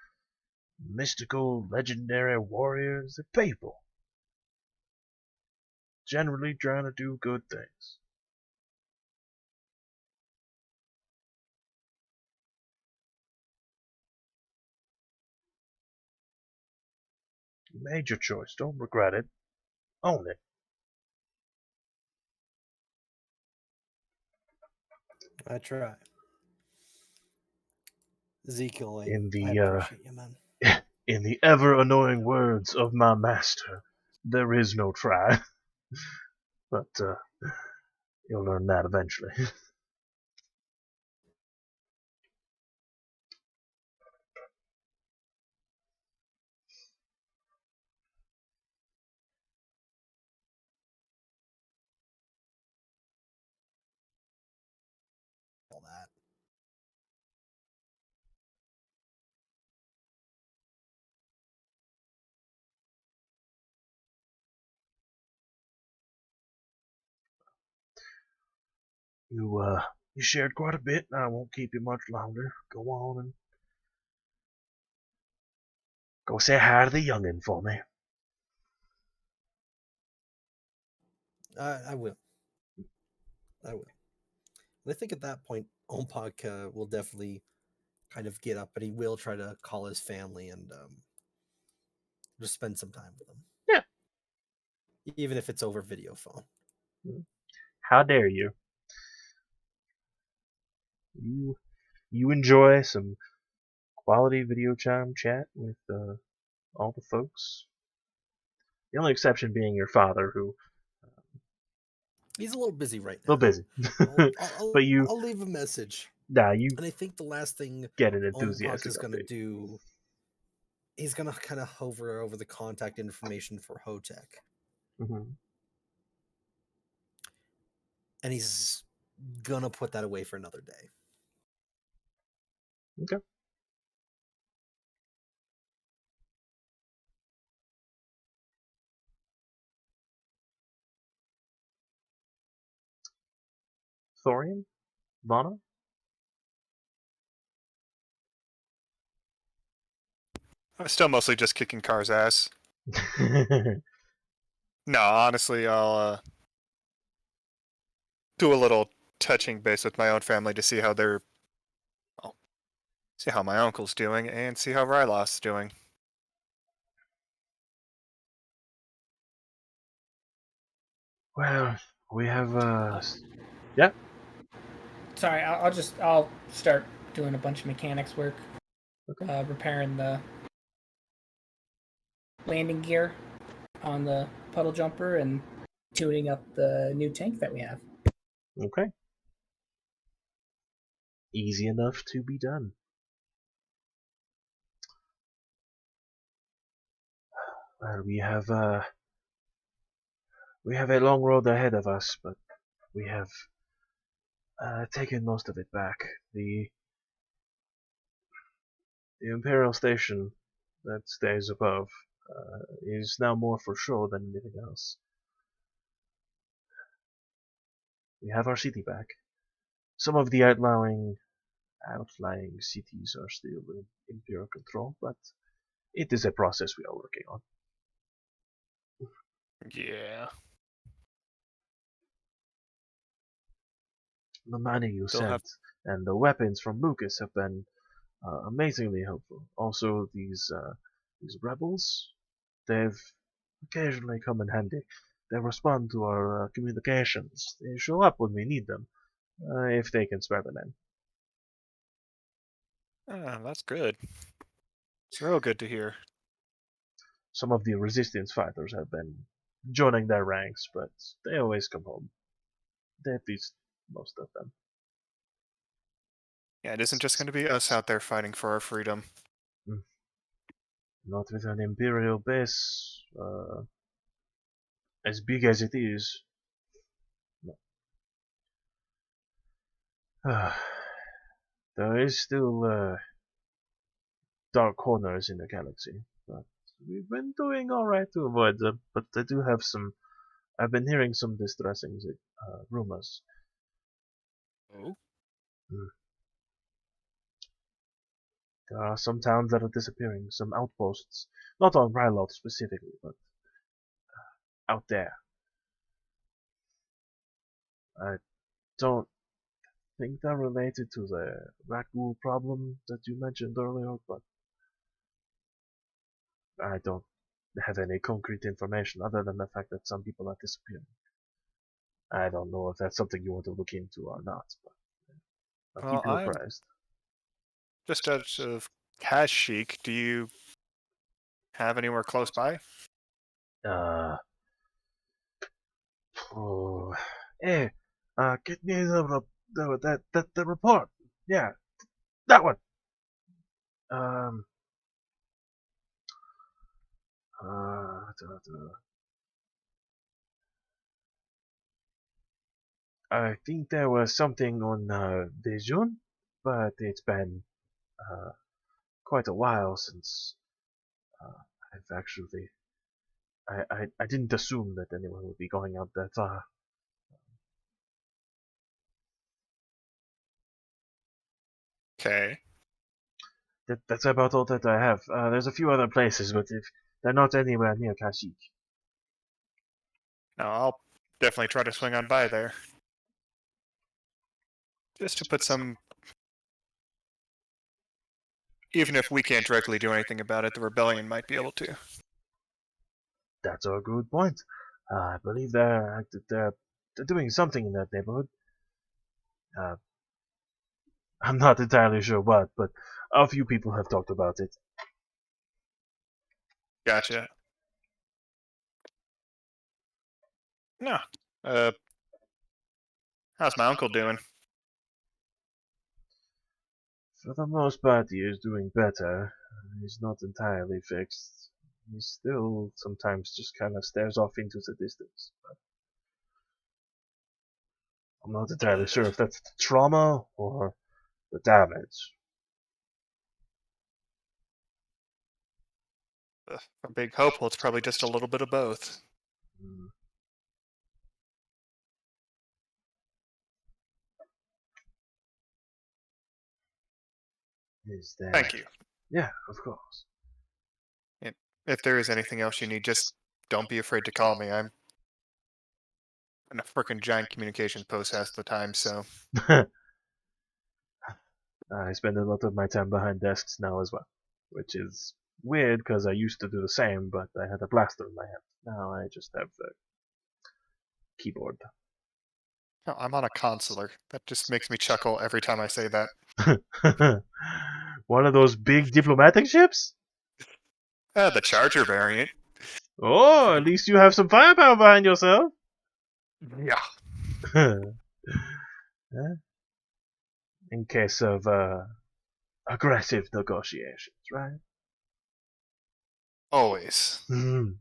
mystical, legendary warriors. They're people, generally trying to do good things. You made your choice. Don't regret it. Own it. I try. Ezekiel, In I the appreciate you, man. in the ever annoying words of my master, there is no try. But you'll learn that eventually. All that. You shared quite a bit, and I won't keep you much longer. Go on and go say hi to the youngin' for me. I will. I will. And I think at that point, Ompak will definitely kind of get up, and he will try to call his family and just spend some time with them. Yeah. even if it's over video phone. How dare you? You enjoy some quality video chime chat with all the folks. The only exception being your father, who He's a little busy right a now. little busy. But I'll leave a message. you And I think the last thing get an Unpuck enthusiastic is going to update. do, he's going to kind of hover over the contact information for Hotek. Mhm. And he's going to put that away for another day. Okay. Thorian? Vana? I'm still mostly just kicking Car's ass. No, honestly, I'll do a little touching base with my own family to see how they're, well, see how my uncle's doing and see how Ryloth's doing. Well, we have Sorry, I'll start doing a bunch of mechanics work, repairing the landing gear on the puddle jumper and tuning up the new tank that we have. okay. Easy enough to be done. Well, we have a long road ahead of us, but we have taken most of it back. The Imperial Station that stays above is now more for show than anything else. We have our city back. Some of the outlying cities are still in Imperial control, but it is a process we are working on. Yeah. The money you Still sent have- and the weapons from Lucas have been amazingly helpful. Also, these rebels, they've occasionally come in handy. They respond to our communications. They show up when we need them, if they can spare the men. That's good. It's real good to hear. Some of the resistance fighters have been joining their ranks, but they always come home. At least most of them. Yeah, it isn't just going to be us out there fighting for our freedom. Not with an Imperial base as big as it is. No. There is still dark corners in the galaxy, but we've been doing alright to avoid them. But I do have some. I've been hearing some distressing rumors. Oh? There are some towns that are disappearing, some outposts. Not on Ryloth specifically, but out there. I don't think they're related to the Rakghoul problem that you mentioned earlier, but I don't have any concrete information other than the fact that some people are disappearing. I don't know if that's something you want to look into or not, but I'll keep you I'm apprised. just out of Kashyyyk, do you have anywhere close by? Hey, get me the report. Yeah, that one. I think there was something on Dejun, but it's been quite a while since I've actually. I didn't assume that anyone would be going out that far. Okay. That's about all that I have. There's a few other places, but if they're not anywhere near Kashyyyk. No, I'll definitely try to swing on by there. Just to put some... Even if we can't directly do anything about it, the rebellion might be able to. That's a good point. I believe they're doing something in that neighborhood. Uh, I'm not entirely sure what, but a few people have talked about it. Gotcha. No. Uh, how's my uncle doing? For the most part, he is doing better. He's not entirely fixed. He still sometimes just kind of stares off into the distance. But I'm not entirely sure if that's the trauma or the damage. I'm being hopeful it's probably just a little bit of both. Hmm. Is that? Thank you. Yeah, of course. If there is anything else you need, just don't be afraid to call me. I'm in a freaking giant communication post half the time, so I spend a lot of my time behind desks now as well, which is weird because I used to do the same, but I had a blaster in my hand. Now I just have the keyboard. no, I'm on a consular. That just makes me chuckle every time I say that. One of those big diplomatic ships? The Charger variant. Oh, at least you have some firepower behind yourself. Yeah. In case of aggressive negotiations, right? Always. Mhm.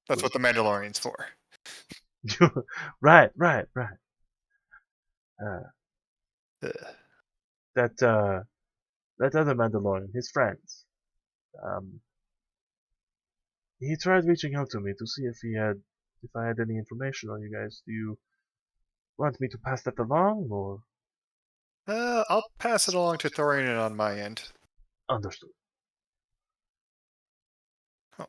That's what the Mandalorian's for. Right. Ugh. That other Mandalorian, his friends. Um, he tried reaching out to me to see if I had any information on you guys. Do you want me to pass that along, or I'll pass it along to Thorian on my end. understood? Oh.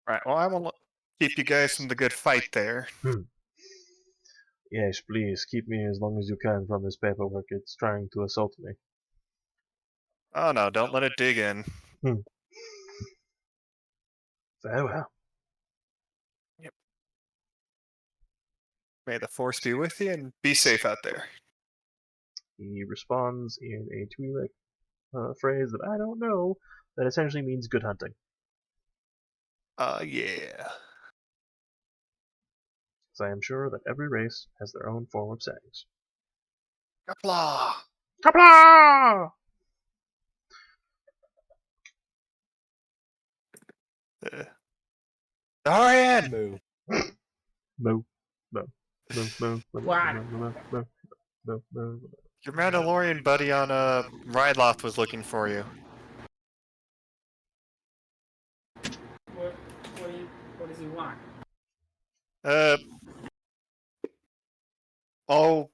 Right, well, I will keep you guys from the good fight there. Yes, please keep me as long as you can from this paperwork. It's trying to assault me. Oh no, don't let it dig in. Very well. Yep. May the Force be with you and be safe out there. He responds in a Twi'lek phrase that I don't know that essentially means good hunting. Yeah. As I am sure that every race has their own form of sayings. Kapla! Kapla! Thorian! Moo. Moo. Moo. Moo. Moo. Quack. Moo. Your Mandalorian buddy on Ryloth was looking for you. What does he want? All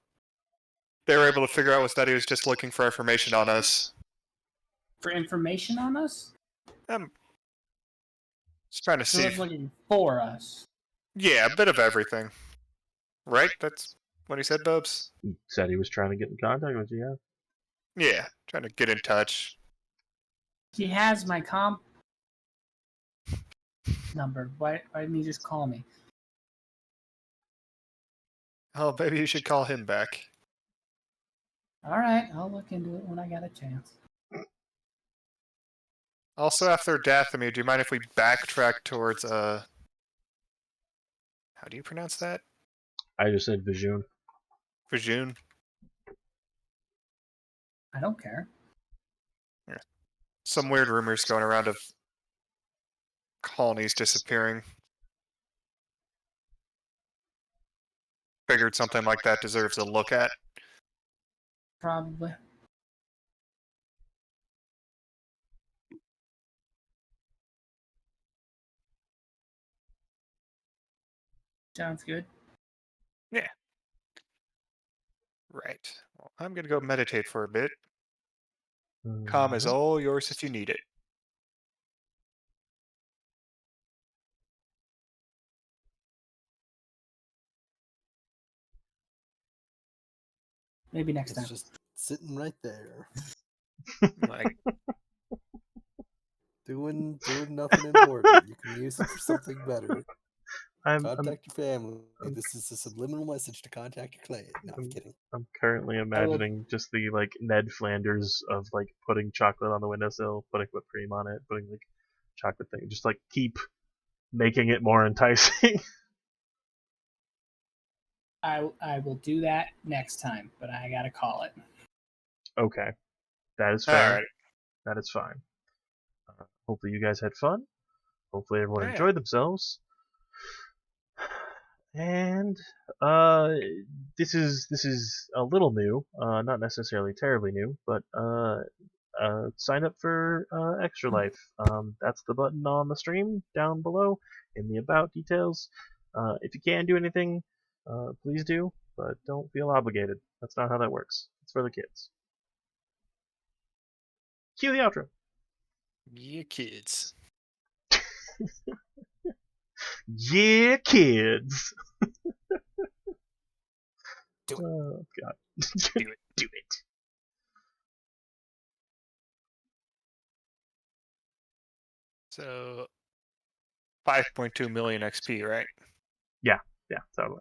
they were able to figure out was that he was just looking for information on us. For information on us? Just trying to So see. he's looking for us. Yeah, a bit of everything. Right? That's what he said, Bubs? He said he was trying to get in contact with you, yeah? Yeah, trying to get in touch. He has my comp number. Why didn't he just call me? Oh, maybe you should call him back. All right, I'll look into it when I got a chance. Also, after Dathomir, do you mind if we backtrack towards, how do you pronounce that? I just said Vijun. Vijun? I don't care. Yeah. Some weird rumors going around of colonies disappearing. Figured something like that deserves a look at. Probably. Sounds good. Yeah. Right. Well, I'm gonna go meditate for a bit. Calm is all yours if you need it. Maybe next It's time. just sitting right there. Like, doing nothing important. You can use it for something better. I'm Contact your family. This is a subliminal message to contact your clan. No, I'm kidding. I'm currently imagining just the like Ned Flanders of like putting chocolate on the windowsill, putting whipped cream on it, putting like chocolate thing, just like keep making it more enticing. I will do that next time, but I gotta call it. Okay, that is fair. Alright. That is fine. Hopefully you guys had fun. Hopefully everyone Yeah. enjoyed themselves. And this is a little new, not necessarily terribly new, but sign up for Extra Life. That's the button on the stream down below in the About details. If you can do anything, please do, but don't feel obligated. That's not how that works. It's for the kids. Cue the outro. Yeah, kids. Yeah, kids. Do it. Oh God. Do it. Do it. So 5.2 million XP, right? Yeah, totally.